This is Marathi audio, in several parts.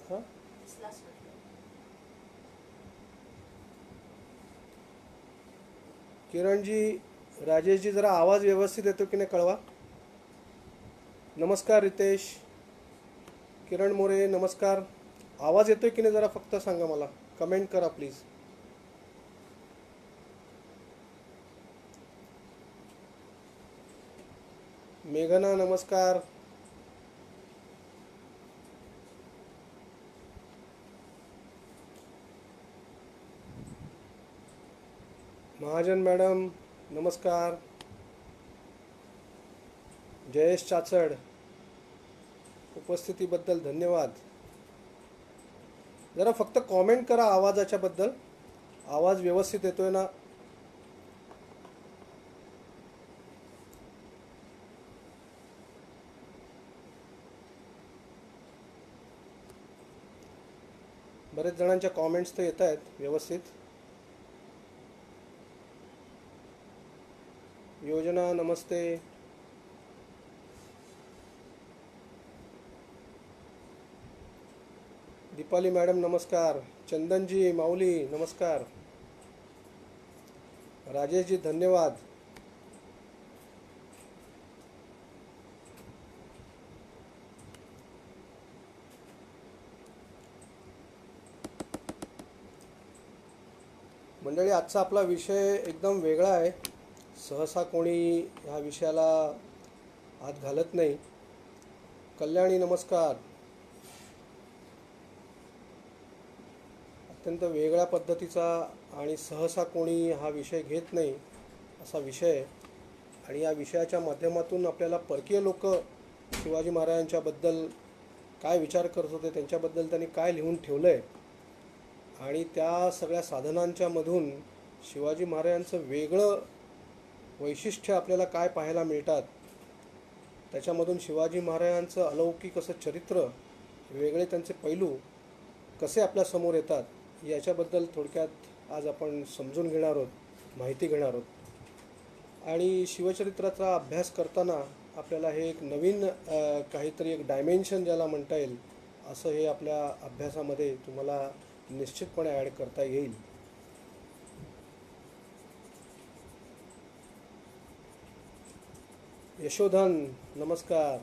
हां किरणजी, राजेशजी, जरा आवाज व्यवस्थित येतो की नाही कळवा. नमस्कार रितेश, किरण मोरे, नमस्कार. आवाज येतोय की नाही जरा फक्त सांगा मला, कमेंट करा प्लीज. मेघना नमस्कार. महाजन मॅडम नमस्कार. जयेश चाचड, उपस्थितीबद्दल धन्यवाद. जरा फक्त कॉमेंट करा आवाजाच्या बद्दल. आवाज व्यवस्थित येतोय ना? बरेच जणांच्या कॉमेंट्स तर येत आहेत व्यवस्थित. योजना नमस्ते. दीपाली मॅडम नमस्कार. चंदनजी, माऊली नमस्कार. राजेशजी धन्यवाद. मंडळी, आजचा आपला विषय एकदम वेगळा आहे. सहसा कोणी ह्या विषयाला हात घालत नाही. कल्याणी नमस्कार. अत्यंत वेगळ्या पद्धतीचा आणि सहसा कोणी हा विषय घेत नाही असा विषय आहे. आणि या विषयाच्या माध्यमातून आपल्याला परकीय लोक शिवाजी महाराजांच्याबद्दल काय विचार करत होते, त्यांच्याबद्दल त्यांनी काय लिहून ठेवलं आहे, आणि त्या सगळ्या साधनांच्या मधून शिवाजी महाराजांचं वेगळं वैशिष्ट्य आपल्याला काय पाहायला मिळतात, त्याच्यामधून शिवाजी महाराजांचं अलौकिक असं चरित्र, वेगळे त्यांचे पैलू कसे आपल्यासमोर येतात, याच्याबद्दल थोडक्यात आज आपण समजून घेणार आहोत, माहिती घेणार आहोत. आणि शिवचरित्राचा अभ्यास करताना आपल्याला हे एक नवीन काहीतरी एक डायमेन्शन ज्याला म्हणता येईल, असं हे आपल्या अभ्यासामध्ये तुम्हाला निश्चितपणे ॲड करता येईल. यशोधन नमस्कार.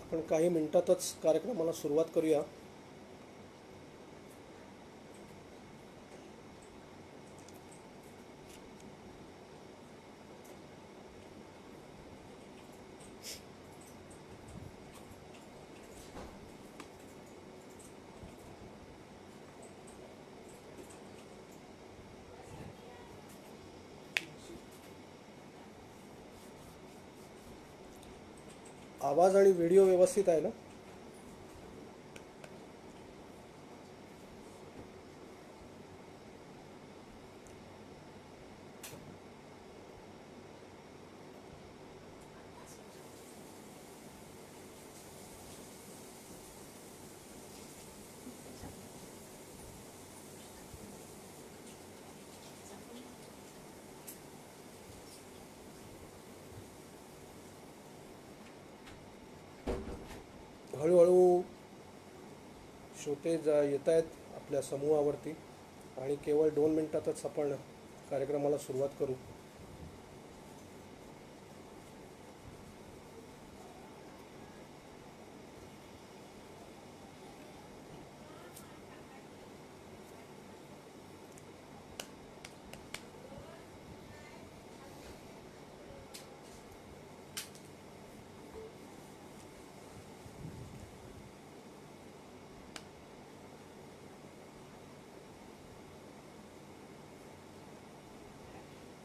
आपण काही मिनिटातच कार्यक्रमाला सुरुवात करूया. आवाज आणि व्हिडिओ व्यवस्थित आहे ना? हळूहळू श्रोते येत आहेत आपल्या समूहावरती, आणि केवळ 2 मिनिटातच आपण कार्यक्रमाला सुरुवात करू.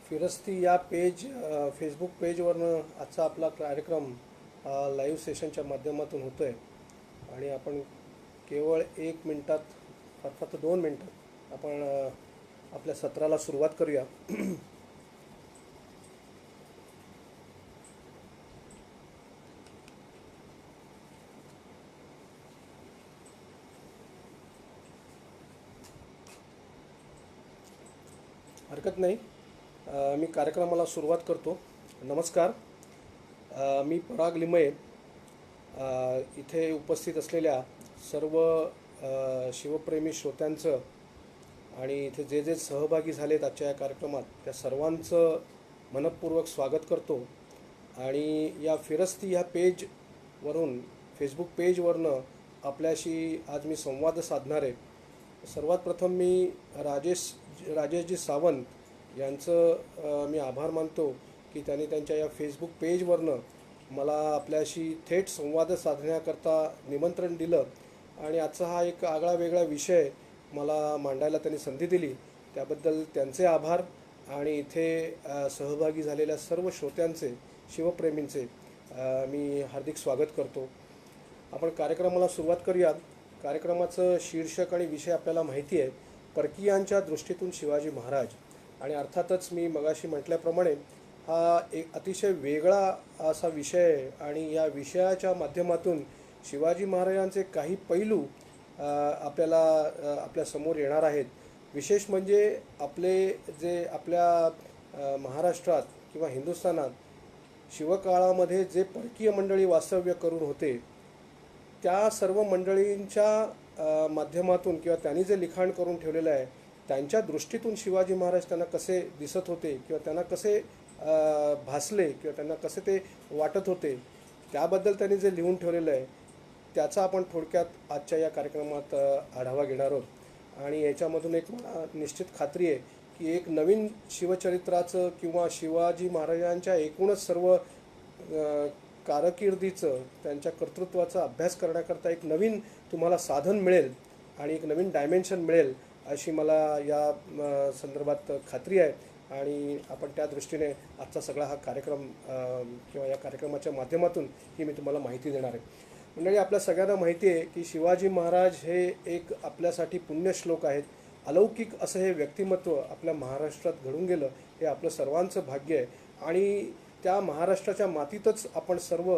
फिरस्ती या फेसबुक पेजवरनं आजचा आपला कार्यक्रम लाईव्ह सेशनच्या माध्यमातून होतो आहे. आणि आपण केवळ 1 मिनिटात, फक्त 2 मिनिटात आपण आपल्या सत्राला सुरुवात करूया. हरकत नाही. मी कार्यक्रमाला सुरुवात करतो. नमस्कार. मी पराग लिमये. इथे उपस्थित असलेल्या सर्व शिवप्रेमी श्रोत्यांचं आणि इथे जे जे सहभागी झालेत आजच्या या कार्यक्रमात त्या सर्वांचं मनःपूर्वक स्वागत करतो. आणि या फिरस्ती ह्या पेजवरून, फेसबुक पेजवरनं आपल्याशी आज मी संवाद साधणार आहे. सर्वात प्रथम मी राजेशजी सावंत यांचं मी आभार मानतो की त्यांनी त्यांच्या या फेसबुक पेजवरनं मला आपल्याशी थेट संवाद साधण्याकरता निमंत्रण दिलं आणि आजचा हा एक आगळा वेगळा विषय मला मांडायला त्यांनी संधी दिली. त्याबद्दल त्यांचे आभार. आणि इथे सहभागी झालेल्या सर्व श्रोत्यांचे, शिवप्रेमींचे मी हार्दिक स्वागत करतो. आपण कार्यक्रमाला सुरुवात करूयात. कार्यक्रमाचं शीर्षक आणि विषय आपल्याला माहिती आहे, परकीयांच्या दृष्टीतून शिवाजी महाराज. आणि अर्थातच मी मगाशी म्हटल्याप्रमाणे हा एक अतिशय वेगळा असा विषय आहे आणि या विषयाच्या माध्यमातून शिवाजी महाराजांचे काही पैलू आपल्या समोर येणार आहेत. विशेष म्हणजे आपल्या महाराष्ट्रात किंवा हिंदुस्थानात शिवकाळामध्ये जे परकीय मंडळी वास्तव्य करून होते त्या सर्व मंडळींच्या माध्यमातून किंवा त्यांनी जे लिखाण करून ठेवलेलं आहे त्यांच्या दृष्टीतून शिवाजी महाराज त्यांना कसे दिसत होते किंवा त्यांना कसे भासले किंवा त्यांना कसे ते वाटत होते त्याबद्दल त्यांनी जे लिहून ठेवलेलं आहे त्याचा आपण थोडक्यात आजच्या या कार्यक्रमात आढावा घेणार आहोत. आणि याच्यामधून एक मला निश्चित खात्री आहे की एक नवीन शिवचरित्राचं किंवा शिवाजी महाराजांच्या एकूणच सर्व कारकिर्दीचं, त्यांच्या कर्तृत्वाचा अभ्यास करण्याकरता एक नवीन तुम्हाला साधन मिळेल आणि एक नवीन डायमेन्शन मिळेल अशी मला या संदर्भात खात्री आहे. आणि आपण त्या दृष्टीने आजचा सगळा हा कार्यक्रम किंवा या कार्यक्रमाच्या माध्यमातून ही मी तुम्हाला माहिती देणार आहे. मंडळी, आपल्या सगळ्यांना माहिती आहे की शिवाजी महाराज हे एक आपल्यासाठी पुण्यश्लोक आहेत. अलौकिक असं हे व्यक्तिमत्व आपल्या महाराष्ट्रात घडून गेलं हे आपलं सर्वांचं भाग्य आहे. आणि त्या महाराष्ट्राच्या मातीतच आपण सर्व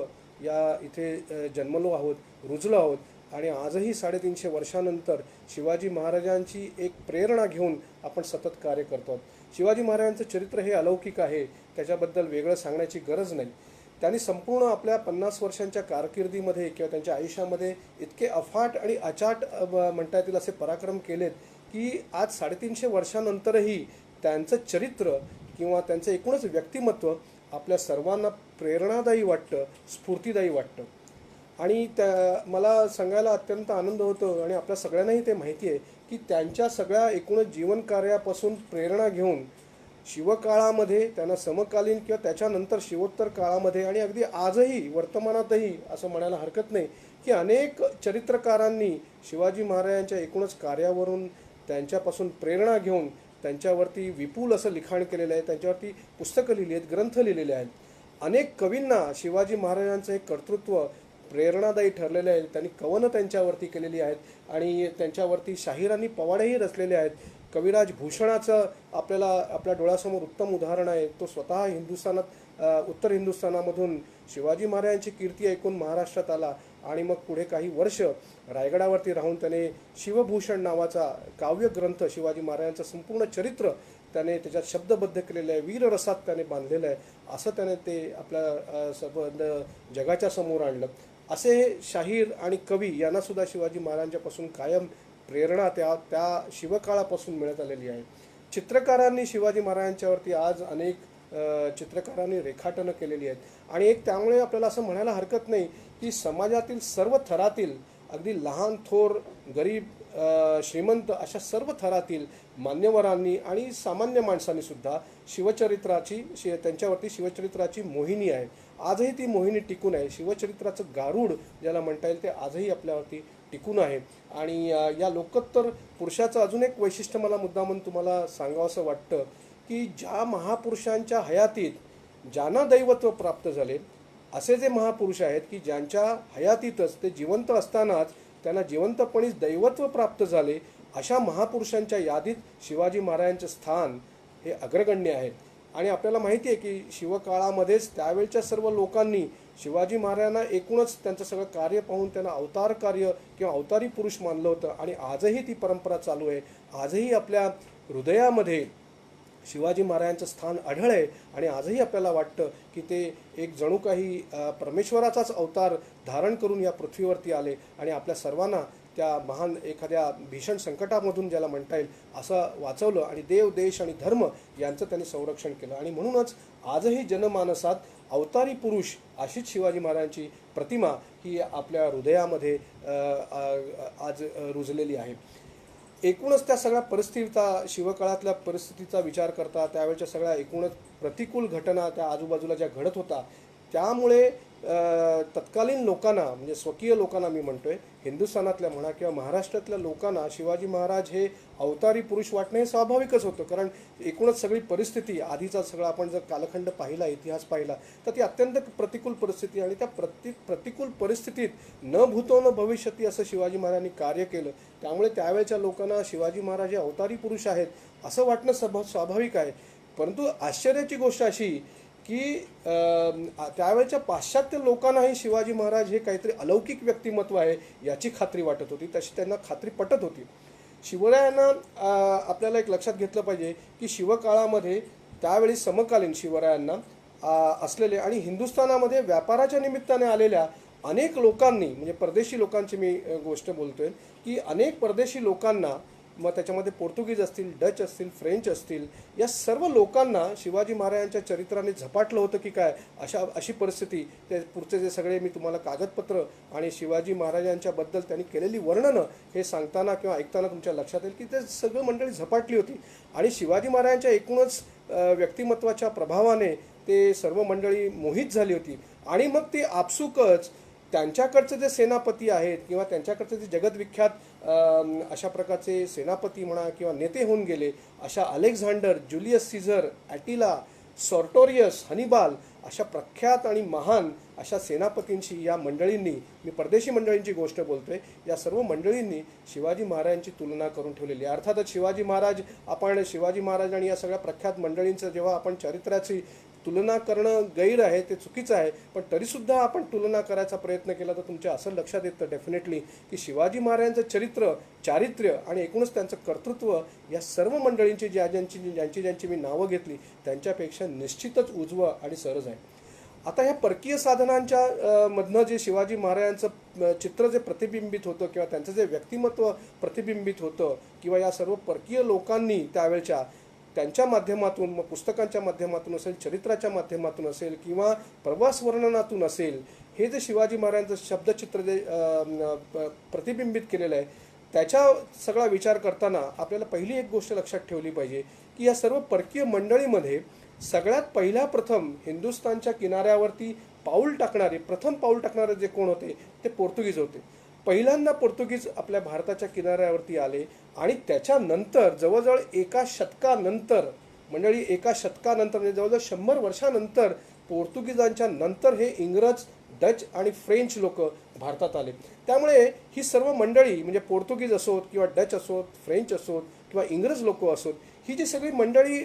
या इथे जन्मलो आहोत, रुजलो आहोत. आणि आजही 350 वर्षानंतर शिवाजी महाराजांची एक प्रेरणा घेऊन आपण सतत कार्य करतो. शिवाजी महाराजांचं चरित्र हे अलौकिक आहे, त्याच्याबद्दल वेगळं सांगण्याची गरज नाही. त्यांनी संपूर्ण आपल्या 50 वर्षांच्या कारकिर्दीमध्ये किंवा त्यांच्या आयुष्यामध्ये इतके अफाट आणि अचाट म्हणता येतील असे पराक्रम केलेत की आज 350 वर्षानंतरही त्यांचं चरित्र किंवा त्यांचं एकूणच व्यक्तिमत्व आपल्या सर्वांना प्रेरणादायी वाटतं, स्फूर्तिदायी वाटतं. आणि मला सांगायला अत्यंत आनंद होतो आणि आपल्या सगळ्यांनाही ते माहिती आहे की त्यांच्या सगळ्या एकूणच जीवनकार्यापासून प्रेरणा घेऊन शिवकाळामध्ये, त्यांना समकालीन किंवा त्याच्यानंतर शिवोत्तर काळामध्ये आणि अगदी आजही वर्तमानातही असं म्हणायला हरकत नाही की अनेक चरित्रकारांनी शिवाजी महाराजांच्या एकूणच कार्यावरून त्यांच्यापासून प्रेरणा घेऊन त्यांच्यावरती विपुल असं लिखाण केलेलं आहे, त्यांच्यावरती पुस्तकं लिहिली आहेत, ग्रंथ लिहिलेले आहेत. अनेक कवींना शिवाजी महाराजांचं हे कर्तृत्व प्रेरणादायी ठरलेले आहे. त्यांनी कवनं त्यांच्यावरती केलेली आहेत आणि त्यांच्यावरती शाहिरांनी पवाडेही रचलेले आहेत. कविराज भूषणाचं आपल्या डोळ्यासमोर उत्तम उदाहरण आहे. तो स्वतः उत्तर हिंदुस्थानामधून शिवाजी महाराजांची कीर्ती ऐकून महाराष्ट्रात आला आणि मग पुढे काही वर्ष रायगडावरती राहून त्याने शिवभूषण नावाचा काव्यग्रंथ, शिवाजी महाराजांचं संपूर्ण चरित्र त्याने त्याच्यात शब्दबद्ध केलेलं आहे, वीररसात त्याने बांधलेलं आहे. असं त्याने ते आपल्या संबंध जगाच्या समोर आणलं. असे शाहीर आणि कवी यांनासुद्धा शिवाजी महाराजांच्यापासून कायम प्रेरणा त्या शिवकाळापासून मिळत आलेली आहे. चित्रकारांनी शिवाजी महाराजांच्यावरती आज अनेक चित्रकारांनी रेखाटनं केलेली आहेत. आणि एक त्यामुळे आपल्याला असं म्हणायला हरकत नाही की समाजातील सर्व थरातील, अगदी लहान थोर, गरीब, श्रीमंत अशा सर्व थरातील मान्यवरांनी आणि सामान्य माणसांनी सुद्धा त्यांच्यावरती शिवचरित्राची मोहिनी आहे. आजही ती मोहिनी टिकून आहे. शिवचरित्राचं गारुड ज्याला म्हणता येईल ते आजही आपल्यावरती टिकून आहे. आणि या लोकोत्तर पुरुषाचं अजून एक वैशिष्ट्य मला मुद्दामून तुम्हाला सांगावंसं वाटतं की ज्या महापुरुषांच्या हयातीत ज्यांना दैवत्व प्राप्त झाले असे जे महापुरुष आहेत की ज्यांच्या हयातीतच ते जिवंत असतानाच त्यांना जिवंतपणीच दैवत्व प्राप्त झाले, अशा महापुरुषांच्या यादीत शिवाजी महाराजांचे स्थान हे अग्रगण्य आहे. आणि आपल्याला माहिती आहे की शिवकाळामध्येच त्यावेळच्या सर्व लोकांनी शिवाजी महाराजांना एकूणच त्यांचं सगळं कार्य पाहून त्यांना अवतार कार्य किंवा अवतारी पुरुष मानलं होतं. आणि आजही ती परंपरा चालू आहे. आजही आपल्या हृदयामध्ये शिवाजी महाराजांचं स्थान आढळ आहे आणि आजही आपल्याला वाटतं की ते एक जणू काही परमेश्वराचाच अवतार धारण करून या पृथ्वीवरती आले आणि आपल्या सर्वांना त्या महान एखाद्या भीषण संकटामधून ज्याला म्हणता येईल असं वाचवलं आणि देव देश आणि धर्म यांचं त्यांनी संरक्षण केलं. आणि म्हणूनच आजही जनमानसात अवतारी पुरुष अशीच शिवाजी महाराजांची प्रतिमा ही आपल्या हृदयामध्ये आज रुजलेली आहे. एकूणच त्या सगळ्या परिस्थितीचा शिवकाळातल्या परिस्थितीचा विचार करता त्यावेळच्या सगळ्या एकूणच प्रतिकूल घटना त्या आजूबाजूला ज्या घडत होता त्यामुळे तत्कालीन लोकांना म्हणजे स्वकीय लोकांना मी म्हणतोय हिंदुस्थानातल्या म्हणा किंवा महाराष्ट्रातल्या लोकांना शिवाजी महाराज हे अवतारी पुरुष वाटणं हे स्वाभाविकच होतं. कारण एकूणच सगळी परिस्थिती आधीचा सगळा आपण जर कालखंड पाहिला इतिहास पाहिला तर ती अत्यंत प्रतिकूल परिस्थिती आणि त्या प्रतिकूल परिस्थितीत न भूतो न भविष्यती असं शिवाजी महाराजांनी कार्य केलं. त्यामुळे त्यावेळच्या लोकांना शिवाजी महाराज हे अवतारी पुरुष आहेत असं वाटणं स्वाभाविक आहे. परंतु आश्चर्याची गोष्ट अशी की त्यावेळच्या पाश्चात्य लोकांनाही शिवाजी महाराज हे काहीतरी अलौकिक व्यक्तिमत्व आहे याची खात्री वाटत होती, तशी त्यांना खात्री पटत होती. शिवरायांना आपल्याला एक लक्षात घेतलं पाहिजे की शिवकाळामध्ये त्यावेळी समकालीन शिवरायांना असलेले आणि हिंदुस्थानामध्ये व्यापाराच्या निमित्ताने आलेल्या अनेक लोकांनी म्हणजे परदेशी लोकांची मी गोष्ट बोलतोय की अनेक परदेशी लोकांना मग त्याच्यामध्ये पोर्तुगीज असतील, डच असतील, फ्रेंच असतील, या सर्व लोकांना शिवाजी महाराजांच्या चरित्राने झपाटलं होतं की काय अशी परिस्थिती. ते पुढचे जे सगळे मी तुम्हाला कागदपत्र आणि शिवाजी महाराजांच्याबद्दल त्यांनी केलेली वर्णनं हे सांगताना किंवा ऐकताना तुमच्या लक्षात येईल की ते सगळं मंडळी झपाटली होती आणि शिवाजी महाराजांच्या एकूणच व्यक्तिमत्वाच्या प्रभावाने ते सर्व मंडळी मोहित झाली होती. आणि मग ती आपसुकच त्यांच्याकडचे जे सेनापती आहेत किंवा त्यांच्याकडचे जे जगदविख्यात अशा प्रकारचे सेनापती म्हणा किंवा नेते होऊन गेले अशा अलेक्झांडर, जुलियस सीझर, ॲटिला, सॉर्टोरियस, हनिबाल अशा प्रख्यात आणि महान अशा सेनापतींशी या मंडळींनी, मी परदेशी मंडळींची गोष्ट बोलतोय, या सर्व मंडळींनी शिवाजी महाराजांची तुलना करून ठेवलेली आहे. अर्थातच शिवाजी महाराज आणि या सगळ्या प्रख्यात मंडळींचं जेव्हा आपण चरित्राची तुलना करणं गैर आहे, ते चुकीचं आहे, पण तरीसुद्धा आपण तुलना करायचा प्रयत्न केला तर तुमच्या असं लक्षात येतं डेफिनेटली की शिवाजी महाराजांचं चरित्र, चारित्र्य आणि एकूणच त्यांचं कर्तृत्व या सर्व मंडळींची ज्यांची मी नावं घेतली त्यांच्यापेक्षा निश्चितच उजवं आणि सरस आहे. आता ह्या परकीय साधनांच्या मधनं जे शिवाजी महाराजांचं चित्र जे प्रतिबिंबित होतं किंवा त्यांचं जे व्यक्तिमत्व प्रतिबिंबित होतं किंवा या सर्व परकीय लोकांनी त्यावेळच्या त्यांच्या माध्यमातून, मग पुस्तकांच्या माध्यमातून असेल, चरित्राच्या माध्यमातून असेल किंवा प्रवास वर्णनातून असेल, हे जे शिवाजी महाराजांचं शब्दचित्र जे प्रतिबिंबित केलेलं आहे त्याचा सगळा विचार करताना आपल्याला पहिली एक गोष्ट लक्षात ठेवली पाहिजे की या सर्व परकीय मंडळीमध्ये सगळ्यात प्रथम हिंदुस्थानच्या किनाऱ्यावरती प्रथम पाऊल टाकणारे जे कोण होते ते पोर्तुगीज होते. पहिल्यांदा पोर्तुगीज आपल्या भारताच्या किनाऱ्यावरती आले आणि त्याच्यानंतर जवळजवळ एका शतकानंतर म्हणजे जवळजवळ 100 वर्षानंतर पोर्तुगीजांच्या नंतर हे इंग्रज, डच आणि फ्रेंच लोक भारतात आले. त्यामुळे ही सर्व मंडळी म्हणजे पोर्तुगीज असोत किंवा डच असोत, फ्रेंच असोत किंवा इंग्रज लोक असोत, ही जी सगळी मंडळी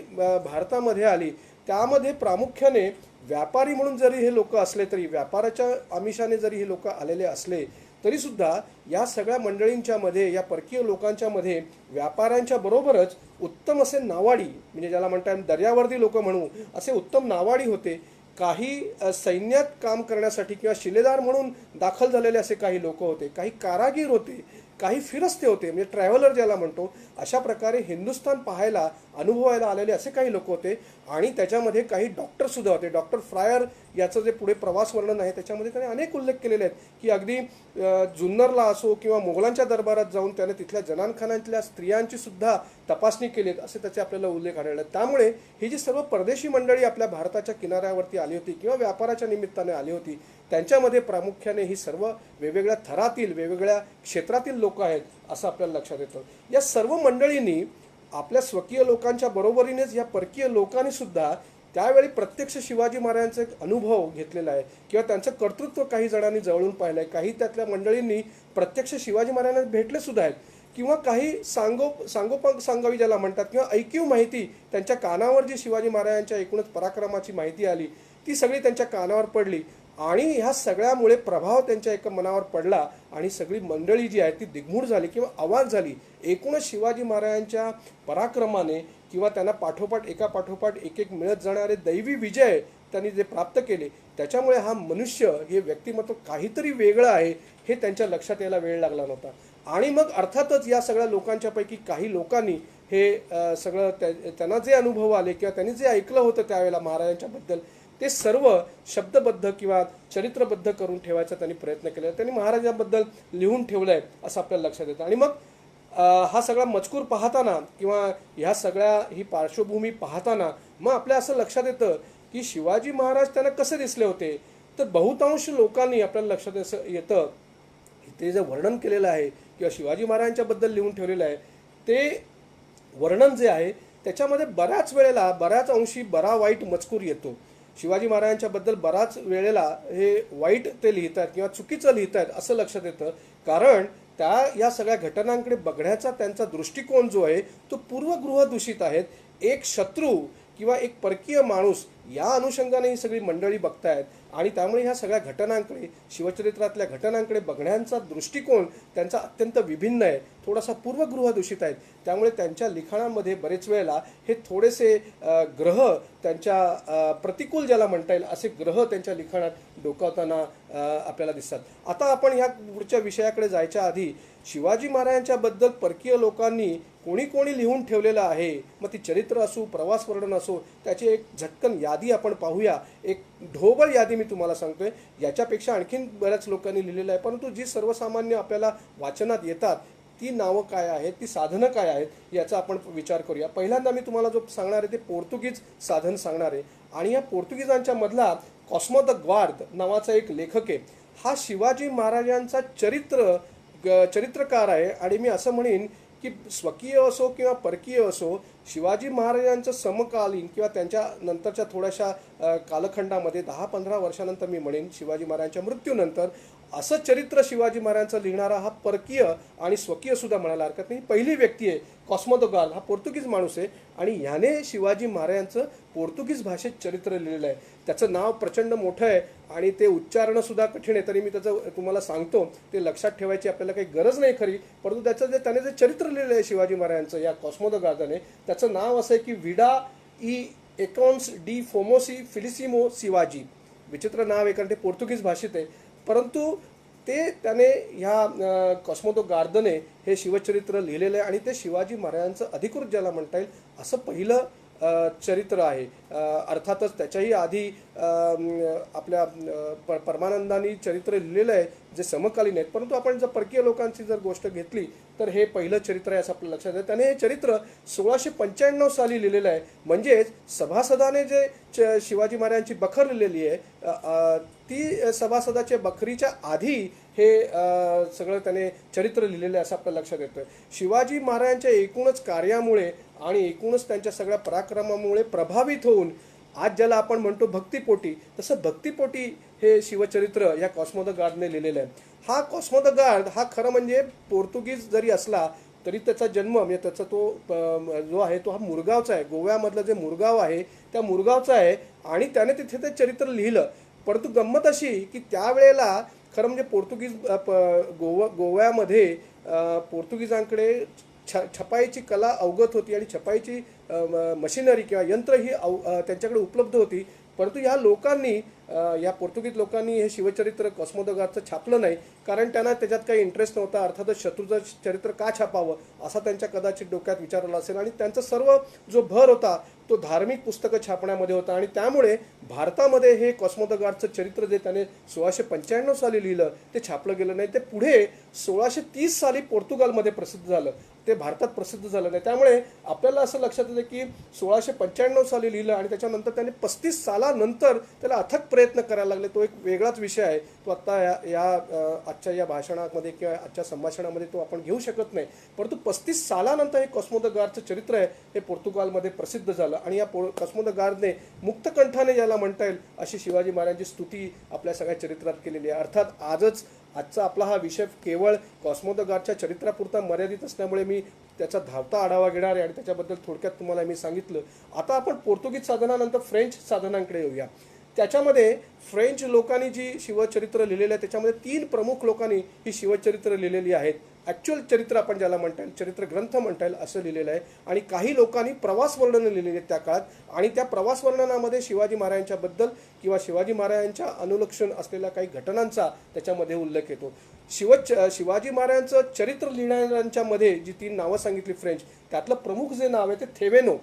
भारतामध्ये आली त्यामध्ये प्रामुख्याने व्यापारी म्हणून जरी हे लोक असले तरी, व्यापाराच्या आमिषाने जरी हे लोक आलेले असले तरीसुद्धा या सगळ्या मंडळींच्या मध्ये, या परकीय लोकांच्या मध्ये व्यापाऱ्यांच्या बरोबरच उत्तम असे नावाडी म्हणजे ज्याला म्हणतात दर्यावर्दी लोक म्हणू असे उत्तम नावाडी होते. काही सैन्यात काम करण्यासाठी किंवा शिलेदार म्हणून दाखल झालेले असे काही लोक होते, काही कारागीर होते, काही फिरस्ते होते म्हणजे ट्रॅव्हलर ज्याला म्हणतो. अशा प्रकारे हिंदुस्थान पाहायला, अनुभवायला आलेले असे काही लोक होते आणि त्याच्यामध्ये काही डॉक्टरसुद्धा होते. डॉक्टर फ्रायर याचं जे पुढे प्रवास वर्णन आहे त्याच्यामध्ये त्याने अनेक उल्लेख केलेले आहेत की अगदी जुन्नरला असो किंवा मोगलांच्या दरबारात जाऊन त्याने तिथल्या जनानखान्यातल्या स्त्रियांची सुद्धा तपासणी केली असे त्याचे आपल्याला उल्लेख आढळले. त्यामुळे ही जी सर्व परदेशी मंडळी आपल्या भारताच्या किनाऱ्यावरती आली होती किंवा व्यापाराच्या निमित्ताने आली होती त्यांच्यामध्ये प्रामुख्याने ही सर्व वेगवेगळ्या थरातील, वेगवेगळ्या क्षेत्रातील लोक आहेत असं आपल्याला लक्षात येतं. या सर्व मंडळींनी आपल्या स्वकीय लोकांच्या बरोबरीनेच या परकीय लोकांनी सुद्धा त्यावेळी प्रत्यक्ष शिवाजी महाराजांचा एक अनुभव घेतलेला आहे किंवा त्यांचं कर्तृत्व काही जणांनी जवळून पाहिलं आहे. काही त्यातल्या मंडळींनी प्रत्यक्ष शिवाजी महाराजांना भेटले सुद्धा आहेत किंवा काही सांगावी ज्याला म्हणतात किंवा ऐकीव माहिती त्यांच्या कानावर जी शिवाजी महाराजांच्या एकूणच पराक्रमाची माहिती आली ती सगळी त्यांच्या कानावर पडली आणि ह्या सगळ्यामुळे प्रभाव त्यांच्या एका मनावर पडला आणि सगळी मंडळी जी आहे ती दिग्मूढ झाली किंवा अवाक झाली. एकूणच शिवाजी महाराजांच्या पराक्रमाने किंवा त्यांना पाठोपाठ एका पाठोपाठ एक एक मिळत जाणारे दैवी विजय त्यांनी जे प्राप्त केले त्याच्यामुळे हा मनुष्य हे व्यक्तिमत्व काहीतरी वेगळं आहे हे त्यांच्या लक्षात यायला वेळ लागला नव्हता. आणि मग अर्थातच या सगळ्या लोकांच्यापैकी काही लोकांनी हे सगळं त्यांना जे अनुभव आले किंवा त्यांनी जे ऐकलं होतं त्यावेळेला महाराजांच्याबद्दल ते सर्व शब्दबद्ध किंवा चरित्रबद्ध करून ठेवायचा त्यांनी प्रयत्न केला. त्यांनी महाराजांबद्दल लिहून ठेवलं आहे असं आपल्याला लक्षात येतं. आणि मग हा सगळा मजकूर पाहताना किंवा ह्या सगळ्या ही पार्श्वभूमी पाहताना मग आपल्या असं लक्षात येतं की शिवाजी महाराज त्यांना कसे दिसले होते. तर बहुतांश लोकांनी आपल्याला लक्षात येतं ते जे वर्णन केलेलं आहे किंवा शिवाजी महाराजांच्याबद्दल लिहून ठेवलेलं आहे ते वर्णन जे आहे त्याच्यामध्ये बऱ्याच वेळेला बऱ्याच अंशी बरा वाईट मजकूर येतो. शिवाजी महाराजांच्याबद्दल बराच वेळेला हे वाईट ते लिहितात किंवा चुकीचं लिहितात असं लक्षात येतं. कारण या सगळ्या घटनांकडे बघण्याचा त्यांचा दृष्टिकोन जो आहे तो पूर्वगृहदूषित आहेत. एक शत्रू किंवा एक परकीय माणूस या अनुषंगाने ही सगळी मंडळी बघतायत आणि त्यामुळे ह्या सगळ्या घटनांकडे शिवचरित्रातल्या घटनांकडे बघण्याचा दृष्टिकोन त्यांचा अत्यंत विभिन्न आहे, थोडासा पूर्वगृहदूषित आहे. त्यामुळे त्यांच्या लिखाणामध्ये बरेच वेळेला हे थोडेसे ग्रह त्यांच्या प्रतिकूल ज्याला म्हणता येईल असे ग्रह त्यांच्या लिखाणात डोकावताना आपल्याला दिसतात. आता आपण ह्या पुढच्या विषयाकडे जायच्या आधी शिवाजी महाराजांच्याबद्दल परकीय लोकांनी कोणी कोणी लिहून ठेवलेलं आहे, मग ती चरित्र असो प्रवास वर्णन असो त्याची एक झटकन यादी आपण पाहूया. एक ढोबळ यादी मी तुम्हाला सांगतोय, याच्यापेक्षा आणखीन बऱ्याच लोकांनी लिहिलेलं आहे, परंतु जी सर्वसामान्य आपल्याला वाचनात येतात ती नावं काय आहेत, ती साधनं काय आहेत याचा आपण विचार करूया. पहिल्यांदा मी तुम्हाला जो सांगणार आहे ते पोर्तुगीज साधन सांगणार आहे. आणि या पोर्तुगीजांच्या मधला कॉस्मो द ग्वार्द नावाचा एक लेखक आहे. हा शिवाजी महाराजांचा चरित्रकार आहे. आणि मी असं म्हणेन की स्वकीय असो किंवा परकीय असो शिवाजी महाराजांचं समकालीन किंवा त्यांच्या नंतरच्या थोड्याशा कालखंडामध्ये 10-15 वर्षानंतर मी म्हणेन शिवाजी महाराजांच्या मृत्यूनंतर असं चरित्र शिवाजी महाराजांचं लिहिणारा हा परकीय आणि स्वकीय सुद्धा म्हणायला हरकत नाही पहिली व्यक्ती आहे. कॉस्मो द ग्वार्द हा पोर्तुगीज माणूस आहे आणि ह्याने शिवाजी महाराजांचं पोर्तुगीज भाषेत चरित्र लिहिलेलं आहे. त्याचं नाव प्रचंड मोठं आहे आणि ते उच्चारणं सुद्धा कठीण आहे, तरी मी त्याचं तुम्हाला सांगतो. ते लक्षात ठेवायची आपल्याला काही गरज नाही खरी, परंतु त्याने जे चरित्र लिहिलं आहे शिवाजी महाराजांचं या कॉस्मो द ग्वार्दने त्याचं नाव असं आहे की विडा ई एकोन्स डी फोमोसी फिलिसिमो शिवाजी. विचित्र नाव आहे कारण ते पोर्तुगीज भाषेत आहे, परंतु त्याने ह्या कॉस्मो द ग्वार्दने हे शिवचरित्र लिहिलेलं आहे आणि ते शिवाजी महाराजांचं अधिकृत ज्याला म्हणता येईल असं पहिलं चरित्र आहे. अर्थातच त्याच्याही आधी आपल्या परमानंदांनी चरित्र लिहिलेलं आहे जे समकालीन आहेत, परंतु आपण जर परकीय लोकांची जर गोष्ट घेतली तर हे पहिलं चरित्र आहे असं आपलं लक्षात येतं. त्याने हे चरित्र 1695 साली लिहिलेलं आहे. म्हणजेच सभासदाने जे शिवाजी महाराजांची बखर लिहिलेली आहे ती सभासदाच्या बखरीच्या आधी हे सगळं त्याने चरित्र लिहिलेलं आहे असं आपल्या लक्षात येतं. शिवाजी महाराजांच्या एकूणच कार्यामुळे आणि एकूणच त्यांच्या सगळ्या पराक्रमामुळे प्रभावित होऊन आज ज्याला आपण म्हणतो भक्तिपोटी, तसं भक्तिपोटी हे शिवचरित्र या कॉस्मो द ग्वार्दने लिहिलेलं आहे. हा कॉस्मो द ग्वार्द हा खरं म्हणजे पोर्तुगीज जरी असला तरी त्याचा जन्म म्हणजे त्याचा तो जो आहे तो हा मुरगावचा आहे. गोव्यामधलं जे मुरगाव आहे त्या मुरगावचा आहे आणि त्याने तिथे ते चरित्र लिहिलं. परंतु गंमत अशी की त्यावेळेला खरं म्हणजे पोर्तुगीज गोव्यामध्ये पोर्तुगीजांकडे छपाईची कला अवगत होती आणि छपाईची मशिनरी किंवा यंत्र ही त्यांच्याकडे उपलब्ध होती. परंतु ह्या लोकांनी या पोर्तुगीज लोकांनी हे शिवचरित्र कॉस्मो द ग्वार्दचं छापलं नाही कारण त्यांना त्याच्यात काही इंटरेस्ट नव्हता. अर्थातच शत्रूचं चरित्र का छापावं असा त्यांच्या कदाचित डोक्यात विचार आला असेल आणि त्यांचा सर्व जो भर होता तो धार्मिक पुस्तकं छापण्यामध्ये होता आणि त्यामुळे भारतामध्ये हे कॉस्मो द ग्वार्दचं चरित्र जे त्याने 1695 साली लिहिलं ते छापलं गेलं नाही. ते पुढे 1630 साली पोर्तुगालमध्ये प्रसिद्ध झालं, ते भारतात प्रसिद्ध झालं नाही. त्यामुळे आपल्याला असं लक्षात येतं की 1695 साली लिहिलं आणि त्याच्यानंतर त्याने 35 सालानंतर त्याला अथक प्रयत्न करायला लागले. तो एक वेगळाच विषय आहे, तो आत्ता आजच्या या भाषणामध्ये किंवा आजच्या संभाषणामध्ये तो आपण घेऊ शकत नाही. परंतु 35 सालानंतर हे कॉस्मो द ग्वार्दचं चरित्र आहे हे पोर्तुगालमध्ये प्रसिद्ध झालं आणि या कॉस्मो द ग्वार्दने मुक्तकंठाने ज्याला म्हणता येईल अशी शिवाजी महाराजांची स्तुती आपल्या सगळ्या चरित्रात केलेली आहे. अर्थात आजचा आपला हा विषय केवळ कॉस्मो द ग्वार्दच्या चरित्रापुरता मर्यादित असल्यामुळे मी त्याचा धावता आढावा घेणार आहे आणि त्याच्याबद्दल थोडक्यात तुम्हाला मी सांगितलं. आता आपण पोर्तुगीज साधनानंतर फ्रेंच साधनांकडे येऊया. त्याच्यामध्ये फ्रेंच लोकांनी जी शिवचरित्र लिहिलेलं आहे त्याच्यामध्ये 3 प्रमुख लोकांनी ही शिवचरित्र लिहिलेली आहेत. ॲक्च्युअल चरित्र आपण ज्याला म्हणता येईल, चरित्र ग्रंथ म्हणता येईल असं लिहिलेलं आहे. आणि काही लोकांनी प्रवास वर्णनं लिहिलेली आहेत त्या काळात, आणि त्या प्रवास वर्णनामध्ये शिवाजी महाराजांच्याबद्दल किंवा शिवाजी महाराजांच्या अनुलक्षण असलेल्या काही घटनांचा त्याच्यामध्ये उल्लेख येतो. शिवाजी महाराजांचं चरित्र लिहिणाऱ्यांच्या मध्ये जी 3 नावं सांगितली फ्रेंच, त्यातलं प्रमुख जे नाव आहे ते थेवेनो.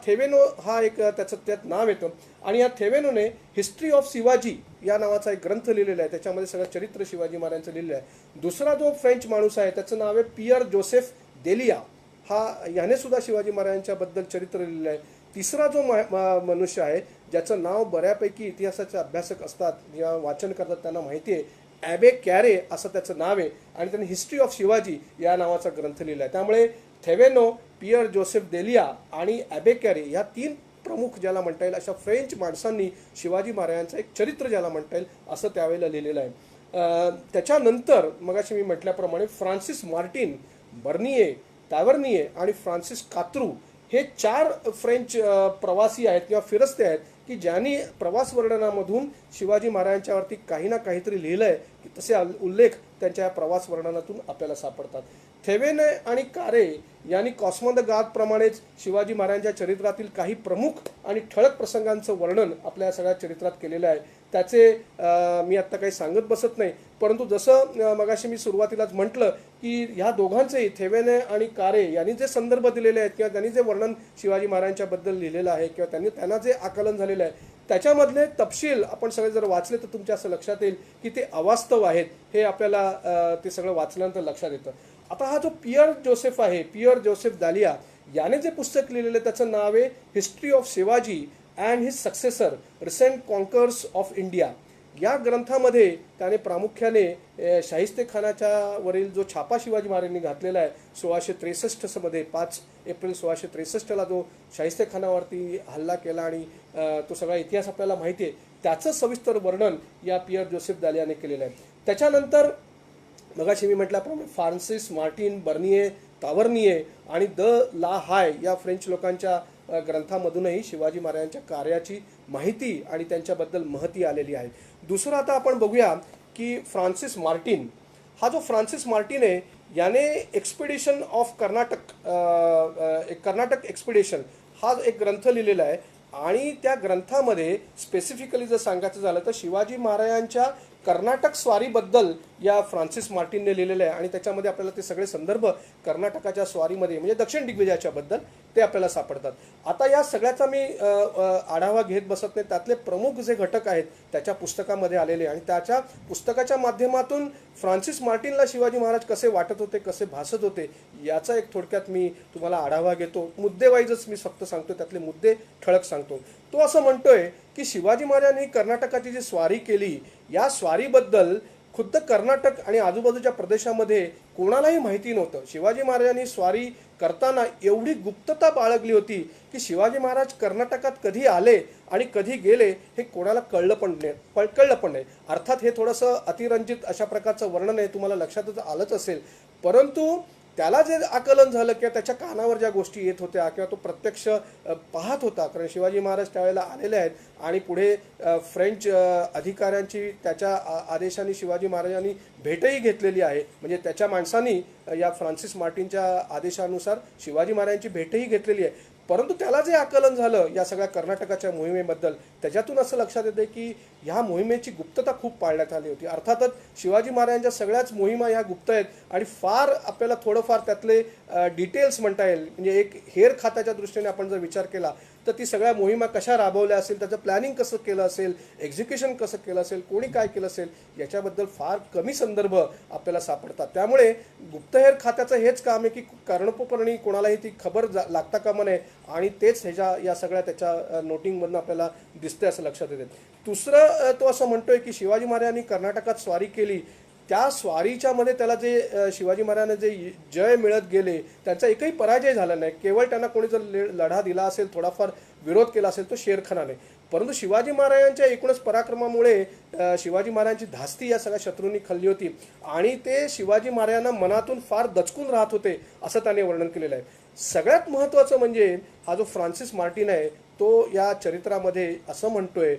थेवेनो हा एक त्याचं त्यात नाव येतं. आणि या थेवेनोने हिस्ट्री ऑफ शिवाजी या नावाचा एक ग्रंथ लिहिलेला आहे, त्याच्यामध्ये सगळं चरित्र शिवाजी महाराजांचं लिहिलेलं आहे. दुसरा जो फ्रेंच माणूस आहे त्याचं नाव आहे पियर जोसेफ देलिया. याने सुद्धा शिवाजी महाराजांच्याबद्दल चरित्र लिहिलेलं आहे. तिसरा जो मनुष्य आहे ज्याचं नाव बऱ्यापैकी इतिहासाचे अभ्यासक असतात किंवा वाचन करतात त्यांना माहिती आहे, ॲबे कॅरे असं त्याचं नाव आहे, आणि त्यांनी हिस्ट्री ऑफ शिवाजी या नावाचा ग्रंथ लिहिला आहे. त्यामुळे थेवेनो, पियर जोसेफ देलिया आणि ॲबे कॅरे या 3 प्रमुख ज्याला म्हणता येईल अशा फ्रेंच माणसांनी शिवाजी महाराजांचं एक चरित्र ज्याला म्हणता येईल असं त्यावेळेला लिहिलेलं आहे. त्याच्यानंतर मगाशी मी म्हटल्याप्रमाणे फ्रान्सिस मार्टिन, बर्निये, तावर्निये आणि फ्रान्सिस कात्रू हे 4 फ्रेंच प्रवासी आहेत किंवा फिरस्ते आहेत की ज्यांनी प्रवास वर्णनामधून शिवाजी महाराजांच्यावरती काही ना काहीतरी लिहिलं आहे, की तसे उल्लेख त्यांच्या प्रवास वर्णनातून आपल्याला सापडतात. थेवेने आणि कारे यांनी कॉस्मो द गाथ प्रमाणेच शिवाजी महाराजांच्या चरित्रातील काही प्रमुख आणि ठळक प्रसंगांचं वर्णन आपल्या सगळ्या चरित्रात केलेलं आहे. त्याचे मी आत्ता काही सांगत बसत नाही, परंतु जसं मगाशी मी सुरुवातीलाच म्हटलं की ह्या दोघांचेही, थेवेने आणि कारे यांनी जे संदर्भ दिलेले आहेत किंवा त्यांनी जे वर्णन शिवाजी महाराजांच्याबद्दल लिहिलेलं आहे किंवा त्यांना जे आकलन झालेलं आहे त्याच्यामधले तपशील आपण सगळे जर वाचले तर तुमच्या असं लक्षात येईल की ते अवास्तव आहेत. हे आपल्याला ते सगळं वाचल्यानंतर लक्षात येतं. आता हा जो पियर जोसेफ आहे, पियर जोसेफ दालिया, याने जे पुस्तक लिहिलेलं आहे त्याचं नाव आहे history of Shivaji and his successor recent conquers of India. या ग्रंथामध्ये त्याने प्रामुख्याने शाहिस्ते खानाच्या वरील जो छापा शिवाजी महाराजांनी घातलेला आहे 1663 मध्ये, 5 एप्रिल 1663ला जो शाहिस्ते खानावरती हल्ला केला आणि तो सगळा इतिहास आपल्याला माहिती आहे, त्याचं सविस्तर वर्णन या पियर जोसेफ दालियाने केलेलं आहे. त्याच्यानंतर मगाशी मी म्हटल्याप्रमाणे फ्रान्सिस मार्टिन, बर्निये, तावर्निये आणि द ला हाय या फ्रेंच लोकांच्या ग्रंथामधूनही शिवाजी महाराजांच्या कार्याची माहिती आणि त्यांच्याबद्दल महती आलेली आहे. दुसरं आता आपण बघूया की फ्रान्सिस मार्टिन. हा जो फ्रान्सिस मार्टिन आहे याने एक्सपिडिशन ऑफ कर्नाटक एक्सपिडिशन हा एक ग्रंथ लिहिलेला आहे. आणि त्या ग्रंथामध्ये स्पेसिफिकली जर सांगायचं झालं तर शिवाजी महाराजांच्या कर्नाटक स्वारीबद्दल या फ्रान्सिस मार्टिनने लिहिलेलं आहे. आणि त्याच्यामध्ये आपल्याला ते सगळे संदर्भ कर्नाटकाच्या स्वारीमध्ये म्हणजे दक्षिण दिग्विजयाच्याबद्दल ते आपल्याला सापडतात. आता या सगळ्याचा मी आढावा घेत बसत नाही. त्यातले प्रमुख जे घटक आहेत त्याच्या पुस्तकामध्ये आलेले, आणि त्याच्या पुस्तकाच्या माध्यमातून फ्रान्सिस मार्टिनला शिवाजी महाराज कसे वाटत होते, कसे भासत होते, याचा एक थोडक्यात मी तुम्हाला आढावा घेतो. मुद्देवाईजच मी फक्त सांगतो, त्यातले मुद्दे ठळक सांगतो. तो असं म्हणतोय की शिवाजी महाराजांनी कर्नाटकाची जी स्वारी केली, या स्वारीबद्दल खुद्द कर्नाटक आणि आजूबाजूच्या प्रदेशामध्ये कोणालाही माहिती नव्हतं. शिवाजी महाराजांनी स्वारी करताना एवढी गुप्तता बाळगली होती की शिवाजी महाराज कर्नाटकात कधी आले आणि कधी गेले हे कोणाला कळलं पण नाही. अर्थात हे थोडंसं अतिरंजित अशा प्रकारचं वर्णन आहे, तुम्हाला लक्षातच आलंच असेल. परंतु त्याला जे आकलन झालं किंवा त्याच्या कानावर ज्या गोष्टी येत होत्या किंवा तो प्रत्यक्ष पाहत होता, कारण शिवाजी महाराज त्यावेळेला आलेले आहेत आणि पुढे फ्रेंच अधिकाऱ्यांची त्याच्या आदेशाने शिवाजी महाराजांनी भेटही घेतलेली आहे. म्हणजे त्याच्या माणसांनी या फ्रान्सिस मार्टिनच्या आदेशानुसार शिवाजी महाराजांची भेटही घेतलेली आहे. परंतु त्याला जे आकलन झालं या सगळ्या कर्नाटकाच्या मोहिमेबद्दल, त्याच्यातून असं लक्षात येते की ह्या मोहिमेची गुप्तता खूप पाळण्यात आली होती. अर्थातच शिवाजी महाराजांच्या सगळ्याच मोहिमा ह्या गुप्त आहेत आणि फार आपल्याला थोडंफार त्यातले डिटेल्स म्हणता येईल. म्हणजे एक हेर खात्याच्या दृष्टीने आपण जर विचार केला तर ती सगळ्या मोहिमा कशा राबवल्या असेल, त्याचं प्लॅनिंग कसं केलं असेल, एक्झिक्युशन कसं केलं असेल, कोणी काय केलं असेल, याच्याबद्दल फार कमी संदर्भ आपल्याला सापडतात. त्यामुळे गुप्तहेर खात्याचं हेच काम आहे की कर्णोपकरणी कोणालाही ती खबर लागता कामा नये, आणि तेच या सगळ्या त्याच्या नोटिंगमधून आपल्याला दिसते असं लक्षात येते. दुसरं तो असं म्हणतोय की शिवाजी महाराजांनी कर्नाटकात स्वारी केली, त्या स्वारीच्या मध्ये त्याला जे शिवाजी महाराजांना जे जय मिळत गेले त्यांचा एकही पराजय झाला नाही. केवळ त्यांना कोणी जर लढा दिला असेल, थोडाफार विरोध केला असेल तो शेरखानाने. परंतु शिवाजी महाराजांच्या एकूणच पराक्रमामुळे शिवाजी महाराजांची धास्ती या सगळ्या शत्रूंनी खाल्ली होती आणि ते शिवाजी महाराजांना मनातून फार दचकून राहत होते असं त्याने वर्णन केलेलं आहे. सगळ्यात महत्त्वाचं म्हणजे हा जो फ्रान्सिस मार्टिन आहे तो या चरित्रामध्ये असं म्हणतोय,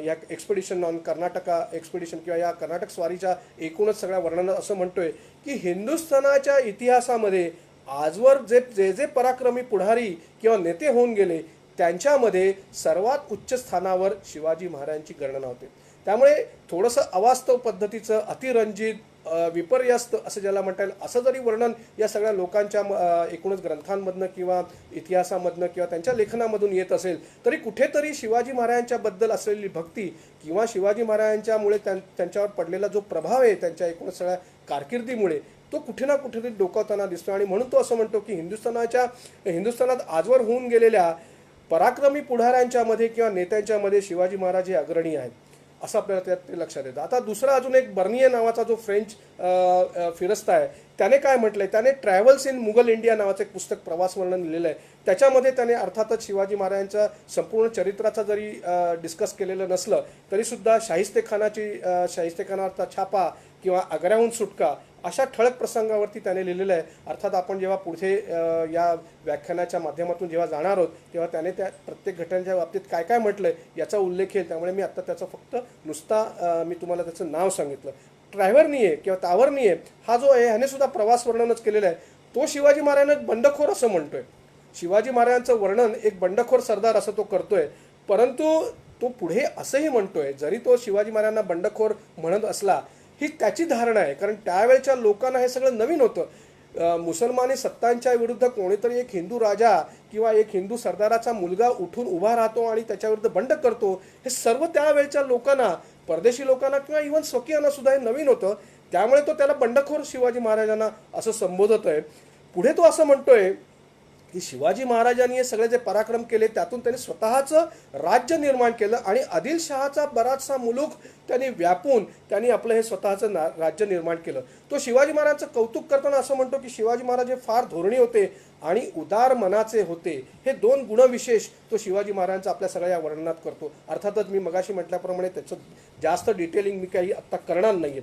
या एक्सपिडिशन ऑन कर्नाटका एक्सपिडिशन किंवा या कर्नाटक स्वारीच्या एकूणच सगळ्या वर्णनात असं म्हणतोय की हिंदुस्थानाच्या इतिहासामध्ये आजवर जे जे जे पराक्रमी पुढारी किंवा नेते होऊन गेले त्यांच्यामध्ये सर्वात उच्च स्थानावर शिवाजी महाराजांची गणना होते. त्यामुळे थोडंसं अवास्तव पद्धतीचं अतिरंजित विपर्यस्त असं ज्याला म्हणता येईल असं जरी वर्णन या सगळ्या लोकांच्या एकूणच ग्रंथांमधनं किंवा इतिहासामधनं किंवा त्यांच्या लेखनामधून येत असेल तरी कुठेतरी शिवाजी महाराजांच्याबद्दल असलेली भक्ती किंवा शिवाजी महाराजांच्यामुळे त्यांच्यावर पडलेला जो प्रभाव आहे त्यांच्या एकूणच सगळ्या कारकिर्दीमुळे तो कुठे ना कुठेतरी डोकावताना दिसतो. आणि म्हणून तो असं म्हणतो की हिंदुस्थानात आजवर होऊन गेलेल्या पराक्रमी पुढाऱ्यांच्यामध्ये किंवा नेत्यांच्यामध्ये शिवाजी महाराज हे अग्रणी आहेत असं आपल्याला त्यात ते लक्षात येतं. आता दुसरा अजून एक बर्निये नावाचा जो फ्रेंच फिरस्ता आहे त्याने काय म्हटलंय, त्याने ट्रॅव्हल्स इन मुघल इंडिया नावाचं एक पुस्तक प्रवास वर्णन लिहिलेलं आहे. त्याच्यामध्ये त्याने अर्थातच शिवाजी महाराजांच्या संपूर्ण चरित्राचा जरी डिस्कस केलेलं नसलं तरीसुद्धा शाहिस्तेखानाचा छापा किंवा आग्र्याहून सुटका अशा ठळक प्रसंगावरती त्याने लिहिलेलं आहे. अर्थात आपण जेव्हा पुढे या व्याख्यानाच्या माध्यमातून जेव्हा जाणार आहोत तेव्हा त्याने त्या प्रत्येक घटनेच्या बाबतीत काय काय म्हटलंय याचा उल्लेख येईल. त्यामुळे मी आत्ता त्याचा फक्त नुसता मी तुम्हाला त्याचं नाव सांगितलं. ट्रॅव्हरनिये किंवा तावरनिये हा जो आहे ह्याने सुद्धा प्रवास वर्णनच केलेलं आहे. तो शिवाजी महाराजांना बंडखोर असं म्हणतोय. शिवाजी महाराजांचं वर्णन एक बंडखोर सरदार असं तो करतोय, परंतु तो पुढे असंही म्हणतोय जरी तो शिवाजी महाराजांना बंडखोर म्हणत असला ही त्याची धारणा आहे, कारण त्यावेळच्या लोकांना हे सगळं नवीन होतं. मुसलमानी सत्तांच्या विरुद्ध कोणीतरी एक हिंदू राजा किंवा एक हिंदू सरदाराचा मुलगा उठून उभा राहतो आणि त्याच्याविरुद्ध बंड करतो, हे सर्व त्यावेळच्या लोकांना, परदेशी लोकांना किंवा इव्हन स्वकीयांना सुद्धा हे नवीन होतं. त्यामुळे तो त्याला बंडखोर शिवाजी महाराजांना असं संबोधतोय. पुढे तो असं म्हणतोय की शिवाजी महाराजांनी हे सगळे जे पराक्रम केले त्यातून त्यांनी स्वतःचं राज्य निर्माण केलं आणि आदिलशहाचा बराचसा मुलूक त्यांनी व्यापून त्यांनी आपलं हे स्वतःचं राज्य निर्माण केलं. तो शिवाजी महाराजांचं कौतुक करताना असं म्हणतो की शिवाजी महाराज हे फार धोरणी होते आणि उदार मनाचे होते. हे दोन गुणविशेष तो शिवाजी महाराजांचा आपल्या सगळ्या वर्णनात करतो. अर्थातच मी मगाशी म्हटल्याप्रमाणे त्याचं जास्त डिटेलिंग मी काही आत्ता करणार नाहीये.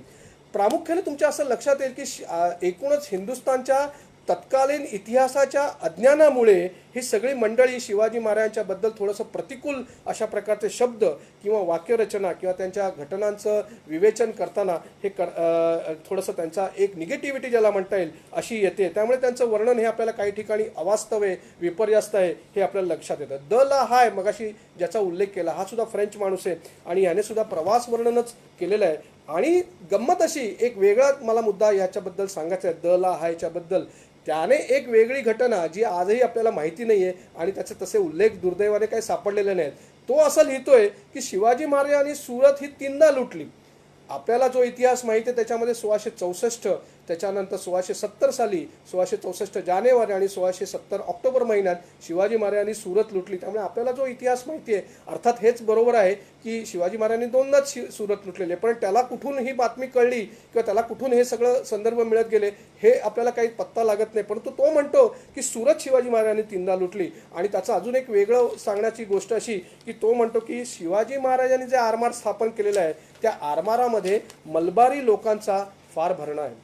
प्रामुख्याने तुमच्या असं लक्षात येईल की एकूणच हिंदुस्थानच्या तत्कालीन इतिहासाच्या अज्ञानामुळे ही सगळी मंडळी शिवाजी महाराजांच्याबद्दल थोडंसं प्रतिकूल अशा प्रकारचे शब्द किंवा वाक्यरचना किंवा त्यांच्या घटनांचं विवेचन करताना हे थोडंसं त्यांचा एक निगेटिव्हिटी ज्याला म्हणता येईल अशी येते. त्यामुळे त्यांचं वर्णन हे आपल्याला काही ठिकाणी अवास्तव आहे, विपर्यस्त आहे हे आपल्याला लक्षात येतं. द ला हाय मगाशी ज्याचा उल्लेख केला हा सुद्धा फ्रेंच माणूस आहे आणि याने सुद्धा प्रवास वर्णनच केलेलं आहे. आणि गंमत अशी एक वेगळा मला मुद्दा याच्याबद्दल सांगायचा आहे द ला हायच्याबद्दल. त्याने एक वेगळी घटना जी आजही आपल्याला माहिती नाहीये आणि त्याचे तसे उल्लेख दुर्दैवाने काही सापडलेले नाहीत. तो असं लिहितोय की शिवाजी महाराजांनी सुरत ही 3दा लुटली. आपल्याला जो इतिहास माहिती आहे त्याच्यामध्ये 1664, त्याच्यानंतर 1670 साली, 1664 जानेवारी आणि 1670 ऑक्टोबर महिन्यात शिवाजी महाराजांनी सुरत लुटली. त्यामुळे आपल्याला जो इतिहास माहिती आहे अर्थात हेच बरोबर आहे की शिवाजी महाराजांनी 2दाच सुरत लुटलेले, पण त्याला कुठून ही बातमी कळली किंवा त्याला कुठून हे सगळं संदर्भ मिळत गेले हे आपल्याला काही पत्ता लागत नाही. परंतु तो म्हणतो की सुरत शिवाजी महाराजांनी 3दा लुटली. आणि त्याचं अजून एक वेगळं सांगण्याची गोष्ट अशी की तो म्हणतो की शिवाजी महाराजांनी जे आरमार स्थापन केलेलं आहे त्या आरमारामध्ये मलबारी लोकांचा फार भरणा आहे.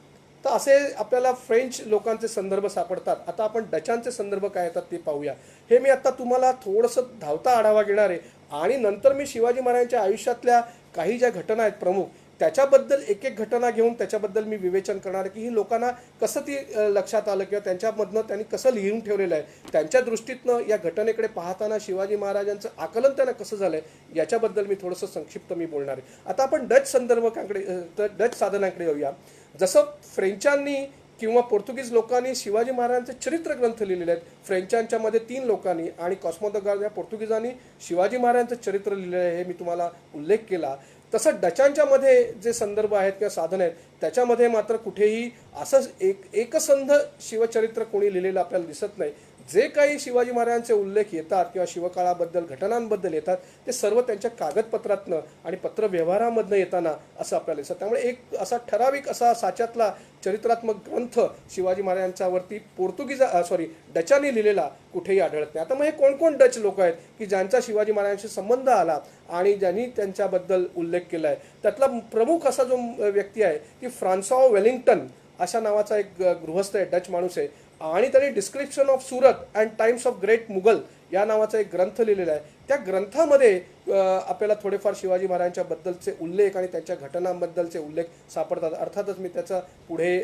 तर असे आपल्याला फ्रेंच लोकांचे संदर्भ सापडतात. आता आपण डचांचे संदर्भ काय येतात ते पाहूया. हे मी आता तुम्हाला थोडंसं धावता आढावा घेणार आहे आणि नंतर मी शिवाजी महाराजांच्या आयुष्यातल्या काही ज्या घटना आहेत प्रमुख त्याच्याबद्दल एक एक घटना घेऊन त्याच्याबद्दल मी विवेचन करणार आहे की ही लोकांना कसं ती लक्षात आलं किंवा त्यांच्यामधनं त्यांनी कसं लिहून ठेवलेलं आहे, त्यांच्या दृष्टीतनं या घटनेकडे पाहताना शिवाजी महाराजांचं आकलन त्यांना कसं झालं आहे याच्याबद्दल मी थोडंसं संक्षिप्त मी बोलणार आहे. आता आपण डच साधनांकडे येऊया. जसं फ्रेंचांनी किंवा पोर्तुगीज लोकांनी शिवाजी महाराजांचे चरित्र ग्रंथ लिहिलेले आहेत. फ्रेंचांच्या मध्ये 3 लोकांनी आणि कॉस्मो द गार्द या पोर्तुगीजांनी शिवाजी महाराजांचं चरित्र लिहिलेलं आहे, हे मी तुम्हाला उल्लेख केला. तसं डचांच्या मध्ये जे संदर्भ आहेत किंवा साधन आहेत त्याच्यामध्ये मात्र कुठेही असं एकसंध शिवचरित्र कोणी लिहिलेलं आपल्याला दिसत नाही. जे काही शिवाजी महाराजांचे उल्लेख येतात किंवा शिवकाळाबद्दल घटनांबद्दल येतात ते सर्व त्यांच्या कागदपत्रातनं आणि पत्रव्यवहारामधनं येताना असं आपल्याला दिसतं. त्यामुळे एक असा ठराविक असा साच्यातला चरित्रात्मक ग्रंथ शिवाजी महाराजांच्यावरती डचांनी लिहिलेला कुठेही आढळत नाही. आता मग हे कोण कोण डच लोक आहेत की ज्यांचा शिवाजी महाराजांशी संबंध आला आणि ज्यांनी त्यांच्याबद्दल उल्लेख केला आहे. त्यातला प्रमुख असा जो व्यक्ती आहे की फ्रान्सॉ वेलिंग्टन अशा नावाचा एक गृहस्थ आहे, डच माणूस आहे. आणि त्यांनी description of Surat and times of great Mughal या नावाचा एक ग्रंथ लिहिलेला आहे. त्या ग्रंथामध्ये आपल्याला थोडेफार शिवाजी महाराजांच्या बद्दलचे उल्लेख आणि त्यांच्या घटनांबद्दलचे उल्लेख सापडतात. अर्थातच मी त्याचं पुढे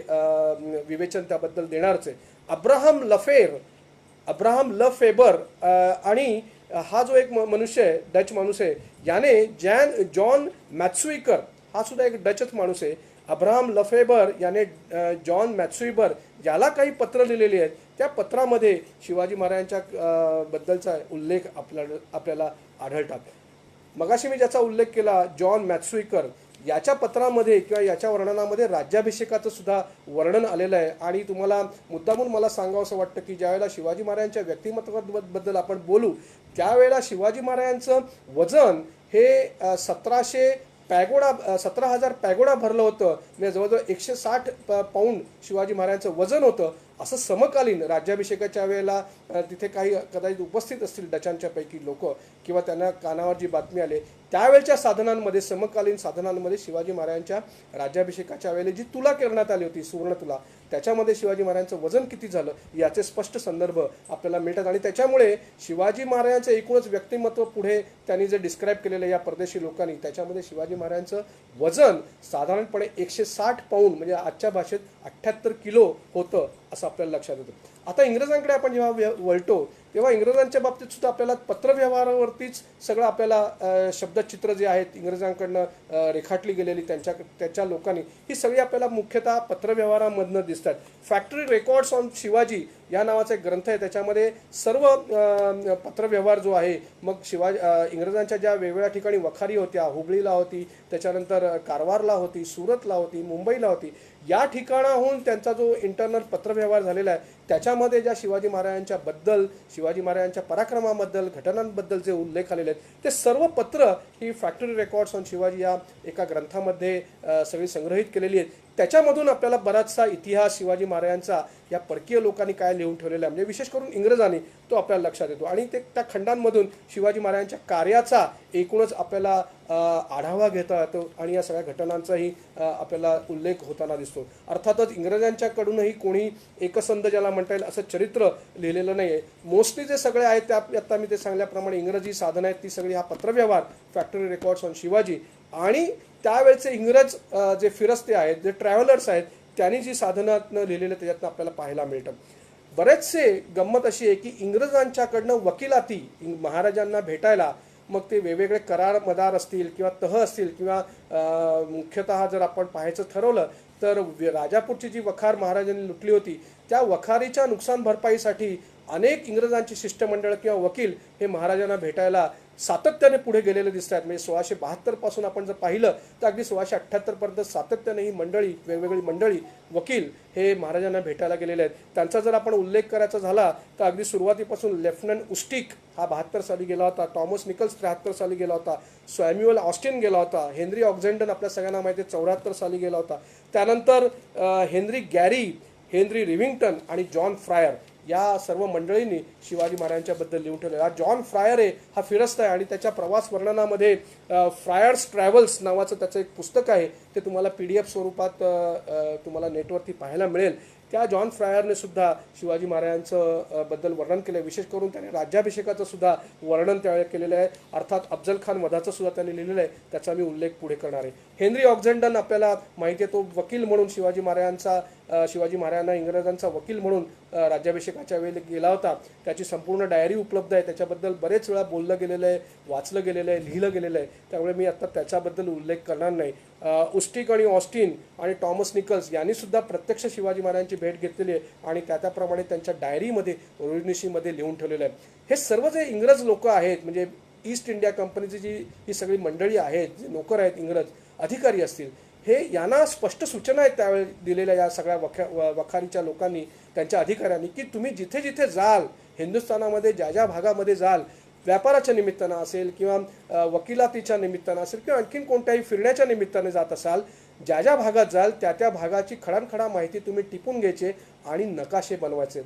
विवेचन त्याबद्दल देणारच आहे. अब्राहम लफेबर आणि हा जो एक मनुष्य आहे, डच माणूस आहे, याने जॉन मॅथ्सुईकर हा सुद्धा एक डचच माणूस आहे. अब्राहम लफेबर याने जॉन मॅथ्सुईबर याला काही पत्र लिहिलेली आहेत. त्या पत्रामध्ये शिवाजी महाराजांच्या बद्दलचा उल्लेख आपल्याला आढळतात. मगाशी मी ज्याचा उल्लेख केला जॉन मॅथ्सुईकर, याच्या पत्रामध्ये किंवा याच्या वर्णनामध्ये राज्याभिषेकाचं सुद्धा वर्णन आलेलं आहे. आणि तुम्हाला मुद्दामून मला सांगावंसं वाटतं की ज्यावेळेला शिवाजी महाराजांच्या व्यक्तिमत्वाबद्दल आपण बोलू त्यावेळेला शिवाजी महाराजांचं वजन हे 17,000 पॅगोडा भरलं होतं. म्हणजे जवळजवळ 160 पाऊंड शिवाजी महाराजांचं वजन होतं. असं समकालीन राज्याभिषेकाच्या वेळेला तिथे काही कदाचित उपस्थित असतील डचांच्या पैकी लोक किंवा त्यांना कानावर जी बातमी आली त्यावेळच्या साधनांमध्ये, समकालीन साधनांमध्ये शिवाजी महाराजांच्या राज्याभिषेकाच्या वेळेला जी तुला करण्यात आली होती, सुवर्ण तुला, त्याच्यामध्ये शिवाजी महाराजांचं वजन किती झालं याचे स्पष्ट संदर्भ आपल्याला मिळतात. आणि त्याच्यामुळे शिवाजी महाराजांचं एकूणच व्यक्तिमत्व पुढे त्यांनी जे डिस्क्राईब केलेलं या परदेशी लोकांनी, त्याच्यामध्ये शिवाजी महाराजांचं वजन साधारणपणे 160 पाऊंड म्हणजे आजच्या भाषेत 78 किलो होतं असं आपल्याला लक्षात येतं. आता इंग्रजांकडे आपण जेव्हा वळतो तेव्हा इंग्रजांच्या बाबतीत सुद्धा आपल्याला पत्रव्यवहारावरतीच सगळं आपल्याला शब्दचित्र जे आहेत इंग्रजांकडनं रेखाटली गेलेली त्यांच्या लोकांनी, ही सगळी आपल्याला मुख्यतः पत्रव्यवहारामधनं दिसतात. फॅक्टरी रेकॉर्ड्स ऑन शिवाजी या नावाचा एक ग्रंथ आहे. त्याच्यामध्ये सर्व पत्रव्यवहार जो आहे, मग इंग्रजांच्या ज्या वेगवेगळ्या ठिकाणी वखारी होत्या, हुबळीला होती, त्याच्यानंतर कारवारला होती, सुरतला होती, मुंबईला होती, या ठिकाणाहून त्यांचा जो इंटरनल पत्रव्यवहार झालेला आहे त्याच्यामध्ये ज्या शिवाजी महाराजांच्या बद्दल, शिवाजी महाराजांच्या पराक्रमाबद्दल, घटनांबद्दल जे उल्लेख आलेले आहेत ते सर्व पत्र ही फॅक्टरी रेकॉर्ड्स ऑन शिवाजी या एका ग्रंथामध्ये सगळी संग्रहित केलेली आहेत. त्याच्यामधून आपल्याला बराचसा इतिहास शिवाजी महाराजांचा या परकीय लोकांनी काय लिहून ठेवलेला आहे, म्हणजे विशेष करून इंग्रजांनी, तो आपल्याला लक्षात येतो. आणि त्या खंडांमधून शिवाजी महाराजांच्या कार्याचा एकूणच आपल्याला आढावा घेता येतो आणि या सगळ्या घटनांचाही आपल्याला उल्लेख होताना दिसतो. अर्थातच इंग्रजांच्याकडूनही कोणी एकसंध ज्याला म्हणता येईल असं चरित्र लिहिलेलं नाही आहे. मोस्टली जे सगळे आहेत त्या आता मी ते सांगल्याप्रमाणे इंग्रजी साधनं आहेत ती सगळी हा पत्रव्यवहार, फॅक्टरी रेकॉर्ड्स ऑन शिवाजी, आणि त्यावेळेचे इंग्रज जे फिरस्ते आहेत, जे ट्रॅव्हलर्स आहेत, त्यांनी जी साधनातनं लिहिलेलं त्याच्यातनं आपल्याला पाहायला मिळतं. बरेचसे गंमत अशी आहे की इंग्रजांच्याकडनं वकिलाती महाराजांना भेटायला, मग ते वेगवेगळे करार मदार असतील किंवा तह असतील किंवा मुख्यतः जर आपण पाहायचं ठरवलं तर राजापूरची जी वखार महाराजांनी लुटली होती त्या वखारीच्या नुकसान भरपाईसाठी अनेक इंग्रजांची शिष्टमंडळ किंवा वकील हे महाराजांना भेटायला सातत्याने पुढे गेलेले दिसतात. म्हणजे 1672 पासून आपण जर पाहिलं तर अगदी 1678 पर्यंत सातत्याने ही मंडळी, वेगवेगळी मंडळी, वकील हे महाराजांना भेटायला गेलेले आहेत. त्यांचा जर आपण उल्लेख करायचा झाला तर अगदी सुरुवातीपासून लेफ्टनंट उस्टिक हा 72 साली गेला होता, टॉमस निकल्स 73 साली गेला होता, सॅम्युअल ऑस्टिन गेला होता, हेनरी ऑक्झेंडन आपल्या सगळ्यांना माहिती आहे 74 साली गेला होता, त्यानंतर हेनरी गॅरी, हेनरी रिव्हिंग्टन आणि जॉन फ्रायर या सर्व मंडळींनी शिवाजी महाराजांच्याबद्दल लिहून ठेवलेला. जॉन फ्रायर आहे हा फिरस्त आहे आणि त्याच्या प्रवास वर्णनामध्ये फ्रायर्स ट्रॅव्हल्स नावाचं त्याचं एक पुस्तक आहे, ते तुम्हाला PDF स्वरूपात तुम्हाला नेटवरती पाहायला मिळेल. त्या जॉन फ्रायरने सुद्धा शिवाजी महाराजांचं बद्दल वर्णन केलं आहे. विशेष करून त्याने राज्याभिषेकाचं सुद्धा वर्णन त्यावेळेला केलेलं आहे. अर्थात अफजल खान वधाचं सुद्धा त्याने लिहिलेलं आहे, त्याचा मी उल्लेख पुढे करणार आहे. हेनरी ऑक्झेंडन आपल्याला माहिती आहे, तो वकील म्हणून शिवाजी महाराजांना इंग्रजांचा वकील म्हणून राज्याभिषेकाच्या वेळी गेला होता. त्याची संपूर्ण डायरी उपलब्ध आहे, त्याच्याबद्दल बरेच वेळा बोललं गेलेलं आहे, वाचलं गेलेलं आहे, लिहिलं गेलेलं आहे, त्यामुळे मी आता त्याच्याबद्दल उल्लेख करणार नाही. उस्टिक आणि ऑस्टिन आणि टॉमस निकल्स यांनी सुद्धा प्रत्यक्ष शिवाजी महाराजांची भेट घेतलेली आहे आणि त्याप्रमाणे त्यांच्या डायरीमध्ये, रोजनिशीमध्ये लिहून ठेवलेलं आहे. हे सर्व जे इंग्रज लोक आहेत, म्हणजे ईस्ट इंडिया कंपनीची जी ही सगळी मंडळी आहेत, जे नोकर आहेत, इंग्रज अधिकारी असतील, हे यांना स्पष्ट सूचना आहेत त्यावेळी दिलेल्या या सगळ्या वखारीच्या लोकांनी, त्यांच्या अधिकाऱ्यांनी, की तुम्ही जिथे जिथे जाल, हिंदुस्थानामध्ये ज्या ज्या भागामध्ये जाल, व्यापाराच्या निमित्तानं असेल किंवा वकिलातीच्या निमित्तानं असेल किंवा आणखीन कोणत्याही फिरण्याच्या निमित्ताने जात असाल, ज्या ज्या भागात जाल त्या त्या भागाची खडानखडा माहिती तुम्ही टिपून घ्यायचे आणि नकाशे बनवायचे.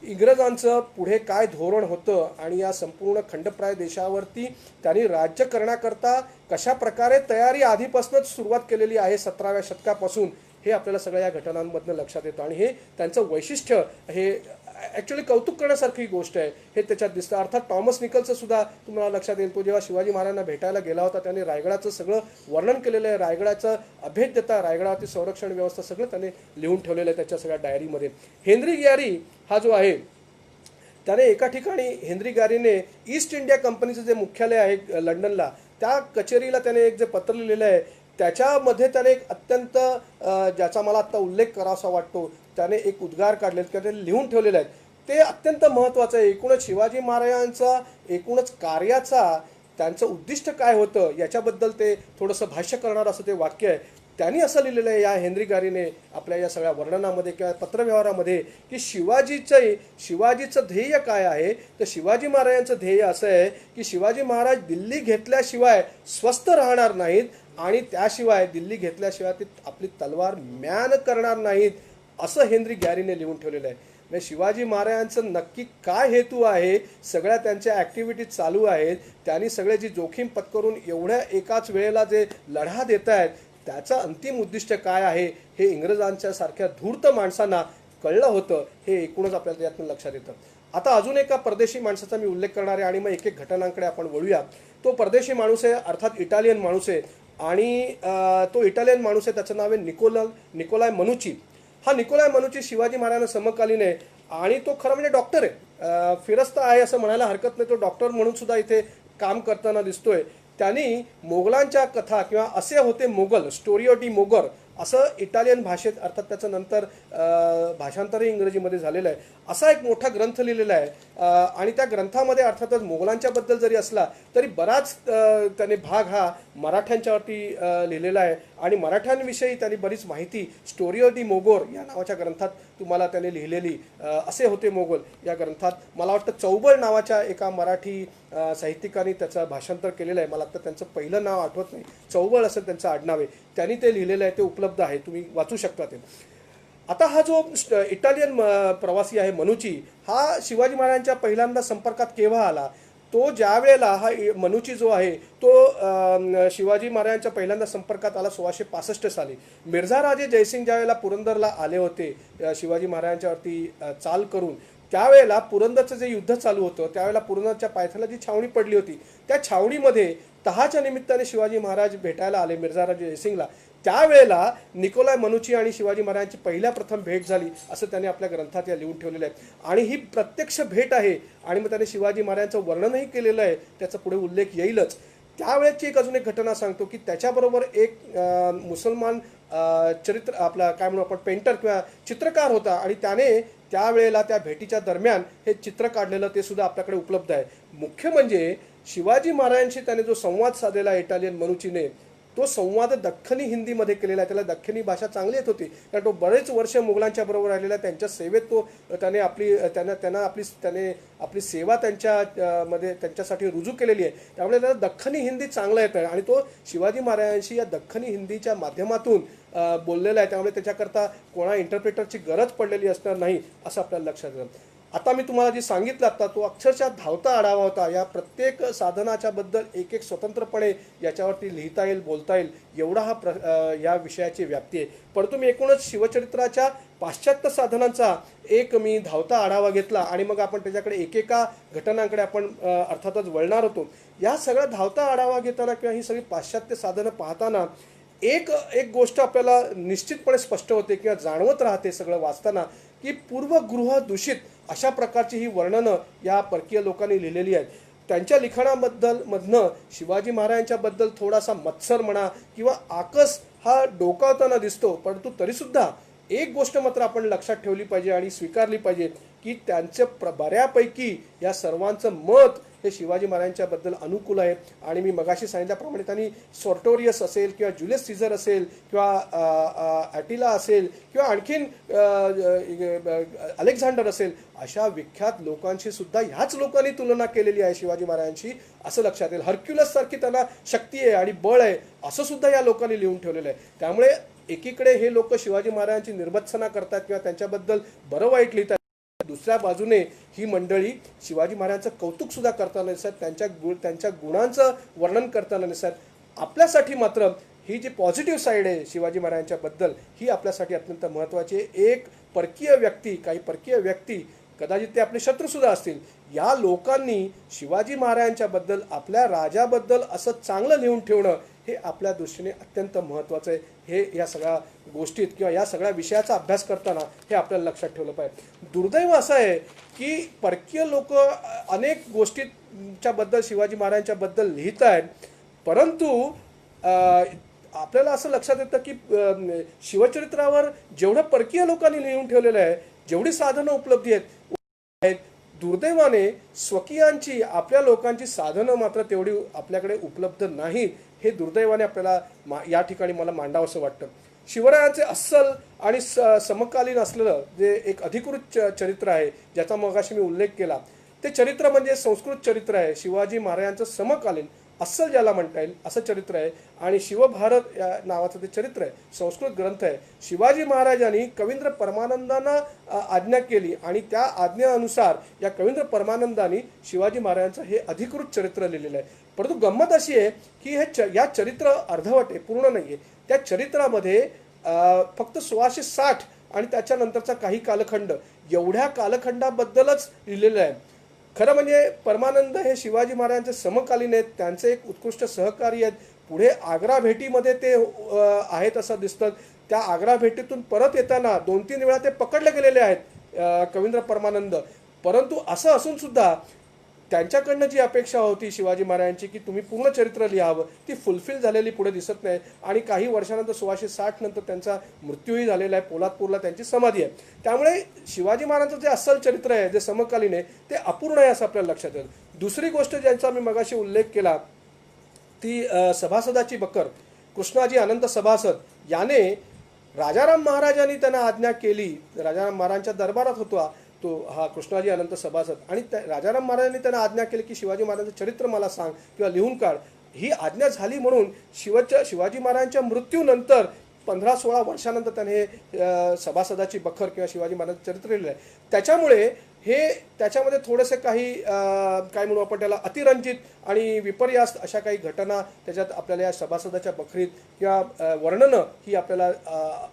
इंग्रजांचं पुढे काय धोरण होतं आणि या संपूर्ण खंडप्राय देशावरती त्यांनी राज्य करण्याकरता कशा प्रकारे तयारी आधीपासूनच सुरुवात केलेली आहे 17व्या शतकापासून, हे आपल्याला सगळ्या या घटनांमधनं लक्षात येतं. आणि हे त्यांचं वैशिष्ट्य हे ॲक्च्युली कौतुक करण्यासारखी गोष्ट आहे हे त्याच्यात दिसतं. अर्थात टॉमस निकलचं सुद्धा तुम्हाला लक्षात येईल. तो जेव्हा शिवाजी महाराजांना भेटायला गेला होता त्याने रायगडाचं सगळं वर्णन केलेलं आहे. रायगडाचं अभेद्यता, रायगडाची संरक्षण व्यवस्था सगळं त्याने लिहून ठेवलेलं आहे त्याच्या सगळ्या डायरीमध्ये. हेनरी गॅरी हा जो आहे त्याने एका ठिकाणी, हेनरी गॅरीने ईस्ट इंडिया कंपनीचं जे मुख्यालय आहे लंडनला, त्या कचेरीला त्याने एक जे पत्र लिहिलेलं आहे त्याच्यामध्ये त्याने एक अत्यंत ज्याचा मला आत्ता उल्लेख करावासा वाटतो, त्याने एक उद्गार काढलेत किंवा ते लिहून ठेवलेले आहेत. ते अत्यंत महत्त्वाचं आहे. एकूणच शिवाजी महाराजांचा एकूणच कार्याचा त्यांचं उद्दिष्ट काय होतं याच्याबद्दल ते थोडंसं भाष्य करणारं असं ते वाक्य आहे. त्यांनी असं लिहिलेलं आहे या हेनरी गॅरीने आपल्या या सगळ्या वर्णनामध्ये किंवा पत्रव्यवहारामध्ये की शिवाजीचं ध्येय काय आहे. तर शिवाजी महाराजांचं ध्येय असं आहे की शिवाजी महाराज दिल्ली घेतल्याशिवाय स्वस्थ राहणार नाहीत आणि त्याशिवाय दिल्ली घेतल्याशिवाय ते आपली तलवार म्यान करणार नाहीत, असं हेनरी गॅरीने लिहून ठेवलेलं आहे. म्हणजे शिवाजी महाराजांचं नक्की काय हेतू आहे, सगळ्या त्यांच्या ॲक्टिव्हिटीज चालू आहेत, त्यांनी सगळे जी जोखीम पत्करून एवढ्या एकाच वेळेला जे लढा देत आहेत त्याचं अंतिम उद्दिष्ट काय आहे हे इंग्रजांच्या सारख्या धूर्त माणसांना कळलं होतं. हे एकूणच आपल्याला त्यातून लक्षात येतं. आता अजून एका परदेशी माणसाचा मी उल्लेख करणार आहे आणि मग एक एक घटनांकडे आपण वळूया. तो परदेशी माणूस आहे, अर्थात इटालियन माणूस आहे आणि तो इटालियन माणूस आहे, त्याचं नाव आहे निकोलाय मनुची. हा निकोलाय मनुची शिवाजी महाराजांना समकालीन आहे आणि तो खरं म्हणजे डॉक्टर आहे, फिरस्ता आहे असं म्हणायला हरकत नाही. तो डॉक्टर म्हणून सुद्धा इथे काम करताना दिसतोय. त्यांनी मोगलांच्या कथा किंवा असे होते मोगल, स्टोरिओ डी मोगर असं इटालियन भाषेत, अर्थात त्याचं नंतर भाषांतरही इंग्रजीमध्ये झालेलं आहे, असा एक मोठा ग्रंथ लिहिलेला आहे. आणि त्या ग्रंथामध्ये अर्थातच मोगलांच्याबद्दल जरी असला तरी बराच त्याने भाग हा मराठ्यांच्यावरती लिहिलेला आहे आणि मराठ्यांविषयी त्यांनी बरीच माहिती स्टोरिओ डी मोगोर या नावाच्या ग्रंथात तुम्हाला त्याने लिहिलेली. असे होते मोगल या ग्रंथात मला वाटतं चौबळ नावाच्या एका मराठी साहित्यिकांनी त्याचं भाषांतर केलेलं आहे. मला वाटतं त्यांचं पहिलं नाव आठवत नाही, चौबळ असं त्यांचं आडनाव आहे. त्यांनी ते लिहिलेलं आहे, ते उपलब्ध आहे, तुम्ही वाचू शकता ते. आता हा जो इटालियन प्रवासी आहे मनुची, हा शिवाजी महाराजांच्या पहिल्यांदा संपर्कात केव्हा आला, तो ज्या वेळेला हा मनुची जो आहे तो शिवाजी महाराजांच्या पहिल्यांदा संपर्कात आला 1665 साली. मिर्झा राजे जयसिंग ज्या वेळेला पुरंदरला आले होते शिवाजी महाराजांच्यावरती चाल करून, त्यावेळेला पुरंदरचं जे युद्ध चालू होतं त्यावेळेला पुरंदरच्या पायथ्याला जी छावणी पडली होती त्या छावणीमध्ये तहाच्या निमित्ताने शिवाजी महाराज भेटायला आले मिर्झा राजे जयसिंगला. त्यावेळेला निकोलाय मनुची आणि शिवाजी महाराजांची पहिल्या प्रथम भेट झाली असं त्याने आपल्या ग्रंथात या लिहून ठेवलेलं आहे. आणि ही प्रत्यक्ष भेट आहे आणि मग त्याने शिवाजी महाराजांचं वर्णनही केलेलं आहे, त्याचा पुढे उल्लेख येईलच. त्यावेळेची एक अजून एक घटना सांगतो की त्याच्याबरोबर एक मुसलमान चरित्र आपला काय म्हणू आपण पेंटर किंवा चित्रकार होता आणि त्याने त्यावेळेला त्या भेटीच्या दरम्यान हे चित्र काढलेलं ते सुद्धा आपल्याकडे उपलब्ध आहे. मुख्य म्हणजे शिवाजी महाराजांशी त्याने जो संवाद साधलेला इटालियन मनुचीने, तो संवाद दख्खनी हिंदीमध्ये केलेला आहे. त्याला दख्खनी भाषा चांगली येत होती कारण तो बरेच वर्ष मुघलांच्या बरोबर राहिलेला, त्यांच्या सेवेत तो त्याने आपली सेवा त्यांच्या त्यांच्यासाठी रुजू केलेली आहे. त्यामुळे त्याला दख्खनी हिंदी चांगलं येतं आणि तो शिवाजी महाराजांशी या दख्खनी हिंदीच्या माध्यमातून बोललेला आहे. त्यामुळे त्याच्याकरता कोणा इंटरप्रेटरची गरज पडलेली असणार नाही असं आपल्याला लक्षात येतं. आता मी तुम्हाला जे सांगितलं आता तो अक्षरशः धावता आढावा होता. या प्रत्येक साधनाच्या बद्दल एक एक स्वतंत्रपणे याच्यावरती लिहिता येईल, बोलता येईल एवढा हा या विषयाची व्याप्ती आहे. परंतु मी एकूणच शिवचरित्राच्या पाश्चात्य साधनांचा एक मी धावता आढावा घेतला आणि मग आपण त्याच्याकडे एकेका घटनांकडे आपण अर्थातच वळणार होतो. या सगळ्या धावता आढावा घेताना किंवा ही सगळी पाश्चात्य साधनं पाहताना एक गोष्ट आपल्याला निश्चितपणे स्पष्ट होते किंवा जाणवत राहते सगळं वाचताना की पूर्वगृह दूषित अशा प्रकारची ही वर्णनं या परकीय लोकांनी लिहिलेली आहेत. त्यांच्या लिखाणामधनं शिवाजी महाराजांच्याबद्दल थोडासा मत्सर म्हणा किंवा आकस हा डोकावताना दिसतो. परंतु तरीसुद्धा एक गोष्ट मात्र आपण लक्षात ठेवली पाहिजे आणि स्वीकारली पाहिजे की त्यांचं बऱ्यापैकी या सर्वांचं मत हे शिवाजी महाराजांच्याबद्दल अनुकूल आहे. आणि मी मगाशी सांगितल्याप्रमाणे त्यांनी सॉर्टोरियस असेल किंवा जुलियस सीझर असेल किंवा ॲटिला असेल किंवा आणखीन अलेक्झांडर असेल अशा विख्यात लोकांशी सुद्धा ह्याच लोकांनी तुलना केलेली आहे शिवाजी महाराजांची असं लक्षात येईल. हर्क्युलस सारखी त्यांना शक्ती आहे आणि बळ आहे असं सुद्धा या लोकांनी लिहून ठेवलेलं आहे. त्यामुळे एकीकडे हे लोक शिवाजी महाराजांची निर्भत्सना करतात किंवा त्यांच्याबद्दल बरं वाईट लिहितात, दुसऱ्या बाजूने ही मंडळी शिवाजी महाराजांचं कौतुक सुद्धा करताना दिसतात, त्यांच्या गुणांचं वर्णन करताना दिसतात. आपल्यासाठी मात्र ही जी पॉझिटिव्ह साईड आहे शिवाजी महाराजांच्याबद्दल ही आपल्यासाठी अत्यंत महत्त्वाची आहे. एक परकीय व्यक्ती, काही परकीय व्यक्ती, कदाचित ते आपले शत्रूसुद्धा असतील, या लोकांनी शिवाजी महाराजांच्याबद्दल, आपल्या राजाबद्दल असं चांगलं लिहून ठेवणं हे आपल्या दृष्टीने अत्यंत महत्त्वाचं आहे. हे या सगळ्या गोष्टीत किंवा या सगळ्या विषयाचा अभ्यास करताना हे आपल्याला लक्षात ठेवलं पाहिजे. दुर्दैव असं आहे की परकीय लोक अनेक गोष्टींच्याबद्दल शिवाजी महाराजांच्याबद्दल लिहित आहेत, परंतु आपल्याला असं लक्षात येतं की शिवचरित्रावर जेवढं परकीय लोकांनी लिहून ठेवलेलं आहे, जेवढी साधनं उपलब्धी आहेत, दुर्दैवाने स्वकीयांची, आपल्या लोकांची साधनं मात्र तेवढी आपल्याकडे उपलब्ध नाहीत. हे दुर्दैवाने आपल्याला या ठिकाणी मला मांडावंसं वाटतं. शिवरायांचे अस्सल आणि समकालीन असलेलं जे एक अधिकृत चरित्र आहे, ज्याचा मगाशी मी उल्लेख केला, ते चरित्र म्हणजे संस्कृत चरित्र आहे. शिवाजी महाराजांचं समकालीन अस्सल ज्याला म्हणता येईल असं चरित्र आहे. आणि शिवभारत या नावाचं ते चरित्र आहे, संस्कृत ग्रंथ आहे. शिवाजी महाराजांनी कवींद्र परमानंदांना आज्ञा केली आणि त्या आज्ञेनुसार या कवींद्र परमानंदांनी शिवाजी महाराजांचं हे अधिकृत चरित्र लिहिलेलं आहे. परंतु गंमत अशी आहे की या चरित्र अर्धवट आहे, पूर्ण नाही आहे. त्या चरित्रामध्ये फक्त 1660 आणि त्याच्यानंतरचा काही कालखंड, एवढ्या कालखंडाबद्दलच लिहिलेलं आहे. खरं म्हणजे परमानंद हे शिवाजी महाराजांचे समकालीन आहेत, त्यांचे एक उत्कृष्ट सहकारी आहेत. पुढे आग्रा भेटीमध्ये ते आहेत असं दिसतं. त्या आग्रा भेटीतून परत येताना 2-3 वेळा ते पकडले गेलेले आहेत कवींद्र परमानंद. परंतु असं असून सुद्धा त्यांच्याकडनं जी अपेक्षा होती शिवाजी महाराजांची की तुम्ही पूर्ण चरित्र लिहावं, ती फुलफिल झालेली पुढे दिसत नाही. आणि काही वर्षानंतर 1660 नंतर त्यांचा मृत्यूही झालेला आहे. पोलादपूरला त्यांची समाधी आहे. त्यामुळे शिवाजी महाराजांचं जे अस्सल चरित्र आहे, जे समकालीन आहे, ते अपूर्ण आहे असं आपल्याला लक्षात येतं. दुसरी गोष्ट ज्यांचा मी मगाशी उल्लेख केला ती सभासदाची बकर, कृष्णाजी अनंत सभासद याने राजाराम महाराजांनी त्यांना आज्ञा केली. राजाराम महाराजांच्या दरबारात होता तो हा कृष्णाजी अनंत सभासद, आणि राजाराम महाराजांनी त्यांना आज्ञा केली की शिवाजी महाराजांचं चरित्र मला सांग किंवा लिहून काढ. ही आज्ञा झाली म्हणून शिवाजी महाराजांच्या मृत्यूनंतर 15-16 वर्षानंतर त्याने सभासदाची बखर किंवा शिवाजी महाराजांचं चरित्र लिहिलं आहे. त्याच्यामुळे त्याच्यामध्ये थोडेसे काही काय म्हणू आपण त्याला अतिरंजित आणि विपर्यास्त अशा काही घटना त्याच्यात आपल्याला या सभासदाच्या बखरीत किंवा वर्णनं ही आपल्याला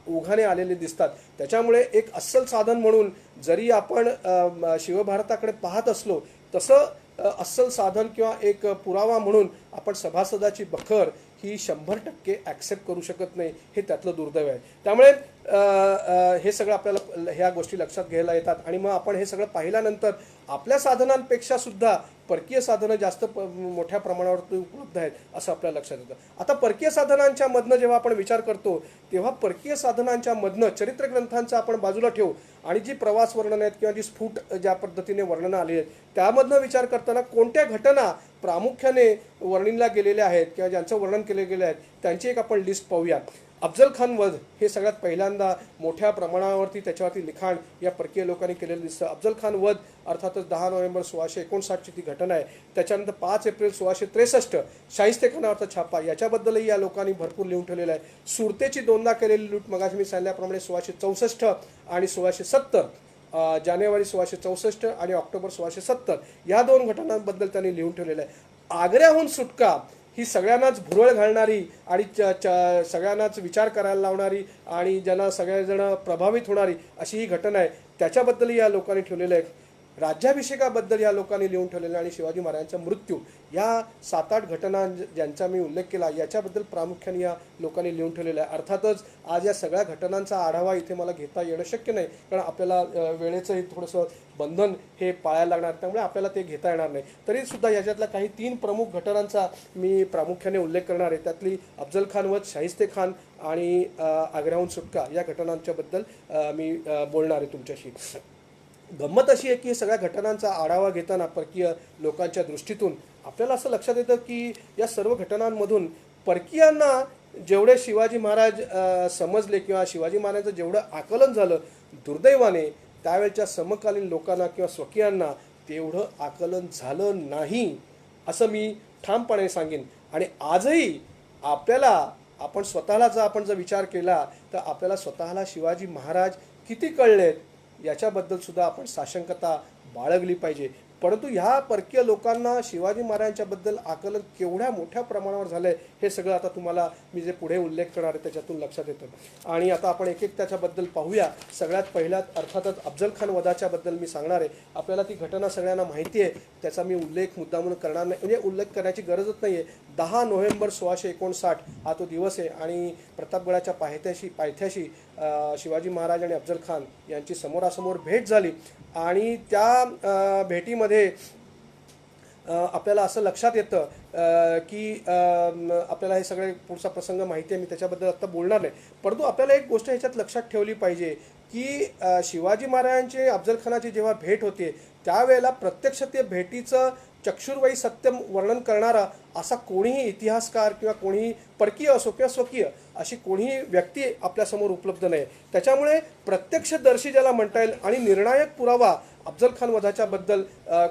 ओघाने आलेली दिसतात. त्याच्यामुळे एक अस्सल साधन म्हणून जरी आपण शिवभारताकडे पाहत असलो, तसं अस्सल साधन किंवा एक पुरावा म्हणून आपण सभासदाची बखर ही 100% ॲक्सेप्ट करू शकत नाही. हे त्यातलं दुर्दैव आहे. त्यामुळे हे सगळं आपल्याला ह्या गोष्टी लक्षात घ्यायला येतात. आणि मग आपण हे सगळं पाहिल्यानंतर आपल्या साधनांपेक्षा सुद्धा परकीय साधनं जास्त मोठ्या प्रमाणावरती उपलब्ध आहेत असं आपल्याला लक्षात येतं. आता परकीय साधनांच्या मधनं जेव्हा आपण विचार करतो, तेव्हा परकीय साधनांच्या मधनं चरित्र ग्रंथांचं आपण बाजूला ठेवू आणि जी प्रवास वर्णनं आहेत किंवा जी स्फुट ज्या पद्धतीने वर्णनं आली आहेत, त्यामधनं विचार करताना कोणत्या घटना प्रामुख्याने वर्णिनला गेलेल्या आहेत किंवा ज्यांचं वर्णन केले गेले आहेत त्यांची एक आपण लिस्ट पाहूया. अफजल खान वध हे सगळ्यात पहिल्यांदा मोठ्या प्रमाणावरती त्याच्यावरती लिखाण या परकीय लोकांनी केलेलं दिसतं. अफजल खान वध अर्थातच 10 नोव्हेंबर 1659 ती घटना आहे. त्याच्यानंतर 5 एप्रिल 1663 शाहिस्तेखानावरचा छापा, याच्याबद्दलही या लोकांनी भरपूर लिहून ठेवलेलं आहे. सुरतेची 2दा केलेली लूट मगाशी मी सांगितल्याप्रमाणे 1664 आणि 1670, जानेवारी 1664 आणि ऑक्टोबर 1670 या 2 घटनांबद्दल त्यांनी लिहून ठेवलेलं आहे. आग्र्याहून सुटका ही सगळ्यांनाच भुरळ घालणारी आणि सगळ्यांनाच विचार करायला लावणारी आणि ज्यांना सगळेजण प्रभावित होणारी अशी ही घटना आहे. त्याच्याबद्दलही या लोकांनी ठेवलेलं आहे. राज्याभिषेकाबद्दल या लोकांनी लिहून ठेवलेलं आणि शिवाजी महाराजांचा मृत्यू या 7-8 घटना ज्यांचा मी उल्लेख केला याच्याबद्दल प्रामुख्याने या लोकांनी लिहून ठेवलेलं आहे. अर्थातच आज या सगळ्या घटनांचा आढावा इथे मला घेता येणं शक्य नाही, कारण आपल्याला वेळेचंही थोडंसं बंधन हे पाळायला लागणार, त्यामुळे आपल्याला ते घेता येणार नाही. तरीसुद्धा याच्यातल्या काही 3 प्रमुख घटनांचा मी प्रामुख्याने उल्लेख करणार आहे. त्यातली अफजल खान वध, शाहिस्ते खान आणि आग्र्याहून सुटका या घटनांच्याबद्दल मी बोलणार आहे तुमच्याशी. गंमत अशी आहे की सगळ्या घटनांचा आढावा घेताना परकीय लोकांच्या दृष्टीतून आपल्याला असं लक्षात येतं की या सर्व घटनांमधून परकीयांना जेवढे शिवाजी महाराज समजले किंवा शिवाजी महाराजांचं जेवढं आकलन झालं, दुर्दैवाने त्यावेळच्या समकालीन लोकांना किंवा स्वकीयांना तेवढं आकलन झालं नाही असं मी ठामपणे सांगेन. आणि आजही आपण स्वतःला जर विचार केला तर आपल्याला स्वतःला शिवाजी महाराज किती कळलेत याच्याबद्दल सुद्धा आपण साशंकता बाळगली पाहिजे. परंतु ह्या परकीय लोकांना शिवाजी महाराजांच्याबद्दल आकलन केवढ्या मोठ्या प्रमाणावर झालं आहे हे सगळं आता तुम्हाला मी जे पुढे उल्लेख करणार आहे त्याच्यातून लक्षात येतं. आणि आता आपण एक एक त्याच्याबद्दल पाहूया. सगळ्यात पहिल्यात अर्थातच अफजल खान वधाच्याबद्दल मी सांगणार आहे. आपल्याला ती घटना सगळ्यांना माहिती आहे, त्याचा मी उल्लेख मुद्दामून करणार नाही, म्हणजे उल्लेख करण्याची गरजच नाही आहे. 10 नोव्हेंबर 1659 हा तो दिवस आहे आणि प्रतापगडाच्या पायथ्याशी शिवाजी महाराज आणि अफजल खान यांची समोरासमोर भेट झाली. आणि त्या भेटीमध्ये आपल्याला असं लक्षात येतं की आपल्याला हे सगळे पुढचा प्रसंग माहिती आहे, मी त्याच्याबद्दल आत्ता बोलणार नाही. परंतु आपल्याला एक गोष्ट ह्याच्यात लक्षात ठेवली पाहिजे की शिवाजी महाराजांची अफजल खानाची जेव्हा भेट होते त्यावेळेला प्रत्यक्ष ते भेटीचं चक्षुर्वयी सत्य वर्णन करणारा असा कोणीही इतिहासकार किंवा कोणीही परकीय असो किंवा स्वकीय अशी कोणीही व्यक्ती आपल्यासमोर उपलब्ध नाही. त्याच्यामुळे प्रत्यक्षदर्शी ज्याला म्हणता येईल आणि निर्णायक पुरावा अफजल खान वधाच्याबद्दल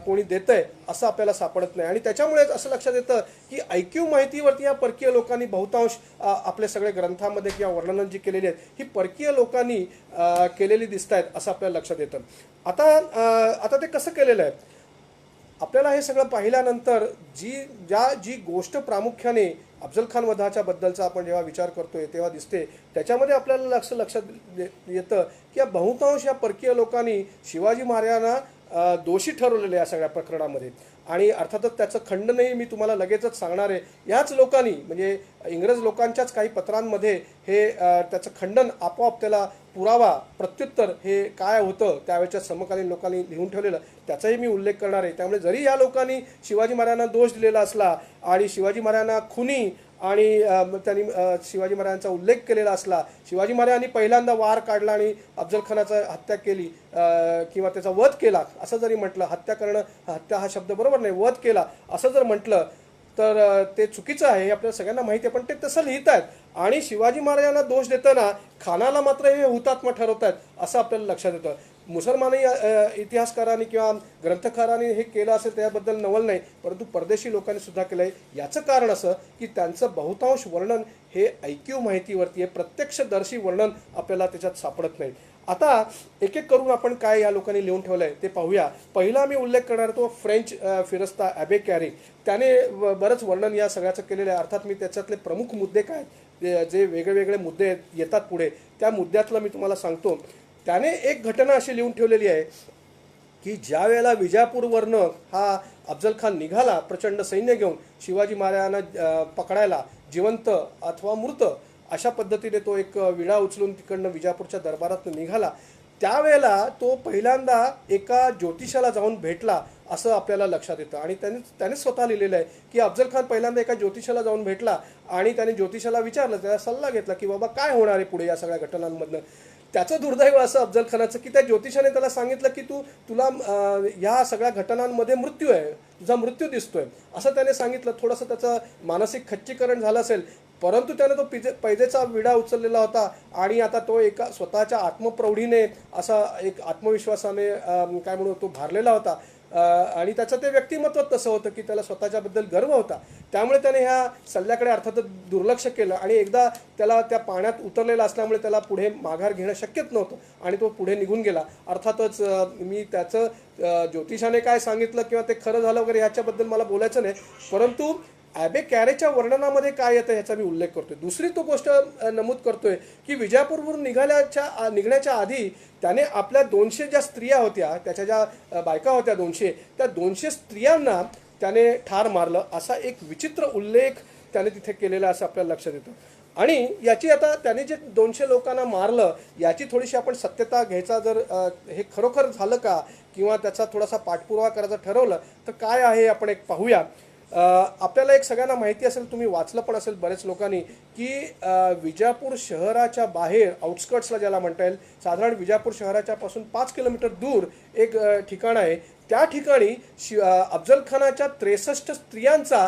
कोणी देतं आहे असं आपल्याला सापडत नाही. आणि त्याच्यामुळेच असं लक्षात येतं की ऐकीव माहितीवरती या परकीय लोकांनी बहुतांश आपल्या सगळ्या ग्रंथामध्ये किंवा वर्णनं जी केलेली आहेत ही परकीय लोकांनी केलेली दिसत आहेत असं आपल्याला लक्षात येतं. आता ते कसं केलेलं आहे आपल्याला हे सगळं पाहिल्यानंतर जी गोष्ट प्रामुख्याने अफजल खान वधाच्या बद्दलचा आपण जेव्हा विचार करतोय तेव्हा दिसते त्याच्यामध्ये आपल्याला लक्षात येतं की बहुतांश या परकीय लोकांनी शिवाजी महाराजांना दोषी ठरवलेले या सगळ्या प्रकरणामध्ये. आणि अर्थातच त्याचं खंडनही मी तुम्हाला लगेचच सांगणार आहे. याच लोकांनी म्हणजे इंग्रज लोकांच्याच काही पत्रांमध्ये हे त्याचं खंडन आपोआप त्याला पुरावा प्रत्युत्तर हे काय होतं त्यावेळेच्या समकालीन लोकांनी लिहून ठेवलेलं त्याचाही मी उल्लेख करणार आहे. त्यामुळे जरी या लोकांनी शिवाजी महाराजांना दोष दिलेला असला आणि शिवाजी महाराजांना खुनी आणि त्यांनी शिवाजी महाराजांचा उल्लेख केलेला असला, शिवाजी महाराजांनी पहिल्यांदा वार काढला आणि अफजल खानाचा हत्या केली किंवा त्याचा वध केला असं जरी म्हटलं, हत्या करणं हत्या हा शब्द बरोबर नाही, वध केला असं जर म्हटलं तर ते चुकीचं आहे हे आपल्याला सगळ्यांना माहिती आहे. पण ते तसं लिहित आहेत आणि शिवाजी महाराजांना दोष देताना खानाला मात्र हे हुतात्मा ठरवत आहेत असं आपल्याला लक्षात येतं. मुसलमानी इतिहासकारांनी किंवा ग्रंथकारांनी हे केलं असेल त्याबद्दल नवल नाही, परंतु परदेशी लोकांनी सुद्धा केलं आहे. याचं कारण असं की त्यांचं बहुतांश वर्णन हे ऐकीव माहितीवरती आहे, प्रत्यक्षदर्शी वर्णन आपल्याला त्याच्यात सापडत नाही. आता एक एक करून आपण काय या लोकांनी लिहून ठेवलं आहे ते पाहूया. पहिला मी उल्लेख करणार तो फ्रेंच फिरस्ता ॲबे कॅरी, त्याने बरंच वर्णन या सगळ्याचं केलेलं आहे. अर्थात मी त्याच्यातले प्रमुख मुद्दे काय जे वेगळे मुद्दे येतात पुढे त्या मुद्द्यातलं मी तुम्हाला सांगतो. त्याने एक घटना अशी लिहून ठेवलेली आहे की ज्या वेळेला विजापूरवरनं हा अफजल खान निघाला प्रचंड सैन्य घेऊन शिवाजी महाराजांना पकडायला, जिवंत अथवा मृत अशा पद्धतीने तो एक विडा उचलून तिकडनं विजापूरच्या दरबारात निघाला, त्यावेळेला तो पहिल्यांदा एका ज्योतिषाला जाऊन भेटला असं आपल्याला लक्षात येतं. आणि त्याने स्वतः लिहिलेलं आहे की अफजल खान पहिल्यांदा एका ज्योतिषाला जाऊन भेटला आणि त्याने ज्योतिषाला विचारलं, त्याला सल्ला घेतला की बाबा काय होणार आहे पुढे या सगळ्या घटनांमधनं. त्याचं दुर्दैव असं अफजल खानाचं की त्या ज्योतिषाने त्याला सांगितलं की तुला या सगळ्या घटनांमध्ये मृत्यू आहे, तुझा मृत्यू दिसतोय असं त्याने सांगितलं. थोडंसं त्याचं मानसिक खच्चीकरण झालं असेल, परंतु त्याने तो पैजेचा विडा उचललेला होता आणि आता तो एका स्वतःच्या आत्मप्रौढीने असा एक आत्मविश्वासाने काय म्हणू तो भारलेला होता. आणि त्याचं ते व्यक्तिमत्व तसं होतं की त्याला स्वतःच्याबद्दल गर्व होता. त्यामुळे त्याने ह्या सल्ल्याकडे अर्थातच दुर्लक्ष केलं आणि एकदा त्याला त्या पाण्यात उतरलेला असल्यामुळे त्याला पुढे माघार घेणं शक्यच नव्हतं आणि तो पुढे निघून गेला. अर्थातच मी त्याचं ज्योतिषाने काय सांगितलं किंवा ते खरं झालं वगैरे ह्याच्याबद्दल मला बोलायचं नाही, परंतु ॲबे कॅरेच्या वर्णनामध्ये काय येतं ह्याचा मी उल्लेख करतोय. दुसरी तो गोष्ट नमूद करतोय की विजापूरवरून निघण्याच्या आधी त्याने आपल्या 200 ज्या स्त्रिया होत्या, त्याच्या ज्या बायका होत्या 200, त्या 200 स्त्रियांना त्याने ठार मारलं असा एक विचित्र उल्लेख त्याने तिथे केलेला असं आपल्याला लक्षात येतं. आणि याची आता त्याने जे 200 लोकांना मारलं याची थोडीशी आपण सत्यता घ्यायचा जर हे खरोखर झालं का किंवा त्याचा थोडासा पाठपुरावा करायचं ठरवलं तर काय आहे आपण एक पाहूया. आपल्याला एक सगळ्यांना माहिती असेल, तुम्ही वाचलं पण असेल बरेच लोकांनी की विजापूर शहराच्या बाहेर आउटस्कर्ट्सला ज्याला म्हणता येईल, साधारण विजापूर शहराच्या पासून 5 किलोमीटर दूर एक ठिकाण आहे. त्या ठिकाणी अफजल खानाच्या 63 स्त्रियांचा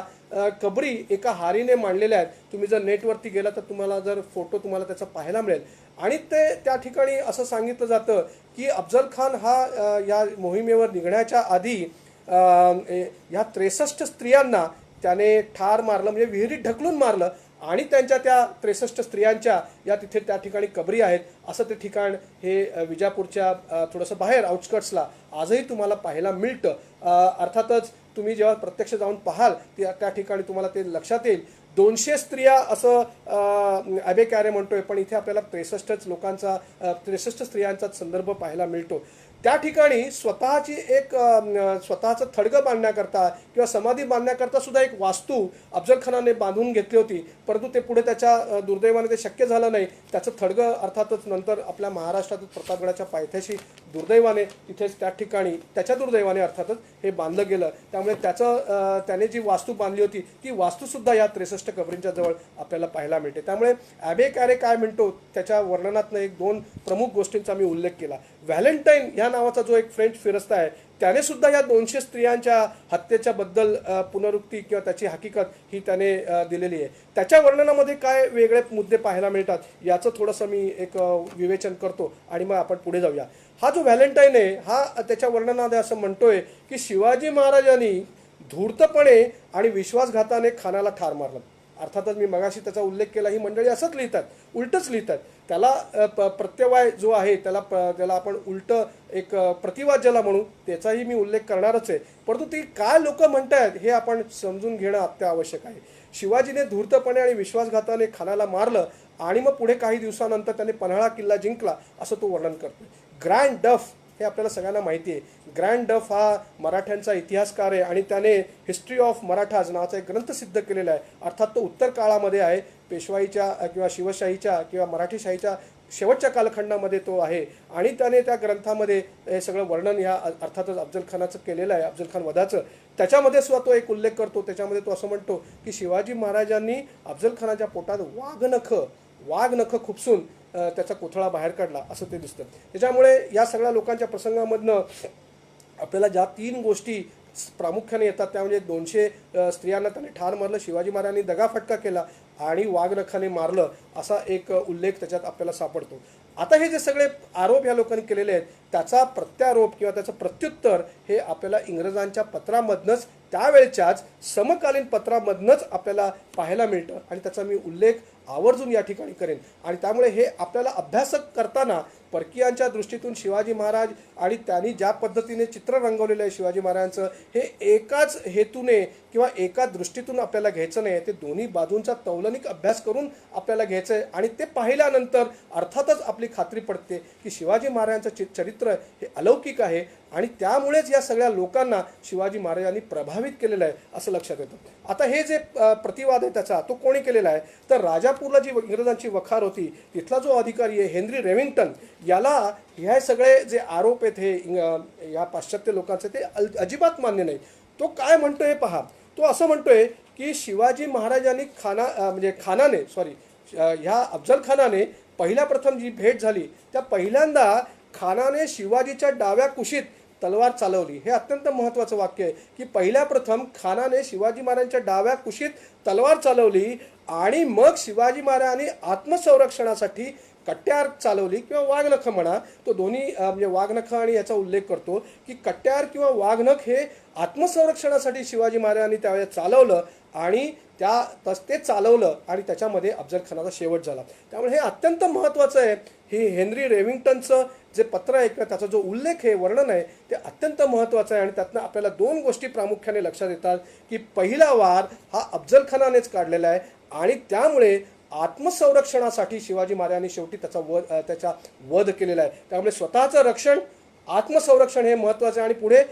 कबरी एका हारीने मांडलेल्या आहेत. तुम्ही जर नेटवरती गेला तर तुम्हाला जर फोटो तुम्हाला त्याचा पाहायला मिळेल. आणि त्या ठिकाणी असं सांगितलं जातं की अफजल खान हा या मोहिमेवर निघण्याच्या आधी ह्या 63 स्त्रियांना त्याने ठार मारलं, म्हणजे विहिरीत ढकलून मारलं आणि त्यांच्या त्या 63 स्त्रियांच्या या तिथे त्या ठिकाणी कबरी आहेत. असं ते ठिकाण हे विजापूरच्या थोडंसं बाहेर आउटस्कट्सला आजही तुम्हाला पाहायला मिळतं. अर्थातच तुम्ही जेव्हा प्रत्यक्ष जाऊन पाहाल त्या ठिकाणी तुम्हाला ते लक्षात येईल. 200 स्त्रिया असं अबे कॅरे म्हणतोय, पण इथे आपल्याला 63 लोकांचा 63 स्त्रियांचा संदर्भ पाहायला मिळतो. त्या ठिकाणी स्वतःचं थडगं बांधण्याकरता किंवा समाधी बांधण्याकरता सुद्धा एक वास्तू अफजल खानाने बांधून घेतली होती, परंतु ते पुढे त्याच्या दुर्दैवाने ते शक्य झालं नाही. त्याचं थडगं अर्थातच नंतर आपल्या महाराष्ट्रातील प्रतापगडाच्या पायथ्याशी दुर्दैवाने तिथेच त्या ठिकाणी त्याच्या दुर्दैवाने अर्थातच हे बांधलं गेलं. त्यामुळे त्याने जी वास्तू बांधली होती ती वास्तूसुद्धा या 63 कबरींच्या जवळ आपल्याला पाहायला मिळते. त्यामुळे अबे कॅरे काय म्हणतो त्याच्या वर्णनातनं 2 प्रमुख गोष्टींचा मी उल्लेख केला. व्हॅलेंटाईन ह्या नावाचा जो एक फ्रेंच फिरस्ता आहे त्याने सुद्धा या 200 स्त्रियांच्या हत्येच्या बद्दल पुनरुक्ती किंवा त्याची हकीकत ही त्याने दिलेली आहे. त्याच्या वर्णनामध्ये काय वेगळे मुद्दे पाहायला मिळतात याचं थोडंसं मी एक विवेचन करतो आणि मग आपण पुढे जाऊया. हा जो व्हॅलेंटाईन आहे हा त्याच्या वर्णनामध्ये असं म्हणतोय की शिवाजी महाराजांनी धूर्तपणे आणि विश्वासघाताने खानाला ठार मारलं. अर्थातच मी मगाशी त्याचा उल्लेख केला, ही मंडळी असंच लिहितात, उलटच लिहितात. त्याला प्रत्यवाय जो आहे त्याला आपण उलट एक प्रतिवाद ज्याला म्हणू त्याचाही मी उल्लेख करणारच आहे. परंतु ती काय लोक म्हणतायत हे आपण समजून घेणं अत्यावश्यक आहे. शिवाजीने धूर्तपणे आणि विश्वासघाताने खानाला मारलं आणि मग पुढे काही दिवसानंतर त्याने पन्हाळा किल्ला जिंकला असं तो वर्णन करतो. ग्रँड डफ हे आपल्याला सगळ्यांना माहिती आहे. ग्रँड डफ हा मराठ्यांचा इतिहासकार आहे आणि त्याने हिस्ट्री ऑफ मराठाज नावाचा एक ग्रंथ सिद्ध केलेला आहे. अर्थात तो उत्तर काळामध्ये आहे, पेशवाईच्या किंवा शिवशाहीच्या किंवा मराठीशाहीच्या शेवटच्या कालखंडामध्ये तो आहे आणि त्याने त्या ग्रंथामध्ये हे सगळं वर्णन ह्या अर्थातच अफजल खानाचं केलेलं आहे, अफजल खान वधाचं. त्याच्यामध्ये सुद्धा तो एक उल्लेख करतो. त्याच्यामध्ये तो असं म्हणतो की शिवाजी महाराजांनी अफजल खानाच्या पोटात वाघनख खुपसून त्याचा कोथळा बाहेर काढला असं ते दिसतं. त्याच्यामुळे या सगळ्या लोकांच्या प्रसंगामधनं आपल्याला ज्या 3 गोष्टी प्रामुख्याने येतात त्या म्हणजे 200 स्त्रियांना त्याने ठार मारलं, शिवाजी महाराजांनी दगाफटका केला आणि वाघनखाने मारलं असा एक उल्लेख त्याच्यात आपल्याला सापडतो. आता हे जे सगळे आरोप या लोकांनी केलेले आहेत त्याचा प्रत्यारोप किंवा त्याचं प्रत्युत्तर हे आपल्याला इंग्रजांच्या पत्रामधनंच त्यावेळच्याच समकालीन पत्रामधनंच आपल्याला पाहायला मिळतं आणि त्याचा मी उल्लेख आवर्जून या ठिकाणी करेन. आणि त्यामुळे हे आपल्याला अभ्यास करताना परकीयांच्या दृष्टीतून शिवाजी महाराज आणि त्यांनी ज्या पद्धतीने चित्र रंगवलेलं आहे शिवाजी महाराजांचं हे एकाच हेतूने किंवा एका दृष्टीतून आपल्याला घ्यायचं नाही. ते दोन्ही बाजूंचा तौलनिक अभ्यास करून आपल्याला घ्यायचं आहे आणि ते पाहिल्यानंतर अर्थातच आपली खात्री पडते की शिवाजी महाराजांचं चरित्र हे अलौकिक आहे आणि त्यामुळेच या सगळ्या लोकांना शिवाजी महाराजांनी प्रभावित केलेलं आहे असं लक्षात येतं. आता हे जे प्रतिवाद आहे त्याचा तो कोणी केलेला आहे तर राजापूरला जी इंग्रजांची वखार होती तिथला जो अधिकारी आहे हेनरी रेव्हिंग्टन याला ह्या सगळे जे आरोप आहेत हे या पाश्चात्य लोकांचे ते अजिबात मान्य नाही. तो काय म्हणतोय हे पहा. तो असं म्हणतोय की शिवाजी महाराजांनी ह्या अफजल खानाने पहिल्या प्रथम जी भेट झाली त्या पहिल्यांदा खानाने शिवाजीच्या डाव्या कुशीत तलवार चालवली. हे अत्यंत महत्त्वाचं वाक्य आहे की पहिल्या प्रथम खानाने शिवाजी महाराजांच्या डाव्या कुशीत तलवार चालवली आणि मग शिवाजी महाराजांनी आत्मसंरक्षणासाठी कट्यार चालवली किंवा वाघनख म्हणा. तो दोन्ही म्हणजे वाघनख आणि याचा उल्लेख करतो की कट्यार किंवा वाघनख हे आत्मसंरक्षणासाठी शिवाजी महाराजांनी त्यावेळेस चालवलं आणि ते चालवलं आणि त्याच्यामध्ये अफजल खानाचा शेवट झाला. त्यामुळे हे अत्यंत महत्त्वाचं आहे. हे हेनरी रेव्हिंग्टनचं जे पत्र आहे किंवा त्याचा जो उल्लेख आहे वर्णन आहे ते अत्यंत महत्त्वाचं आहे आणि त्यातनं आपल्याला 2 गोष्टी प्रामुख्याने लक्षात येतात की पहिला वार हा अफजल खानानेच काढलेला आहे आणि त्यामुळे आत्मसंरक्षणासाठी शिवाजी महाराजांनी शेवटी त्याचा वध केलेला आहे. त्यामुळे स्वतःचं रक्षण आत्मसंरक्षण हे महत्त्वाचं आहे आणि पुढे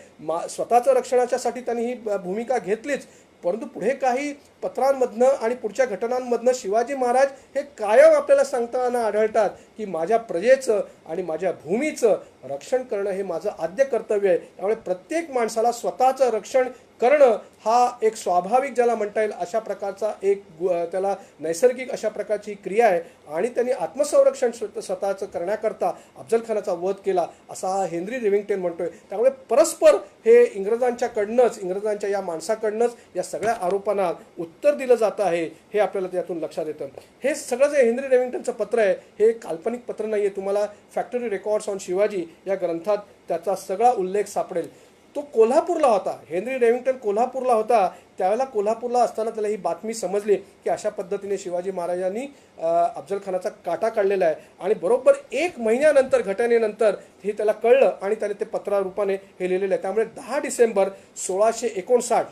स्वतःचं रक्षणाच्यासाठी त्यांनी ही भूमिका घेतलीच. परंतु पुढे काही पत्रांमधनं आणि पुढच्या घटनांमधनं शिवाजी महाराज हे कायम आपल्याला सांगताना आढळतात की माझ्या प्रजेचं आणि माझ्या भूमीचं रक्षण करणं हे माझं आद्य कर्तव्य आहे. त्यामुळे प्रत्येक माणसाला स्वतःचं रक्षण करणं हा एक स्वाभाविक ज्याला म्हणता येईल अशा प्रकारचा एक त्याला नैसर्गिक अशा प्रकारची क्रिया आहे आणि त्यांनी आत्मसंरक्षण स्वतःचं करण्याकरता अफजल खानाचा वध केला असा हा हेनरी रेव्हिंग्टन म्हणतोय. त्यामुळे परस्पर हे इंग्रजांच्या या माणसाकडनंच या सगळ्या आरोपांना उत्तर दिलं जातं आहे हे आपल्याला त्यातून लक्षात येतं. हे सगळं जे हेनरी रेव्हिंग्टनचं पत्र आहे हे काल्पनिक पत्र नाही आहे. तुम्हाला फॅक्टरी रेकॉर्ड्स ऑन शिवाजी या ग्रंथात त्याचा सगळा उल्लेख सापडेल. तो कोल्हापूरला होता. हेनरी रेव्हिंग्टन कोल्हापूरला होता त्यावेळेला कोल्हापूरला असताना त्याला ही बातमी समजली की अशा पद्धतीने शिवाजी महाराजांनी अफजल खानाचा काटा काढलेला आहे. आणि बरोबर 1 महिन्यानंतर घटनेनंतर हे त्याला कळलं आणि त्याने ते पत्रारूपाने हे लिहिलेलं आहे. त्यामुळे 10 डिसेंबर 1659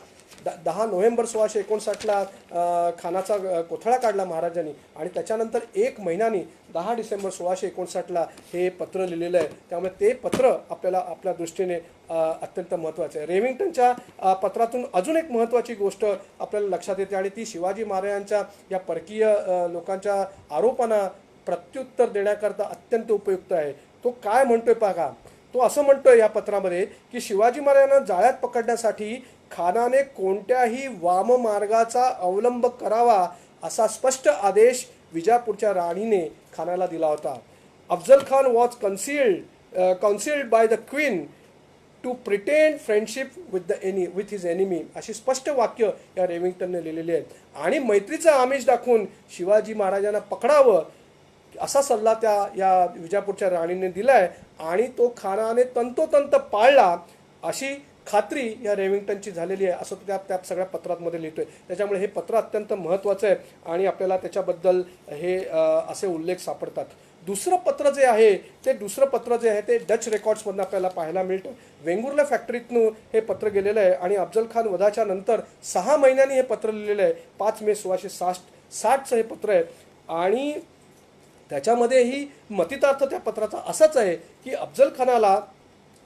10 नोव्हेंबर 1659ला खानाचा कोथळा काढला महाराजांनी आणि त्याच्यानंतर 1 महिन्यानी 10 डिसेंबर 1659ला हे पत्र लिहिलेलं आहे. त्यामुळे ते पत्र आपल्याला आपल्या दृष्टीने अत्यंत महत्त्वाचं आहे. रेव्हिंग्टनच्या पत्रातून अजून एक महत्त्वाची गोष्ट आपल्याला लक्षात येते आणि ती शिवाजी महाराजांच्या या परकीय लोकांच्या आरोपांना प्रत्युत्तर देण्याकरता अत्यंत उपयुक्त आहे. तो काय म्हणतोय पहा. तो असं म्हणतोय या पत्रामध्ये की शिवाजी महाराजांना जाळ्यात पकडण्यासाठी खानाने कोणत्याही वाममार्गाचा अवलंब करावा असा स्पष्ट आदेश विजापूरच्या राणीने खानाला दिला होता. Afzal Khan was counselled by the queen to pretend friendship with his enemy अशी स्पष्ट वाक्य या रेव्हिंग्टनने लिहिलेली आहेत. आणि मैत्रीचा आमिष दाखवून शिवाजी महाराजांना पकडावं असा सल्ला या विजापूरच्या राणीने दिलाय आणि तो खानाने तंतोतंत पाळला अशी खात्री या रेव्हिंग्टनची झालेली आहे असं त्या सगळ्या पत्रांमध्ये लिहितोय. त्याच्यामुळे हे पत्र अत्यंत महत्त्वाचं आहे आणि आपल्याला त्याच्याबद्दल हे असे उल्लेख सापडतात. दुसरं पत्र जे आहे ते डच रेकॉर्ड्समधून आपल्याला पाहायला मिळतं. वेंगुर्ला फॅक्टरीतून हे पत्र गेलेलं आहे आणि अफजल खान वधाच्या नंतर 6 महिन्यांनी हे पत्र लिहिलेलं आहे. 5 मे 1660चं हे पत्र आहे आणि त्याच्यामध्येही मतितार्थ त्या पत्राचा असाच आहे की अफजल खानाला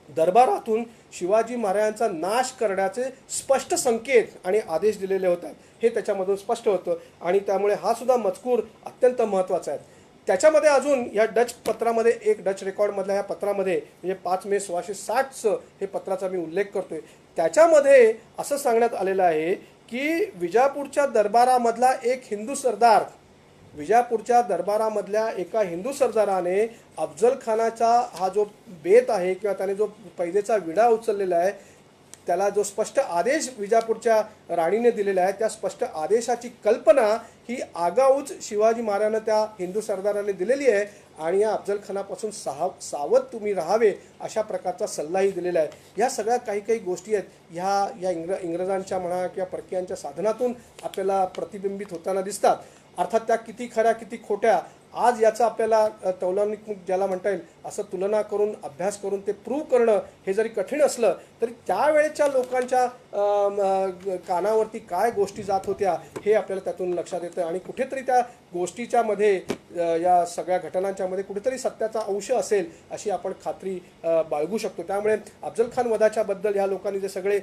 दरबारातून शिवाजी महाराजांचा नाश करण्याचे स्पष्ट संकेत आणि आदेश दिलेले होतात हे त्याच्यामधून स्पष्ट होतं आणि त्यामुळे हा सुद्धा मजकूर अत्यंत महत्त्वाचा आहे. त्याच्यामध्ये अजून या डच पत्रामध्ये एक डच रेकॉर्डमधल्या या पत्रामध्ये म्हणजे 5 मे 1660चं हे पत्राचा मी उल्लेख करतोय. त्याच्यामध्ये असं सांगण्यात आलेलं आहे की विजापूरच्या दरबारामधल्या एका हिंदू सरदाराने अफजल खानाचा हा जो बेत आहे किंवा त्याने जो पैजेचा विडा उचललेला आहे त्याला जो स्पष्ट आदेश विजापूरच्या राणीने दिलेला आहे त्या स्पष्ट आदेशाची कल्पना ही आगाऊच शिवाजी महाराजांना त्या हिंदू सरदाराने दिलेली आहे आणि या अफजल खानापासून सावध तुम्ही राहावे अशा प्रकारचा सल्लाही दिलेला आहे. ह्या सगळ्या काही गोष्टी आहेत ह्या इंग्रजांच्या म्हणा किंवा परकीयांच्या साधनातून आपल्याला प्रतिबिंबित होताना दिसतात. अर्थात त्या किती खऱ्या किती खोट्या आज याचा आपल्याला तौलनिक ज्याला म्हणता येईल असं तुलना करून अभ्यास करून ते प्रूव्ह करणं हे जरी कठीण असलं तरी त्यावेळेच्या लोकांच्या कानावरती काय गोष्टी जात होत्या हे आपल्याला त्यातून लक्षात येतं आणि कुठेतरी त्या गोष्टीच्या मध्ये या सगळ्या घटनांच्या मध्ये कुठेतरी सत्याचा अंश असेल अशी आपण खात्री बाळगू शकतो. त्यामुळे अफजल खान वधाच्या बद्दल ह्या लोकांनी जे सगळे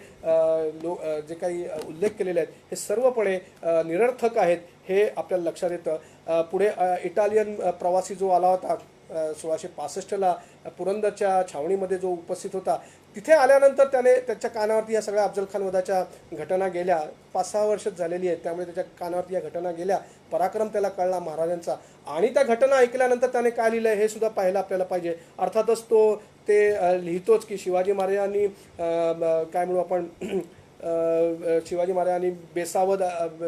जे काही उल्लेख केलेले आहेत हे सर्वपणे निरर्थक आहेत हे आपल्याला लक्षात येतं. पुढे इटालियन प्रवासी जो आला होता 1665ला पुरंदरच्या छावणीमध्ये जो उपस्थित होता तिथे आल्यानंतर त्याच्या कानावरती या सगळ्या अफजल खान वधाच्या घटना गेल्या. 5-6 वर्षच झालेली आहेत त्यामुळे त्याच्या कानावरती या घटना गेल्या. पराक्रम त्याला कळला महाराजांचा आणि त्या घटना ऐकल्यानंतर त्याने काय लिहिलं हे सुद्धा पाहायला आपल्याला पाहिजे. अर्थातच ते लिहितोच की शिवाजी महाराजांनी काय म्हणू आपण शिवाजी महाराजांनी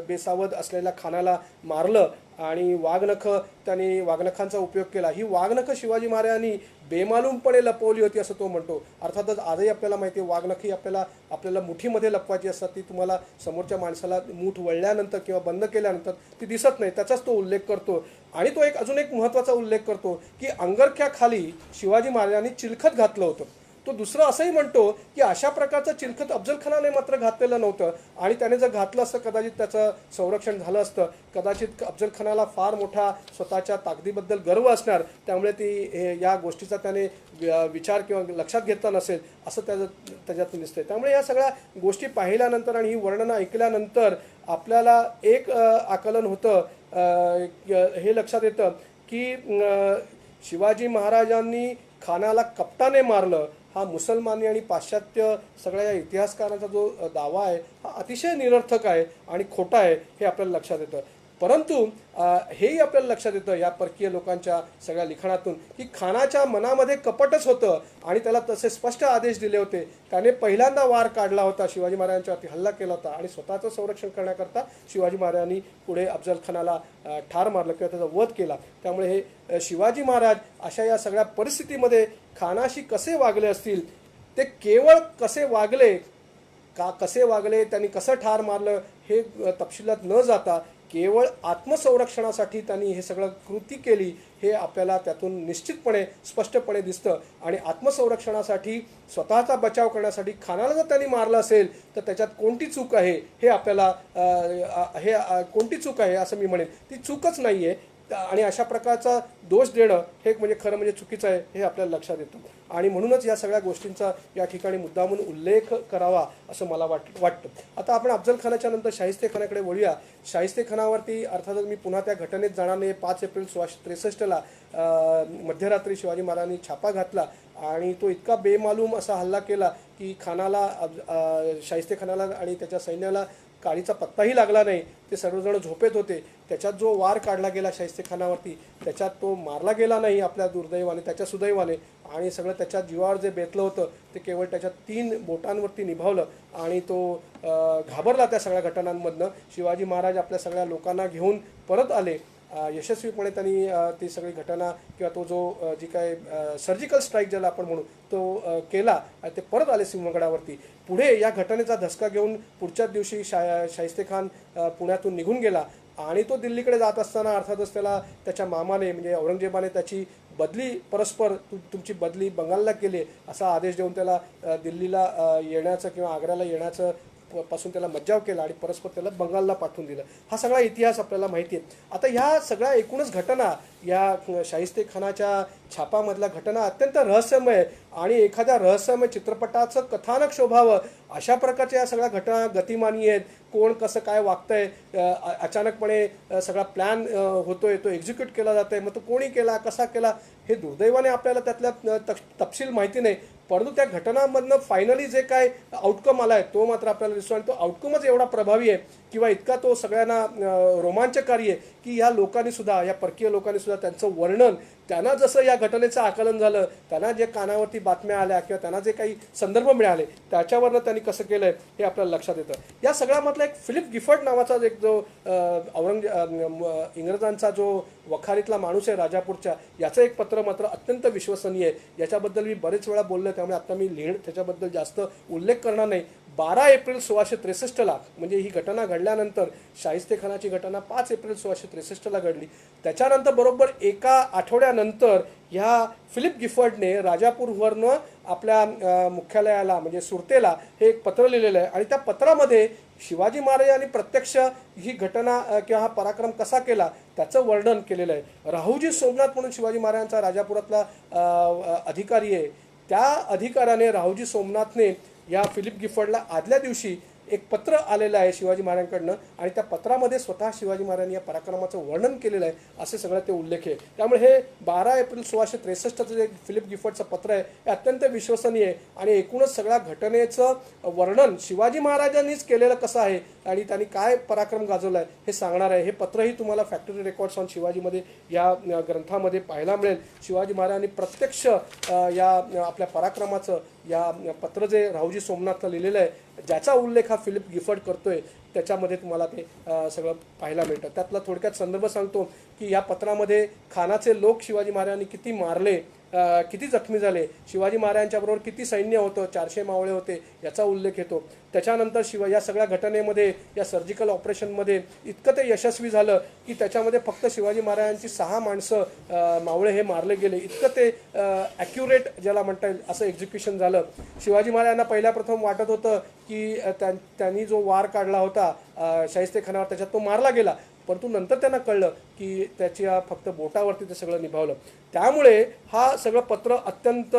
बेसावध असलेल्या खानाला मारलं आणि वाघनखांचा उपयोग केला. ही वाघनखं शिवाजी महाराजांनी बेमालूमपणे लपवली होती असं तो म्हणतो. अर्थातच आजही आपल्याला माहिती आहे वाघनखी आपल्याला मुठीमध्ये लपवायची असतात. ती तुम्हाला समोरच्या माणसाला मूठ वळल्यानंतर किंवा बंद केल्यानंतर ती दिसत नाही त्याचाच तो उल्लेख करतो. आणि तो अजून एक महत्त्वाचा उल्लेख करतो की अंगरख्याखाली शिवाजी महाराजांनी चिलखत घातलं होतं. तो दुसरं असंही म्हणतो की अशा प्रकारचं चिलखत अफजल खानाने मात्र घातलेलं नव्हतं आणि त्याने जर घातलं असतं कदाचित त्याचं संरक्षण झालं असतं. कदाचित अफजल खानाला फार मोठा स्वतःच्या ताकदीबद्दल गर्व असणार त्यामुळे या गोष्टीचा त्याने विचार किंवा लक्षात घेतला नसेल असं त्याच्यातून दिसतंय. त्यामुळे या सगळ्या गोष्टी पाहिल्यानंतर आणि ही वर्णनं ऐकल्यानंतर आपल्याला एक आकलन होतं हे लक्षात येतं की शिवाजी महाराजांनी खानाला कपटाने मारलं हा मुसलमानी आणि पाश्चात्य सगळ्या या इतिहासकारांचा जो दावा आहे हा अतिशय निरर्थक आहे आणि खोटा आहे हे आपल्याला लक्षात येतं. परंतु हेही आपल्याला लक्षात येतं या परकीय लोकांच्या सगळ्या लिखाणातून की खानाच्या मनामध्ये कपटच होतं आणि त्याला तसे स्पष्ट आदेश दिले होते. त्याने पहिल्यांदा वार काढला होता शिवाजी महाराजांच्यावरती हल्ला केला होता आणि स्वतःचं संरक्षण करण्याकरता शिवाजी महाराजांनी पुढे अफजल खानाला ठार मारलं किंवा त्याचा वध केला. त्यामुळे हे शिवाजी महाराज अशा या सगळ्या परिस्थितीमध्ये खानाशी कसे वागले असतील ते केवळ कसे वागले कसे वागले, त्यांनी कसं ठार मारलं हे तपशिलात न जाता केवळ आत्मसंरक्षणासाठी त्यांनी हे सगळं कृती केली हे आपल्याला त्यातून निश्चितपणे स्पष्टपणे दिसतं. आणि आत्मसंरक्षणासाठी स्वतःचा बचाव करण्यासाठी खानाला जर त्यांनी मारलं असेल तर त्याच्यात कोणती चूक आहे हे आपल्याला कोणती चूक आहे असं मी म्हणेन. ती चूकच नाही आहे. आणि अशा प्रकारचा दोष देणं हे म्हणजे खरं म्हणजे चुकीचं आहे हे आपल्याला लक्षात येतं. आणि म्हणूनच या सगळ्या गोष्टींचा या ठिकाणी मुद्दामून उल्लेख करावा असं मला वाटतं. आता आपण अफजल खानाच्या नंतर शाहिस्तेखानाकडे वळूया. शाहिस्तेखानावरती अर्थातच मी पुन्हा त्या घटनेत जाणार नाही. 5 एप्रिल 1663 मध्यरात्री शिवाजी महाराजांनी छापा घातला आणि तो इतका बेमालूम असा हल्ला केला की शाहिस्तेखानाला आणि त्याच्या सैन्याला काळीचा पत्ताही लागला नाही. ते सर्वजण झोपेत होते. त्याच्यात जो वार काढला गेला शाहिस्तेखानावरती त्याच्यात तो मारला गेला नाही आपल्या दुर्दैवाने, त्याच्या सुदैवाने. आणि सगळं त्याच्या जीवावर जे बेतलं होतं ते केवळ त्याच्या 3 बोटांवरती निभावलं आणि तो घाबरला त्या सगळ्या घटनांमधनं. शिवाजी महाराज आपल्या सगळ्या लोकांना घेऊन परत आले. यशस्वीपणे त्यांनी ती सगळी घटना किंवा तो जो जी काय सर्जिकल स्ट्राईक ज्याला आपण म्हणू तो केला आणि ते परत आले सिंहगडावरती. पुढे या घटनेचा धसका घेऊन पुढच्याच दिवशी शाहिस्तेखान पुण्यातून निघून गेला आणि तो दिल्लीकडे जात असताना अर्थातच त्याला त्याच्या मामाने म्हणजे औरंगजेबाने त्याची बदली परस्पर तुमची बदली बंगालला केली असा आदेश देऊन त्याला दिल्लीला येण्याचं किंवा आग्र्याला येण्याचं पासून त्याला मज्जाव केला आणि परस्पर त्याला बंगालला पाठवून दिलं. हा सगळा इतिहास आपल्याला माहिती आहे. आता ह्या सगळ्या एकूणच घटना या शाहिस्तेखानाच्या छापामधल्या घटना अत्यंत रहस्यमय आणि एखाद्या रहस्यमय चित्रपटाचं कथानक शोभावं अशा प्रकारच्या या सगळ्या घटना गतिमानी आहेत. कोण कसं काय वागतंय, अचानकपणे सगळा प्लॅन होतोय, तो एक्झिक्यूट केला जातोय. मग तो कोणी केला, कसा केला हे दुर्दैवाने आपल्याला त्यातल्या तपशील माहिती नाही. परंतु त्या घटनांमधनं फायनली जे काय आउटकम आला आहे तो मात्र आपल्याला दिसतो. आणि तो आउटकमच एवढा प्रभावी आहे किंवा इतका तो सगळ्यांना रोमांचकारी आहे की या लोकांनी सुद्धा, या परकीय लोकांनी सुद्धा त्यांचं वर्णन, त्यांना जसं या घटनेचं आकलन झालं, त्यांना जे कानावरती बातम्या आल्या किंवा त्यांना जे काही संदर्भ मिळाले त्याच्यावरनं त्यांनी कसं केलं आहे हे आपल्याला लक्षात येतं. या सगळ्यामधला एक फिलिप गिफर्ड नावाचा एक जो इंग्रजांचा जो वखारीतला माणूस आहे राजापूरच्या, याचं एक पत्र मात्र अत्यंत विश्वसनीय आहे. याच्याबद्दल मी बरेच वेळा बोललो त्यामुळे आता मी त्याच्याबद्दल जास्त उल्लेख करणार नाही. 12 एप्रिल 1663 म्हणजे ही घटना घडल्यानंतर शाहिस्तेखानाची घटना 5 एप्रिल 1663 घडली. त्याच्यानंतर बरोबर एका आठवड्यानंतर ह्या फिलिप गिफर्डने राजापूरवरनं आपल्या मुख्यालयाला म्हणजे सुरतेला हे एक पत्र लिहिलेलं आहे. आणि त्या पत्रामध्ये शिवाजी महाराजांनी प्रत्यक्ष ही घटना किंवा हा पराक्रम कसा केला त्याचं वर्णन केलेलं आहे. राहुजी सोमनाथ म्हणून शिवाजी महाराजांचा राजापुरातला अधिकारी आहे. त्या अधिकाऱ्याने राहुजी सोमनाथने या फिलिप गिफर्डला आदल्या दिवशी एक पत्र आलेलं आहे शिवाजी महाराजांकडनं आणि त्या पत्रामध्ये स्वतः शिवाजी महाराजांनी या पराक्रमाचं वर्णन केलेलं आहे असे सगळं ते उल्लेख आहे. त्यामुळे हे 12 एप्रिल 1663चं जे फिलिप गिफर्डचं पत्र आहे हे अत्यंत विश्वसनीय आहे आणि एकूणच सगळ्या घटनेचं वर्णन शिवाजी महाराजांनीच केलेलं कसं आहे आणि त्यांनी काय पराक्रम गाजवला आहे हे सांगणार आहे. हे पत्रही तुम्हाला फॅक्टरी रेकॉर्ड्स ऑन शिवाजीमध्ये या ग्रंथामध्ये पाहायला मिळेल. शिवाजी महाराजांनी प्रत्यक्ष या आपल्या पराक्रमाचं या पत्र जे राहुजी सोमनाथला लिहिलेलं आहे ज्याचा उल्लेख हा फिलिप गिफर्ड करतोय त्याच्यामध्ये तुम्हाला ते सगळं पाहायला मिळतं. त्यातला थोडक्यात संदर्भ सांगतो की या पत्रामध्ये खानाचे लोक शिवाजी महाराजांनी किती मारले, किती जखमी झाले, शिवाजी महाराजांच्याबरोबर किती सैन्य होतं, 400 मावळे होते याचा उल्लेख येतो. त्याच्यानंतर या सगळ्या घटनेमध्ये या सर्जिकल ऑपरेशनमध्ये इतकं ते यशस्वी झालं की त्याच्यामध्ये फक्त शिवाजी महाराजांची 6 माणसं मावळे हे मारले गेले. इतकं ते ॲक्युरेट ज्याला म्हणता येईल असं एक्झिक्युशन झालं. शिवाजी महाराजांना पहिल्या प्रथम वाटत होतं की त्यांनी जो वार काढला होता शाहिस्तेखानावर त्याच्यात तो मारला गेला, परंतु नंतर त्यांना कळलं की त्याच्या फक्त बोटावरती ते सगळं निभावलं. त्यामुळे हा सगळं पत्र अत्यंत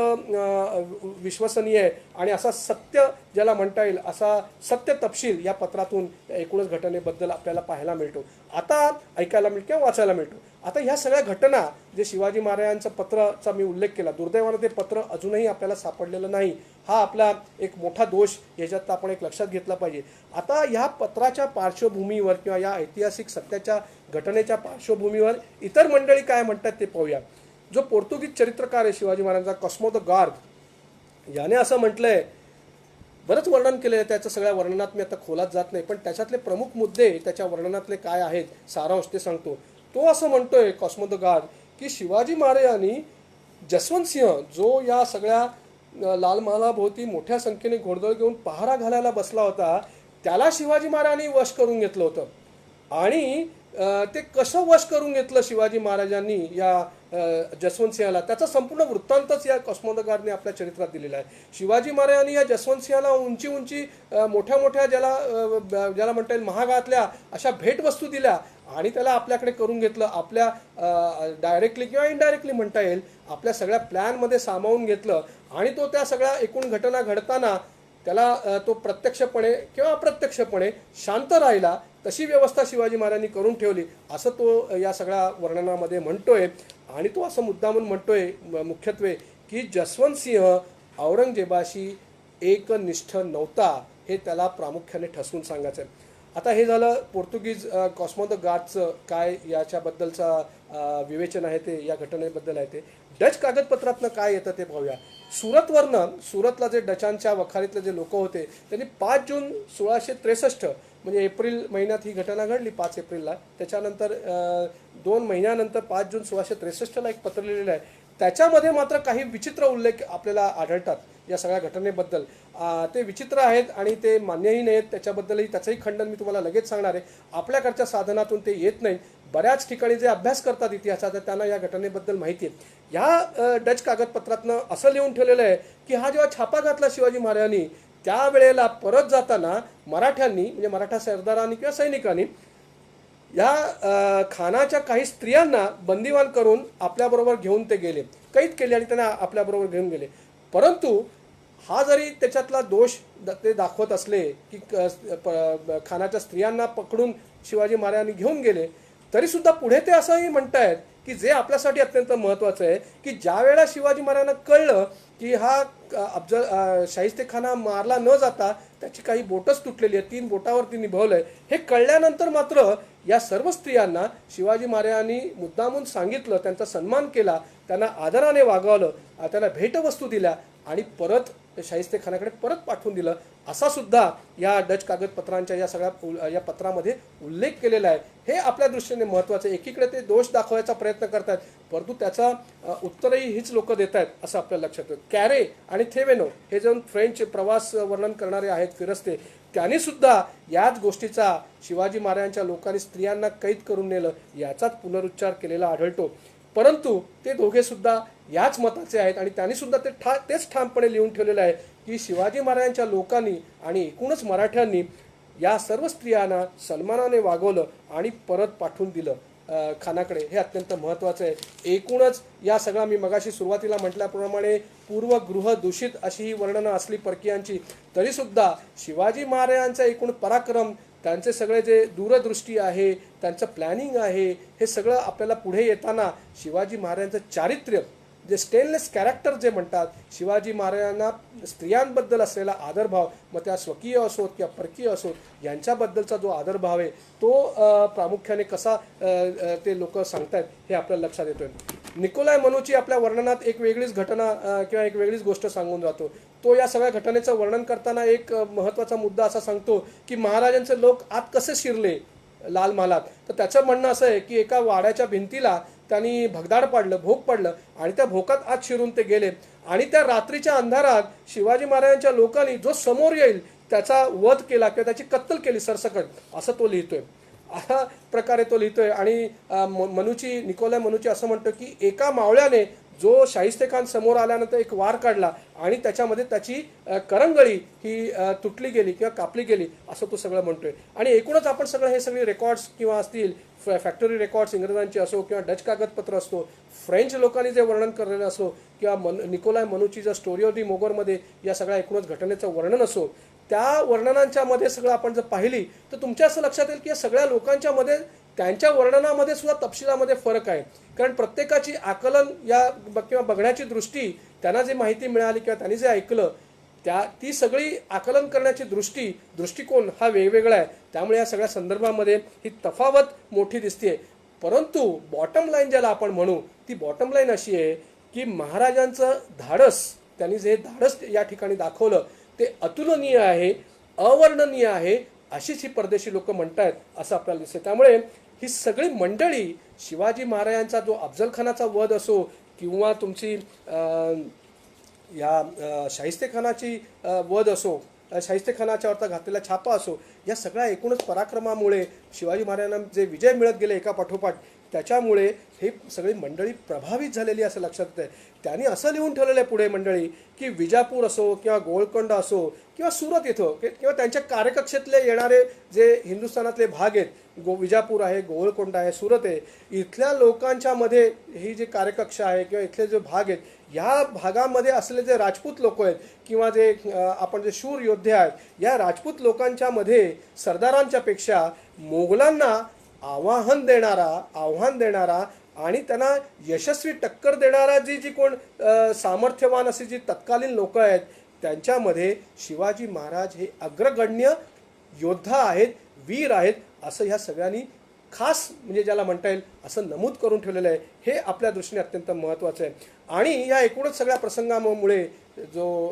विश्वसनीय आहे आणि असा सत्य ज्याला म्हणता येईल असा सत्य तपशील या पत्रातून एकूणच घटनेबद्दल आपल्याला पाहायला मिळतो, आता ऐकायला मिळतो किंवा वाचायला मिळतो. आता ह्या सगळ्या घटना जे शिवाजी महाराजांचं पत्राचा मी उल्लेख केला, दुर्दैवानं ते पत्र अजूनही आपल्याला सापडलेलं नाही. हा आपला एक मोठा दोष याच्यात आपण एक लक्षात घेतला पाहिजे. आता ह्या पत्राच्या पार्श्वभूमीवर किंवा या ऐतिहासिक सत्याच्या घटनेच्या पार्श्वभूमीवर इतर मंडळी काय म्हणतात ते पाहूया. जो पोर्तुगीज चरित्रकार आहे शिवाजी महाराजांचा कॉस्मो द गार्द याने असं म्हटलंय, बरंच वर्णन केलं आहे त्याचं, सगळ्या वर्णनात मी आता खोलात जात नाही, पण त्याच्यातले प्रमुख मुद्दे त्याच्या वर्णनातले काय आहेत सारांश ते सांगतो. तो असं म्हणतोय कॉस्मो द गार्द की शिवाजी महाराजांनी जसवंत सिंह जो या सगळ्या लाल महालाभोवती मोठ्या संख्येने घोडदळ घेऊन पहारा घालायला बसला होता, त्याला शिवाजी महाराजांनी वश करून घेतलं होतं. आणि ते कसं वश करून घेतलं शिवाजी महाराजांनी या जसवंत सिंहाला, त्याचा संपूर्ण वृत्तांतच या कॉस्मॉ द गार्डने आपल्या चरित्रात दिलेला आहे. शिवाजी महाराजांनी या जसवंत सिंहाला उंची उंची मोठ्या मोठ्या ज्याला म्हणता येईल महागातल्या अशा भेटवस्तू दिल्या आणि त्याला आपल्याकडे करून घेतलं. आपल्या डायरेक्टली किंवा इनडायरेक्टली म्हणता येईल आपल्या सगळ्या प्लॅनमध्ये सामावून घेतलं. आणि तो त्या सगळ्या एकूण घटना घडताना त्याला तो प्रत्यक्षपणे किंवा अप्रत्यक्षपणे शांत राहिला, तशी व्यवस्था शिवाजी महाराजांनी करून ठेवली असं तो या सगळ्या वर्णनामध्ये म्हणतोय. आणि तो असं मुद्दामून म्हणतोय मुख्यत्वे की जसवंत सिंह औरंगजेबाशी एकनिष्ठ नव्हता, हे त्याला प्रामुख्याने ठसवून सांगायचं आहे. आता हे झालं पोर्तुगीज कॉस्मॉ द गार्डचं काय याच्याबद्दलचा विवेचन आहे ते, या घटनेबद्दल आहे ते. डच कागदपत्रातनं काय येतं ते पाहूया. सुरतला जे डचांच्या वखारीतले जे लोक होते त्यांनी 5 जून 1663 म्हणजे एप्रिल महिन्यात ही घटना घडली 5 एप्रिलला. त्याच्यानंतर 2 महिन्यानंतर 5 जून 1663ला एक पत्र लिहिलेलं आहे. त्याच्यामध्ये मात्र काही विचित्र उल्लेख आपल्याला आढळतात या सगळ्या घटनेबद्दल. ते विचित्र आहेत आणि ते मान्यही नाहीत. त्याच्याबद्दलही त्याचंही खंडन मी तुम्हाला लगेच सांगणार आहे. आपल्याकडच्या साधनातून ते येत नाही. बऱ्याच ठिकाणी जे अभ्यास करतात इतिहासाचा त्यांना या घटनेबद्दल माहिती आहे. ह्या डच कागदपत्रातनं असं लिहून ठेवलेलं आहे की हा जेव्हा छापा घातला शिवाजी महाराजांनी त्यावेळेला परत जाताना मराठ्यांनी म्हणजे मराठा सरदारांनी किंवा सैनिकांनी या खानाच्या काही स्त्रियांना बंदिवान करून आपल्याबरोबर घेऊन ते गेले, कैद केले आणि त्यांना आपल्याबरोबर घेऊन गेले. परंतु हा जरी त्याच्यातला दोष ते दाखवत असले की खानाच्या स्त्रियांना पकडून शिवाजी महाराजांनी घेऊन गेले, तरीसुद्धा पुढे ते असंही म्हणतायत की जे आपल्यासाठी अत्यंत महत्त्वाचं आहे की ज्या वेळेला शिवाजी महाराजांना कळलं की हा शाहिस्तेखाना मारला न जाता त्याची काही बोटच तुटलेली आहे, 3 बोटावरती निभवलंय, हे कळल्यानंतर मात्र या सर्व स्त्रियांना शिवाजी महाराजांनी मुद्दामून सांगितलं, त्यांचा सन्मान केला, त्यांना आदराने वागवलं, त्यांना भेटवस्तू दिल्या आणि परत शाहिस्तेखानाकडे परत पाठवून दिलं, असा सुद्धा या डच कागदपत्रांच्या या सगळ्या या पत्रामध्ये उल्लेख केलेला आहे. हे आपल्या दृष्टीने महत्त्वाचं आहे. एकीकडे ते दोष दाखवायचा प्रयत्न करतात परंतु त्याचा उत्तरही हीच लोक देत आहेत असं आपल्याला लक्षात येतं. कॅरे आणि थेवेनो हे जे फ्रेंच प्रवास वर्णन करणारे आहेत फिरस्ते, त्यांनी सुद्धा याच गोष्टीचा शिवाजी महाराजांच्या लोकांनी स्त्रियांना कैद करून नेलं याचाच पुनरुच्चार केलेला आढळतो. परंतु ते दोघे सुद्धा याच मताचे आहेत आणि त्यांनी सुद्धा तेच ठामपणे लिहून ठेवलेलं आहे की शिवाजी महाराजांच्या लोकांनी आणि एकूणच मराठ्यांनी या सर्व स्त्रियांना सन्मानाने वागवलं आणि परत पाठवून दिलं खानाकडे. हे अत्यंत महत्त्वाचं आहे. एकूणच या सगळा मी मगाशी सुरुवातीला म्हटल्याप्रमाणे पूर्वगृह दूषित अशी ही वर्णनं असली परकीयांची, तरीसुद्धा शिवाजी महाराजांचा एकूण पराक्रम, त्यांचे सगळे जे दूरदृष्टी आहे, त्यांचं प्लॅनिंग आहे, हे सगळं आपल्याला पुढे येताना शिवाजी महाराजांचं चारित्र्य, जे स्टेनलेस कॅरेक्टर जे म्हणतात, शिवाजी महाराजांना स्त्रियांबद्दल असलेला आदरभाव, मग त्या स्वकीय असोत किंवा परकीय असोत, यांच्याबद्दलचा जो आदरभाव आहे तो प्रामुख्याने कसा ते लोक सांगतायत हे आपल्याला लक्षात येतोय. निकोलाय मनुची आपल्या वर्णनात एक वेगळीच घटना किंवा एक वेगळीच गोष्ट सांगून जातो. तो या सगळ्या घटनेचं वर्णन करताना एक महत्त्वाचा मुद्दा असा सांगतो की महाराजांचे लोक आत कसे शिरले लाल महालात. तर त्याचं म्हणणं असं आहे की एका वाड्याच्या भिंतीला त्यांनी भगदाड पाडलं, भोक पडलं आणि त्या भोकात आत शिरून ते गेले आणि त्या रात्रीच्या अंधारात शिवाजी महाराजांच्या लोकांनी जो समोर येईल त्याचा वध केला किंवा त्याची कत्तल केली सरसकट, असं तो लिहितोय. अशा प्रकारे तो लिहितोय. आणि निकोलाय मनुची असं म्हणतो की एका मावळ्याने जो शाहिस्तेखान समोर आल्यानंतर एक वार काढला आणि त्याच्यामध्ये त्याची करंगळी ही तुटली गेली किंवा कापली गेली, असं तो सगळं म्हणतोय. आणि एकूणच आपण सगळं हे सगळे रेकॉर्ड्स किंवा असतील फॅक्टरी रेकॉर्ड्स इंग्रजांचे असो किंवा डच कागदपत्र असतो, फ्रेंच लोकांनी जे वर्णन करलेलं असो किंवा निकोलाय मनुची जर स्टोरी ऑफ दी मोगरमध्ये या सगळ्या एकूणच घटनेचं वर्णन असो, त्या वर्णनांच्या मध्ये सगळं आपण जर पाहिली तर तुमच्या असं लक्षात येईल की या सगळ्या लोकांच्या मध्ये त्यांच्या वर्णनामध्ये सुद्धा तपशिलामध्ये फरक आहे. कारण प्रत्येकाची आकलन या किंवा बघण्याची दृष्टी, त्यांना जी माहिती मिळाली किंवा त्यांनी जे ऐकलं ती सगळी आकलन करण्याची दृष्टिकोन हा वेगवेगळा आहे. त्यामुळे या सगळ्या संदर्भामध्ये ही तफावत मोठी दिसते. परंतु बॉटम लाईन ज्याला आपण म्हणू, ती बॉटम लाईन अशी आहे की महाराजांचं धाडस, त्यांनी जे धाडस या ठिकाणी दाखवलं ते अतुलनीय आहे, अवर्णनीय आहे, अशीच ही परदेशी लोक म्हणतायत असं आपल्याला दिसते. त्यामुळे ही सगळी मंडळी शिवाजी महाराजांचा जो अफजल खानाचा वध असो किंवा तुमची या शाहिस्तेखानाची वध असो, शाहिस्तेखानाच्यावरचा घातलेला छापा असो, या सगळ्या एकूणच पराक्रमामुळे शिवाजी महाराजांना जे विजय मिळत गेले एका पाठोपाठ, त्याच्यामुळे ही सगळी मंडळी प्रभावित झालेली असं लक्षात येतं आहे. त्यांनी असं लिहून ठेवलेलं आहे पुढे मंडळी की विजापूर असो किंवा गोळकोंडा असो किंवा सुरत येथो किंवा त्यांच्या कार्यकक्षेतले येणारे जे हिंदुस्थानातले भाग आहेत, विजापूर आहे, गोळकोंडा आहे, सुरत आहे, इथल्या लोकांच्या मध्ये ही जी कार्यकक्ष आहे किंवा इथले जे भाग आहेत, ह्या भागामध्ये असलेले जे राजपूत लोक आहेत किंवा जे आपण जे शूर योद्धे आहेत, या राजपूत लोकांच्या मध्ये सरदारांच्या पेक्षा मोगलांना आव्हान देणारा आणि त्यांना यशस्वी टक्कर देणारा जी कोण सामर्थ्यवान अशी जी तत्कालीन लोक आहेत, त्यांच्यामध्ये शिवाजी महाराज हे अग्रगण्य योद्धा आहेत, वीर आहेत, असं ह्या सगळ्यांनी खास म्हणजे ज्याला म्हणता येईल असं नमूद करून ठेवलेलं आहे. हे आपल्या दृष्टीने अत्यंत महत्त्वाचं आहे. आणि या एकूणच सगळ्या प्रसंगामुळे जो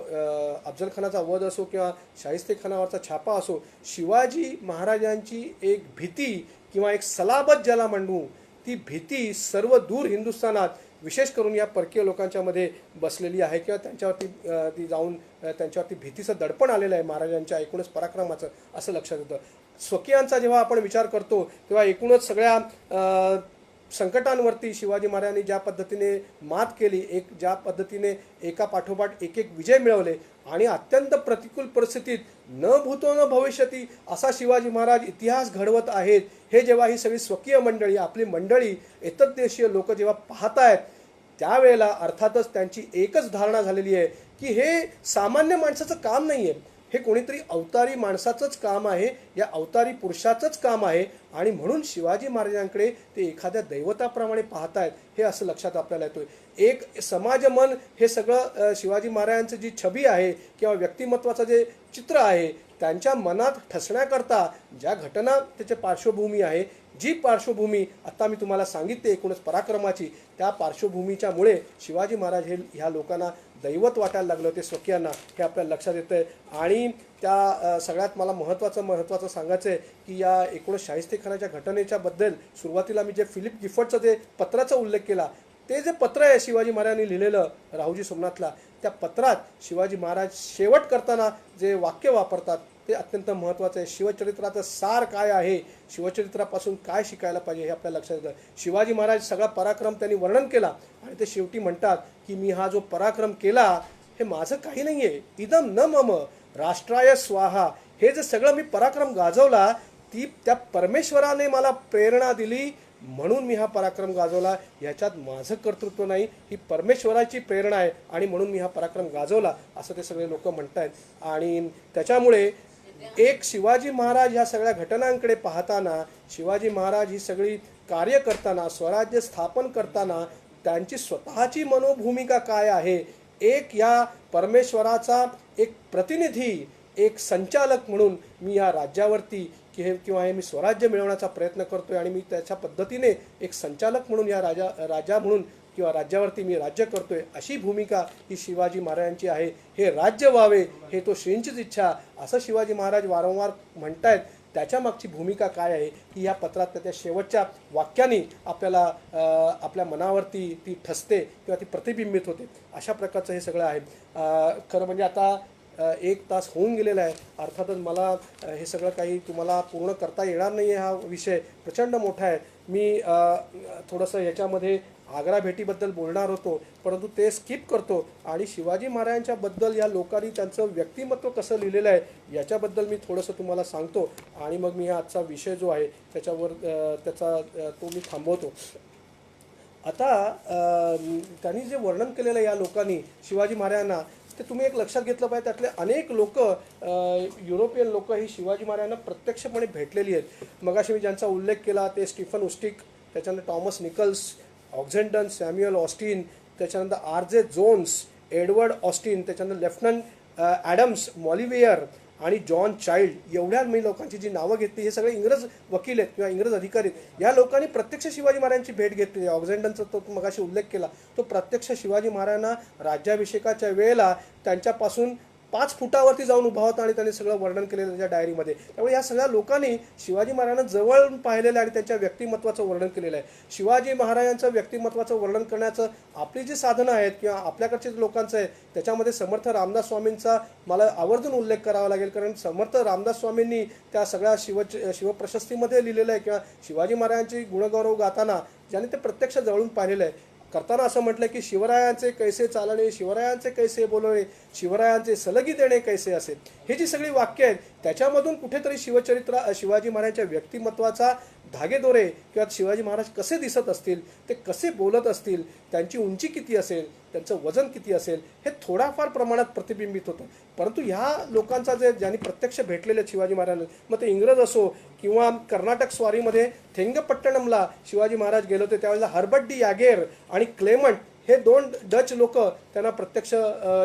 अफजलखानाचा वध असो किंवा शाहिस्तेखानावरचा छापा असो, शिवाजी महाराजांची एक भीती किंवा एक सलाबत ज्याला म्हणू, ती भीती सर्व दूर हिंदुस्थानात विशेष करून या परकीय लोकांच्या मध्ये बसलेली आहे किंवा त्यांच्यावरती ती जाऊन त्यांच्यावरती भीतीचं दडपण आलेलं आहे महाराजांच्या एकूणच पराक्रमाचं, असं लक्षात येतं. स्वकीयांचा जेव्हा आपण विचार करतो तेव्हा एकूणच सगळ्या संकटांवरती शिवाजी महाराजांनी ज्या पद्धतीने मात केली, ज्या पद्धतीने एका पाठोपाठ एक विजय मिळवले आणि अत्यंत प्रतिकूल परिस्थितीत न भूतो न भविष्यती असा शिवाजी महाराज इतिहास घडवत आहेत, हे जेव्हा ही सगळी स्वकीय मंडळी, आपली मंडळी, एतद्देशीय लोक जेव्हा पाहतायत, त्यावेळेला अर्थातच त्यांची एकच धारणा झालेली आहे की हे सामान्य माणसाचं काम नाही आहे, हे कोणीतरी अवतारी माणसाचंच काम आहे, या अवतारी पुरुषाचंच काम आहे. आणि म्हणून शिवाजी महाराजांकडे ते एखाद्या दैवताप्रमाणे पाहतायत, हे असं लक्षात आपल्याला येतोय. एक समाज मन हे सगळं शिवाजी महाराजांचं जी छबी आहे किंवा व्यक्तिमत्वाचं जे चित्र आहे, त्यांच्या मनात ठसण्याकरता ज्या घटना त्याची पार्श्वभूमी आहे, जी पार्श्वभूमी आता मी तुम्हाला सांगितले एकूणच पराक्रमाची, त्या पार्श्वभूमीच्यामुळे शिवाजी महाराज हे ह्या लोकांना दैवत वाटायला लागलं ते स्वकीयांना, हे आपल्याला लक्षात येतं आहे. आणि त्या सगळ्यात मला महत्त्वाचं सांगायचं आहे की या एकूणच शाहिस्तेखानाच्या घटनेच्या बद्दल सुरुवातीला मी जे फिलिप गिफर्टचं जे पत्राचा उल्लेख केला, ते जे पत्र आहे शिवाजी महाराजांनी लिहिलेलं रावजी सोमनाथला, त्या पत्रात शिवाजी महाराज शेवट करताना जे वाक्य वापरतात ते अत्यंत महत्त्वाचं आहे. शिवचरित्राचं सार काय आहे, शिवचरित्रापासून काय शिकायला पाहिजे, हे आपल्याला लक्षात येतं. शिवाजी महाराज सगळा पराक्रम त्यांनी वर्णन केला आणि ते शेवटी म्हणतात की मी हा जो पराक्रम केला हे माझं काही नाही आहे, इदम न मम राष्ट्राय स्वाहा, हे जे सगळं मी पराक्रम गाजवला त्या परमेश्वराने मला प्रेरणा दिली म्हणून मी हा पराक्रम गाजवला, ह्याच्यात माझं कर्तृत्व नाही, ही परमेश्वराची प्रेरणा आहे आणि म्हणून मी हा पराक्रम गाजवला, असं ते सगळे लोक म्हणतायत. आणि त्याच्यामुळे एक शिवाजी महाराज ह्या सगळ्या घटनांकडे पाहताना, शिवाजी महाराज ही सगळी कार्य करताना, स्वराज्य स्थापन करताना त्यांची स्वतःची मनोभूमिका काय आहे, एक या परमेश्वराचा एक प्रतिनिधी, एक संचालक म्हणून मी या राज्यावरती किंवा हे मी स्वराज्य मिळवण्याचा प्रयत्न करतोय आणि मी त्याच्या पद्धतीने एक संचालक म्हणून या राजा म्हणून किंवा राज्यावरती मी राज्य करतोय, अशी भूमिका ही शिवाजी महाराजांची आहे. हे राज्य व्हावे हे तो श्रींचीच इच्छा, असं शिवाजी महाराज वारंवार म्हणतायत. त्याच्या मागची भूमिका काय आहे ही या पत्रात त्याच्या शेवटच्या वाक्याने आपल्याला आपल्या मनावरती ती ठसते किंवा ती प्रतिबिंबित होते. अशा प्रकारचं हे सगळं आहे. खरं म्हणजे आता 1 तास होऊन गेलेला आहे. अर्थातच मला हे सगळं काही तुम्हाला पूर्ण करता येणार नाही आहे. हा विषय प्रचंड मोठा आहे. मी थोडंसं याच्यामध्ये आग्रा भेटीबद्दल बोलणार होतो, परंतु ते स्किप करतो आणि शिवाजी महाराजांच्याबद्दल या लोकांनी त्यांचं व्यक्तिमत्व कसं लिहिलेलं आहे याच्याबद्दल मी थोडंसं तुम्हाला सांगतो आणि मग मी आजचा विषय जो आहे त्याच्यावर तो मी थांबवतो. आता त्यांनी जे वर्णन केलेलं आहे या लोकांनी शिवाजी महाराजांना, ते तुम्ही एक लक्षात घेतलं पाहिजे. त्यातले अनेक लोक, युरोपियन लोक ही शिवाजी महाराजांना प्रत्यक्षपणे भेटलेली आहेत. मगाशी मी ज्यांचा उल्लेख केला ते स्टीफन उस्टिक, त्याच्यानंतर टॉमस निकल्स, ऑक्झेंडन, सॅम्युअल ऑस्टिन, त्याच्यानंतर R.J. जोन्स, एडवर्ड ऑस्टिन, त्याच्यानंतर लेफ्टनंट ॲडम्स, मॉलिवेयर आणि जॉन चाइल्ड, एवढ्या मी लोकांची जी नावं घेतली हे सगळे इंग्रज वकील आहेत किंवा इंग्रज अधिकारी आहेत. या लोकांनी प्रत्यक्ष शिवाजी महाराजांची भेट घेतली. ऑक्झेंडनचा तो मगाशी उल्लेख केला, तो प्रत्यक्ष शिवाजी महाराजांना राज्याभिषेकाच्या वेळेला त्यांच्यापासून 5 फुटावरती जाऊन उभा होता आणि त्यांनी सगळं वर्णन केलेलं त्यांच्या डायरीमध्ये. त्यामुळे या सगळ्या लोकांनी शिवाजी महाराजांना जवळून पाहिलेलं आणि त्यांच्या व्यक्तिमत्वाचं वर्णन केलेलं आहे. शिवाजी महाराजांचं व्यक्तिमत्वाचं वर्णन करण्याचं आपली जी साधनं आहेत किंवा आपल्याकडचे लोकांचं आहे त्याच्यामध्ये समर्थ रामदास स्वामींचा मला आवर्जून उल्लेख करावा लागेल, कारण समर्थ रामदास स्वामींनी त्या सगळ्या शिवप्रशस्तीमध्ये लिहिलेलं आहे किंवा शिवाजी महाराजांची गुणगौरव गाताना ज्याने ते प्रत्यक्ष जवळून पाहिलेलं आहे. करताना असं म्हटलं की शिवरायांचे कैसे चालणे, शिवरायांचे कैसे बोलणे, शिवरायांचे सलगी देणे कैसे असे. हे जी सगळी वाक्य आहेत त्याच्यामधून कुठेतरी शिवाजी महाराजांच्या व्यक्तिमत्वाचा धागेदोरे किंवा शिवाजी महाराज कसे दिसत असतील, ते कसे बोलत असतील, त्यांची उंची किती असेल, त्यांचं वजन किती असेल, हे थोडाफार प्रमाणात प्रतिबिंबित होतं. परंतु ह्या लोकांचा ज्यांनी प्रत्यक्ष भेटलेले शिवाजी महाराजांना, मग ते इंग्रज असो किंवा कर्नाटक स्वारीमध्ये थेंगपट्टणमला शिवाजी महाराज गेले होते त्यावेळेला हर्बर्ट डी यागेर आणि क्लेमंट हे 2 डच लोक त्यांना प्रत्यक्ष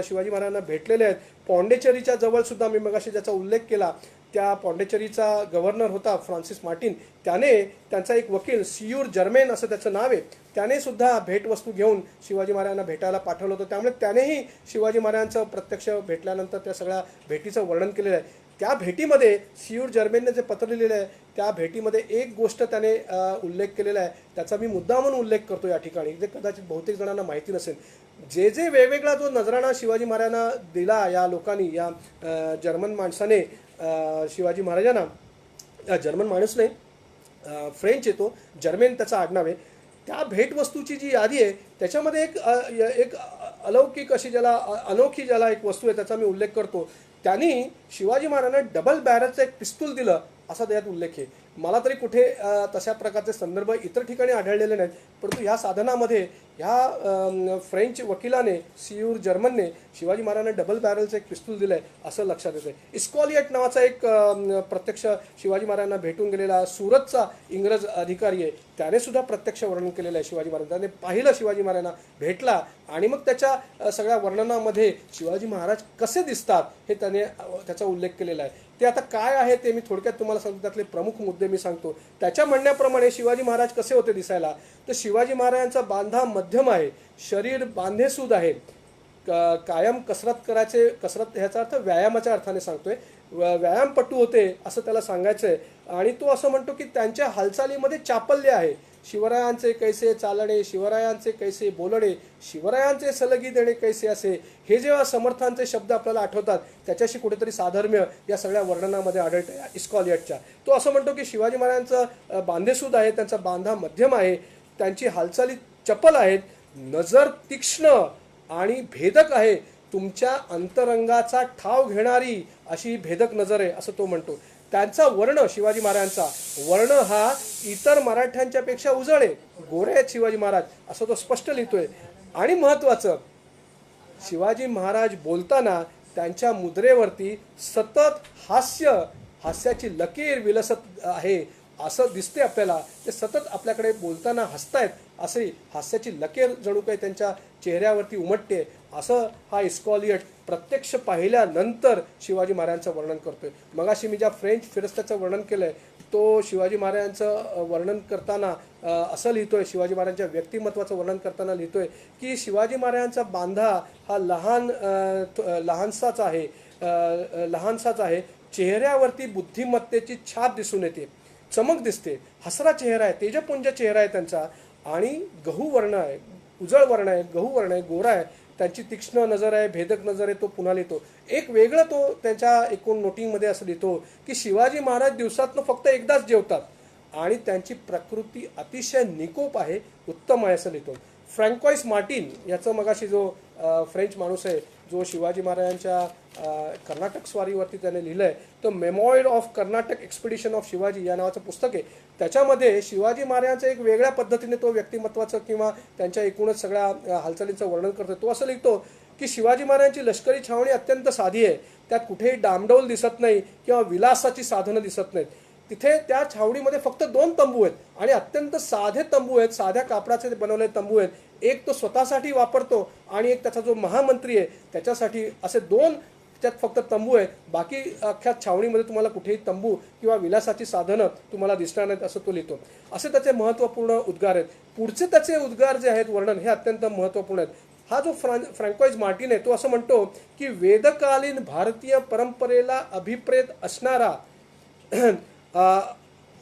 शिवाजी महाराजांना भेटलेले आहेत. पॉंडेचेरीच्या जवळ सुद्धा मी मगाशी ज्याचा उल्लेख केला त्या पॉंडेचेरीचा गव्हर्नर होता फ्रान्सिस मार्टिन, त्याने त्यांचा एक वकील सियूर जर्मेन असं त्याचं नाव आहे, त्याने सुद्धा भेटवस्तू घेऊन शिवाजी महाराजांना भेटायला पाठवलं होतं. त्यामुळे त्यानेही शिवाजी महाराजांचं प्रत्यक्ष भेटल्यानंतर त्या सगळ्या भेटीचं वर्णन केलेलं आहे. त्या भेटीमध्ये सियूर जर्मेनने जे पत्र लिहिलेलं आहे त्या भेटीमध्ये एक गोष्ट त्याने उल्लेख केलेला आहे, त्याचा मी मुद्दामून उल्लेख करतो या ठिकाणी, जे कदाचित बहुतेक जणांना माहिती नसेल. जे वेगवेगळा जो नजराणा शिवाजी महाराजांना दिला या लोकांनी, या जर्मन माणसाने शिवाजी महाराजांना, जर्मन माणूस नाही फ्रेंच येतो, जर्मेन त्याचा आडनाव आहे, त्या भेटवस्तूची जी यादी आहे त्याच्यामध्ये एक अलौकिक अशी अनोखी ज्याला एक वस्तू आहे त्याचा मी उल्लेख करतो. त्यांनी शिवाजी महाराजांना डबल बॅरलचं एक पिस्तूल दिलं असा त्यात उल्लेख आहे. मला तरी कुठे तशा प्रकारचे संदर्भ इतर ठिकाणी आढळलेले नाहीत, परंतु ह्या साधनामध्ये ह्या फ्रेंच वकिलाने सियूर जर्मनने शिवाजी महाराजांना डबल बॅरलचं एक पिस्तूल दिलं आहे असं लक्षात येतं. इस्कॉलिएट नावाचा एक प्रत्यक्ष शिवाजी महाराजांना भेटून गेलेला सुरतचा इंग्रज अधिकारी आहे, त्याने सुद्धा प्रत्यक्ष वर्णन केलेलं आहे शिवाजी महाराज. त्याने पाहिलं शिवाजी महाराजांना, भेटला आणि मग त्याच्या सगळ्या वर्णनामध्ये शिवाजी महाराज कसे दिसतात हे त्याने त्याचा उल्लेख केलेला आहे. ते आता काय आहे ते मी थोडक्यात तुम्हाला सांगतो, त्यातले प्रमुख मुद्दे मी सांगतो. त्याच्या म्हणण्याप्रमाणे शिवाजी महाराज कसे होते दिसायला, तर शिवाजी महाराजांचा बांधा मध्यम आहे, शरीर बांधेसूद आहे, कायम कसरत ह्याचा अर्थ व्यायामाच्या अर्थाने सांगतोय, व्यायामपटू होते असं त्याला सांगायचं आहे. आणि तो असं म्हणतो की त्यांच्या हालचालीमध्ये चापल्य आहे, शिवरायांचे कैसे चालणे, शिवरायांचे कैसे बोलणे, शिवरायांचे सलगी देणे कैसे असे, हे जेव्हा समर्थांचे शब्द आपल्याला आठवतात त्याच्याशी कुठेतरी साधर्म्य या सगळ्या वर्णनामध्ये आढळतं इस्कॉलिएटच्या. तो असं म्हणतो की शिवाजी महाराजांचं बांधेसूद आहे, त्यांचा बांधा मध्यम आहे, त्यांची हालचाली चपल आहेत, नजर तीक्ष्ण आणि भेदक आहे, तुमच्या अंतरंगाचा ठाव घेणारी अशी भेदक नजर आहे असं तो म्हणतो. त्यांचा वर्ण, शिवाजी महाराजांचा वर्ण हा इतर मराठ्यांच्या पेक्षा उजळ आहे, गोरे आहेत शिवाजी महाराज असं तो स्पष्ट लिहितोय. आणि महत्त्वाचं, शिवाजी महाराज बोलताना त्यांच्या मुद्रेवरती सतत हास्याची लकीर विलसत आहे असं दिसते आपल्याला. ते सतत आपल्याकडे बोलताना हसतायत असे हास्याची लकीर जणू काही त्यांच्या चेहऱ्यावरती उमटते असं हा इस्कॉलिएट प्रत्यक्ष पाहिल्यानंतर शिवाजी महाराजांचं वर्णन करतोय. मगाशी मी ज्या फ्रेंच फिरस्त्याचं वर्णन केलंय तो शिवाजी महाराजांचं वर्णन करताना असं लिहितोय, शिवाजी महाराजांच्या व्यक्तिमत्वाचं वर्णन करताना लिहितोय की शिवाजी महाराजांचा बांधा हा लहानसाच आहे, चेहऱ्यावरती बुद्धिमत्तेची छाप दिसून येते, चमक दिसते, हसरा चेहरा आहे, तेजपुंज चेहरा आहे त्यांचा, आणि गहू वर्ण आहे, उजळ वर्ण आहे, गहू वर्ण आहे, गोरा आहे, त्यांची तीक्ष्ण नजर आहे, भेदक नजर आहे. तो पुन्हा लिहितो एक वेगळं, तो त्यांच्या एकूण नोटिंगमध्ये असं लिहितो की शिवाजी महाराज दिवसातनं फक्त एकदाच जेवतात आणि त्यांची प्रकृती अतिशय निकोप आहे, उत्तम आहे असं लिहितो. फ्रँकॉइस मार्टिन याचं मगाशी जो फ्रेंच माणूस आहे जो शिवाजी महाराजांच्या कर्नाटक स्वारीवरती त्याने लिहिलं आहे, तो memoir of Karnataka expedition of Shivaji या नावाचं पुस्तक आहे. त्याच्यामध्ये शिवाजी महाराजांचं एक वेगळ्या पद्धतीने तो व्यक्तिमत्वाचं किंवा त्यांच्या एकूणच सगळ्या हालचालींचं वर्णन करतो. तो असं लिहितो की शिवाजी महाराजांची लष्करी छावणी अत्यंत साधी आहे, त्यात कुठेही डामडौल दिसत नाही किंवा विलासाची साधनं दिसत नाहीत. तिथे त्या छावणीमध्ये फक्त 2 तंबू आहेत आणि अत्यंत साधे तंबू आहेत, साध्या कापडाचे बनवलेले तंबू आहेत. एक तो स्वतःसाठी वापरतो आणि एक त्याचा जो महामंत्री आहे त्याच्यासाठी, असे 2 त्यात फक्त तंबू आहेत. बाकी अख्ख्या छावणीमध्ये तुम्हाला कुठेही तंबू किंवा विलासाची साधनं तुम्हाला दिसणार नाहीत असं तो लिहितो. असे त्याचे महत्त्वपूर्ण उद्गार आहेत. पुढचे त्याचे उद्गार जे आहेत वर्णन हे अत्यंत महत्त्वपूर्ण आहेत. हा जो फ्रँकोइज मार्टिन आहे तो असं म्हणतो की वेदकालीन भारतीय परंपरेला अभिप्रेत असणारा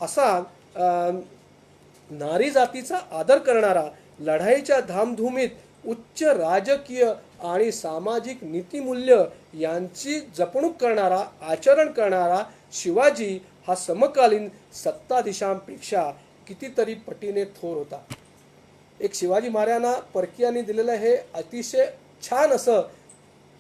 असा नारी जातीचा आदर करणारा, लढाईच्या धामधुमीत उच्च राजकीय आणि सामाजिक नीतिमूल्य यांची जपणूक करणारा, आचरण करणारा शिवाजी हा समकालीन सत्ताधीशांपेक्षा कितीतरी पटीने थोर होता. एक शिवाजी महाराजांना परकीयांनी दिलेलं हे अतिशय छान असं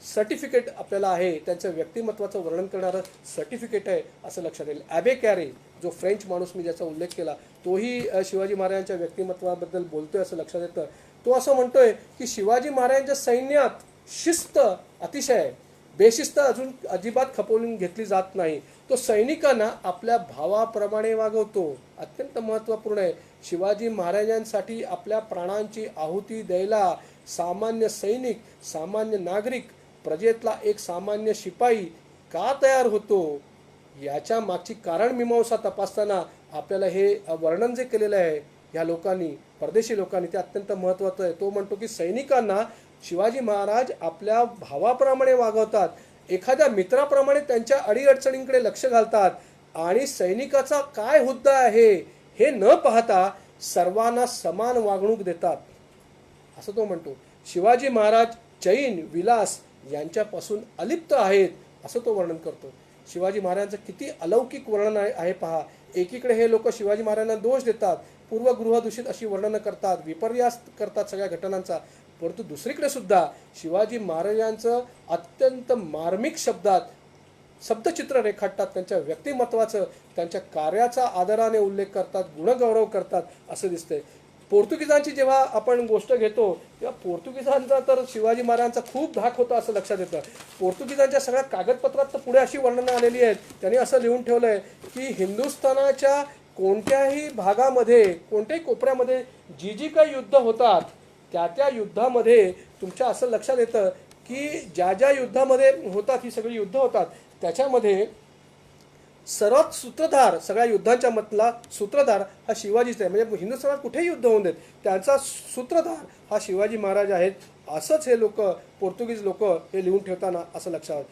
सर्टिफिकेट आपल्याला आहे, त्यांचं व्यक्तिमत्वाचं वर्णन करणारं सर्टिफिकेट आहे असं लक्षात येईल. ॲबे कॅरे जो फ्रेंच माणूस मी ज्याचा उल्लेख केला तोही शिवाजी महाराजांच्या व्यक्तिमत्वाबद्दल बोलतोय असं लक्षात येतं. तो असं म्हणतोय की शिवाजी महाराजांच्या सैन्यात शिस्त अतिशय आहे, बेशिस्त अजून अजिबात खपवून घेतली जात नाही. तो सैनिकांना आपल्या भावाप्रमाणे वागवतो, अत्यंत महत्त्वपूर्ण आहे. शिवाजी महाराजांसाठी आपल्या प्राणांची आहुती द्यायला सामान्य सैनिक, सामान्य नागरिक, प्रजेतला एक सामान्य शिपाई का तयार होतो याच्या मागची कारणमीमांसा तपासताना आपल्याला हे वर्णन जे केलेलं आहे ह्या लोकांनी, परदेशी लोकांनी, ते अत्यंत महत्त्वाचं आहे. तो म्हणतो की सैनिकांना शिवाजी महाराज आपल्या भावाप्रमाणे वागवतात, एखाद्या मित्राप्रमाणे त्यांच्या अडीअडचणींकडे लक्ष घालतात आणि सैनिकाचा काय हुद्दा आहे हे न पाहता सर्वांना समान वागणूक देतात असं तो म्हणतो. शिवाजी महाराज चैन विलास यांच्यापासून अलिप्त आहेत असं तो वर्णन करतो. शिवाजी महाराजांचं किती अलौकिक वर्णन आहे पहा. एकीकडे हे लोक शिवाजी महाराजांना दोष देतात, पूर्वगृहदूषित अशी वर्णनं करतात, विपर्यास करतात सगळ्या घटनांचा, परंतु दुसरीकडे सुद्धा शिवाजी महाराजांचं अत्यंत मार्मिक शब्दात शब्दचित्र रेखाटतात, त्यांच्या व्यक्तिमत्वाचं, त्यांच्या कार्याचा आदराने उल्लेख करतात, गुणगौरव करतात असं दिसतंय. पोर्तुगीजांची जेव्हा आपण गोष्ट घेतो तेव्हा पोर्तुगीजांचा तर शिवाजी महाराजांचा खूप धाक होता असं लक्षात येतं. पोर्तुगीजांच्या सगळ्या कागदपत्रात तर पुढे अशी वर्णनं आलेली आहेत, त्यांनी असं लिहून ठेवलं आहे की हिंदुस्थानाच्या कोणत्याही भागामध्ये, कोणत्याही कोपऱ्यामध्ये जी जी काही युद्ध होतात त्या युद्धामध्ये तुमच्या असं लक्षात येतं की ज्या युद्धामध्ये होतात, ही सगळी युद्ध होतात, त्याच्यामध्ये सर्वात सूत्रधार, सगळ्या युद्धांच्या मधला सूत्रधार हा शिवाजीच आहे. म्हणजे हिंदुस्थानात कुठेही युद्ध होऊन देत त्यांचा सूत्रधार हा शिवाजी महाराज आहेत असंच हे लोक, पोर्तुगीज लोक हे लिहून ठेवताना असं लक्षात.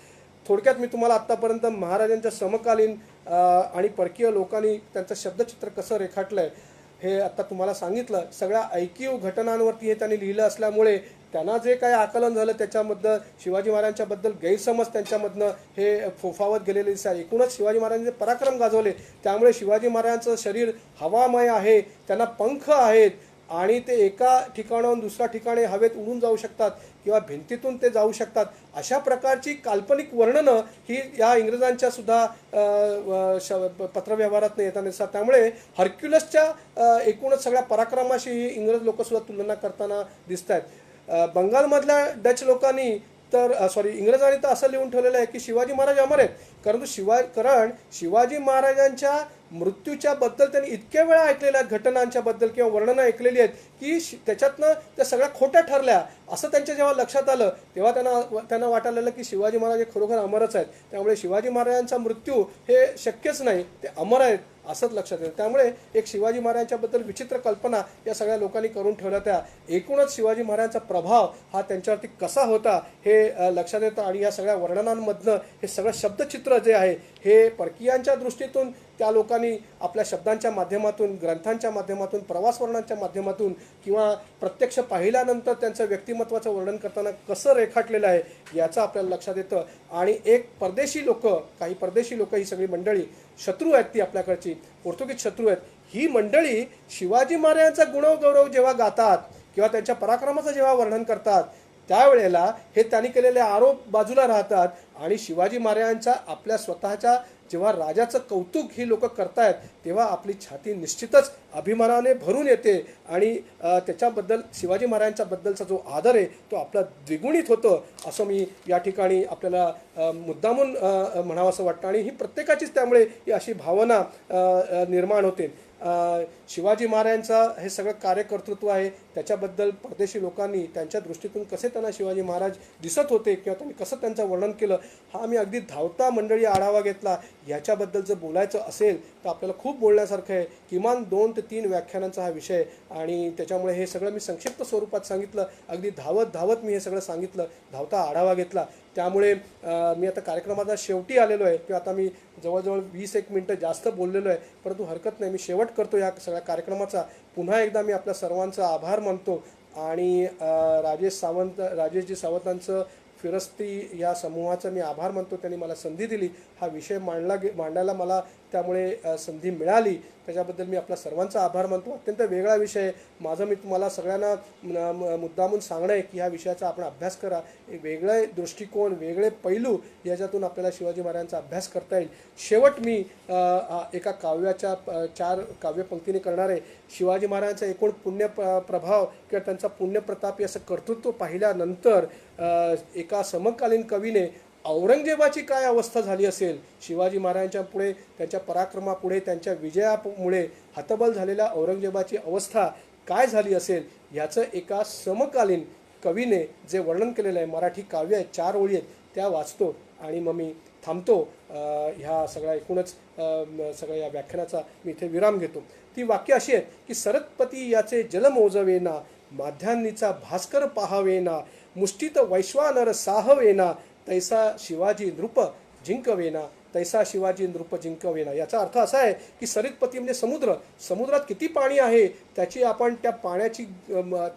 थोडक्यात मी तुम्हाला आत्तापर्यंत महाराजांच्या समकालीन आणि परकीय लोकांनी त्यांचं शब्दचित्र कसं रेखाटलं आहे हे आता तुम्हाला सांगितलं. सगळ्या ऐकीव घटनांवरती हे त्यांनी लिहिलं असल्यामुळे त्यांना जे काही आकलन झालं त्याच्याबद्दल, शिवाजी महाराजांच्याबद्दल गैरसमज त्यांच्यामधनं हे फोफावत गेलेले दिसतात. एकूणच शिवाजी महाराजांचे पराक्रम गाजवले, त्यामुळे शिवाजी महाराजांचं शरीर हवामय आहे, त्यांना पंख आहेत आणि ते एका ठिकाणाहून दुसऱ्या ठिकाणी हवेत उडून जाऊ शकतात किंवा भिंतीतून ते जाऊ शकतात. अशा प्रकारची काल्पनिक वर्णनं ही या इंग्रजांच्या सुद्धा पत्रव्यवहारात येताना दिसतात. त्यामुळे हर्क्युलसच्या एकूणच सगळ्या पराक्रमाशी ही इंग्रज लोकसुद्धा तुलना करताना दिसत आहेत. बंगालमधल्या डच लोकांनी तर इंग्रजांनी तर असं लिहून ठेवलेलं आहे की शिवाजी महाराज अमर आहेत, कारण शिवाजी महाराजांच्या मृत्यूच्या बद्दल त्यांनी इतक्या वेळा ऐकलेल्या घटनांच्या बद्दल किंवा वर्णनं ऐकलेली आहेत की त्याच्यातनं त्या सगळ्या खोट्या ठरल्या असं त्यांच्या जेव्हा लक्षात आलं तेव्हा त्यांना वाटायला की शिवाजी महाराज हे खरोखर अमरच आहेत. त्यामुळे शिवाजी महाराजांचा मृत्यू हे शक्यच नाही, ते अमर आहेत असंच लक्षात येतं. त्यामुळे एक शिवाजी महाराजांच्याबद्दल विचित्र कल्पना या सगळ्या लोकांनी करून ठेवल्या. त्या एकूणच शिवाजी महाराजांचा प्रभाव हा त्यांच्यावरती कसा होता हे लक्षात येतं. आणि या सगळ्या वर्णनांमधनं हे सगळं शब्दचित्र जे आहे हे परकीयांच्या दृष्टीतून त्या लोकांनी आपल्या शब्दांच्या माध्यमातून, ग्रंथांच्या माध्यमातून, प्रवास वर्णनांच्या माध्यमातून किंवा प्रत्यक्ष पाहिल्यानंतर त्यांचं व्यक्तिमत्वाचं वर्णन करताना कसं रेखाटलेलं आहे याचं आपल्याला लक्षात येतं. आणि एक काही परदेशी लोक ही सगळी मंडळी शत्रू आहेत, ती आपल्याकडची पोर्तुगीज शत्रू आहेत, ही मंडळी शिवाजी महाराजांचा गुणगौरव जेव्हा गातात किंवा त्यांच्या पराक्रमाचं जेव्हा वर्णन करतात त्यावेळेला हे त्यांनी केलेले आरोप बाजूला राहतात आणि शिवाजी महाराजांच्या आपल्या स्वतःच्या जेव्हा राजाचं कौतुक ही लोक करतायत तेव्हा आपली छाती निश्चितच अभिमानाने भरून येते आणि त्याच्याबद्दल शिवाजी महाराजांच्याबद्दलचा जो आदर आहे तो आपला द्विगुणित होतो असं मी या ठिकाणी आपल्याला मुद्दामून म्हणावं असं वाटतं. आणि ही प्रत्येकाचीच त्यामुळे ही अशी भावना निर्माण होते. शिवाजी महाराजांचं हे सगळं कार्यकर्तृत्व आहे त्याच्याबद्दल परदेशी लोकांनी त्यांच्या दृष्टीतून कसे त्यांना शिवाजी महाराज दिसत होते किंवा त्यांनी कसं त्यांचं वर्णन केलं हा आम्ही अगदी धावता मंडळी आढावा घेतला. याच्याबद्दल जर बोलायचं असेल तर आपल्याला खूप बोलण्यासारखं आहे. किमान 2 ते 3 व्याख्यानांचा हा विषय आणि त्याच्यामुळे हे सगळं मी संक्षिप्त स्वरूपात सांगितलं. अगदी धावत मी हे सगळं सांगितलं, धावता आढावा घेतला. त्यामुळे मी आता कार्यक्रमाचा शेवटी आलेलो आहे किंवा आता मी जवळजवळ 20-1 मिनटं जास्त बोललेलो आहे, परंतु हरकत नाही. मी शेवट करतो या सगळ्या कार्यक्रमाचा. पुन्हा एकदा मी आपल्या सर्वांचा आभार मानतो आणि राजेशजी सावंतांचं फिरस्ती या समूहाचा मी आभार मानतो. त्यांनी मला संधी दिली, हा विषय मांडायला मला त्यामुळे संधी मिळाली, त्याच्याबद्दल मी आपल्या सर्वांचा आभार मानतो. अत्यंत वेगळा विषय माझं मी तुम्हाला सगळ्यांना मुद्दामून सांगणं आहे की ह्या विषयाचा आपण अभ्यास करा. एक वेगळे दृष्टिकोन, वेगळे पैलू याच्यातून आपल्याला शिवाजी महाराजांचा अभ्यास करता येईल. शेवट मी एका काव्याच्या 4 काव्यपंक्तीने करणार आहे. शिवाजी महाराजांचा एकूण प्रभाव किंवा त्यांचा पुण्यप्रतापी असं कर्तृत्व पाहिल्यानंतर एका समकालीन कवीने औरंगजेबाची काय अवस्था झाली असेल, शिवाजी महाराजांच्या पुढे, त्यांच्या पराक्रमापुढे, त्यांच्या विजयामुळे हतबल झालेल्या औरंगजेबाची अवस्था काय झाली असेल याचं एका समकालीन कवीने जे वर्णन केलेलं आहे, मराठी काव्य आहे, 4 ओळी आहेत, त्या वाचतो आणि मग मी थांबतो. ह्या सगळ्या एकूणच सगळ्या या व्याख्यानाचा मी इथे विराम घेतो. ती वाक्य अशी आहेत की सरस्वती याचे जल मोजवेना, माध्यान्नीचा भास्कर पाहावेना, मुष्टीत वैश्वानर साहवेना, तैसा शिवाजी नृप जिंकवेना, तैसा शिवाजी नृप जिंकवेना. याचा अर्थ असा आहे की सरस्वती म्हणजे समुद्रात किती पाणी आहे त्याची आपण त्या पाण्याची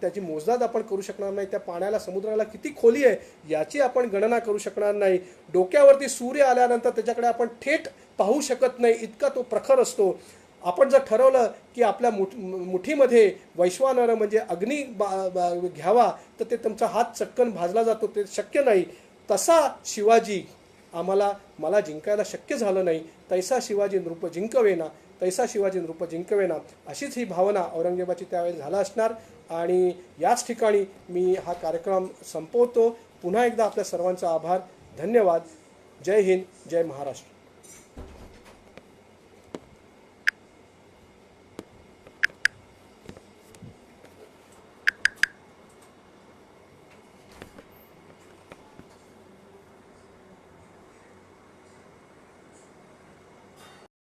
त्याची मोजदाद आपण करू शकणार नाही. त्या पाण्याला, समुद्राला किती खोली आहे याची आपण गणना करू शकणार नाही. डोक्यावरती सूर्य आल्यानंतर त्याच्याकडे आपण थेट पाहू शकत नाही, इतका तो प्रखर असतो. आपण जर ठरवलं की आपल्या मुठीमध्ये वैश्वानर म्हणजे अग्नी घ्यावा तर ते तुमचा हात चटकन भाजला जातो, ते शक्य नाही. तसा शिवाजी मला जिंकायला शक्य झालं नाही. तैसा शिवाजी नृप जिंकवेना, तैसा शिवाजी नृप जिंकवेना, अशीच ही भावना औरंगजेबाची त्यावेळी झाला असणार. आणि याच ठिकाणी मी हा कार्यक्रम संपवतो. पुन्हा एकदा आपल्या सर्वांचा आभार, धन्यवाद. जय हिंद, जय महाराष्ट्र.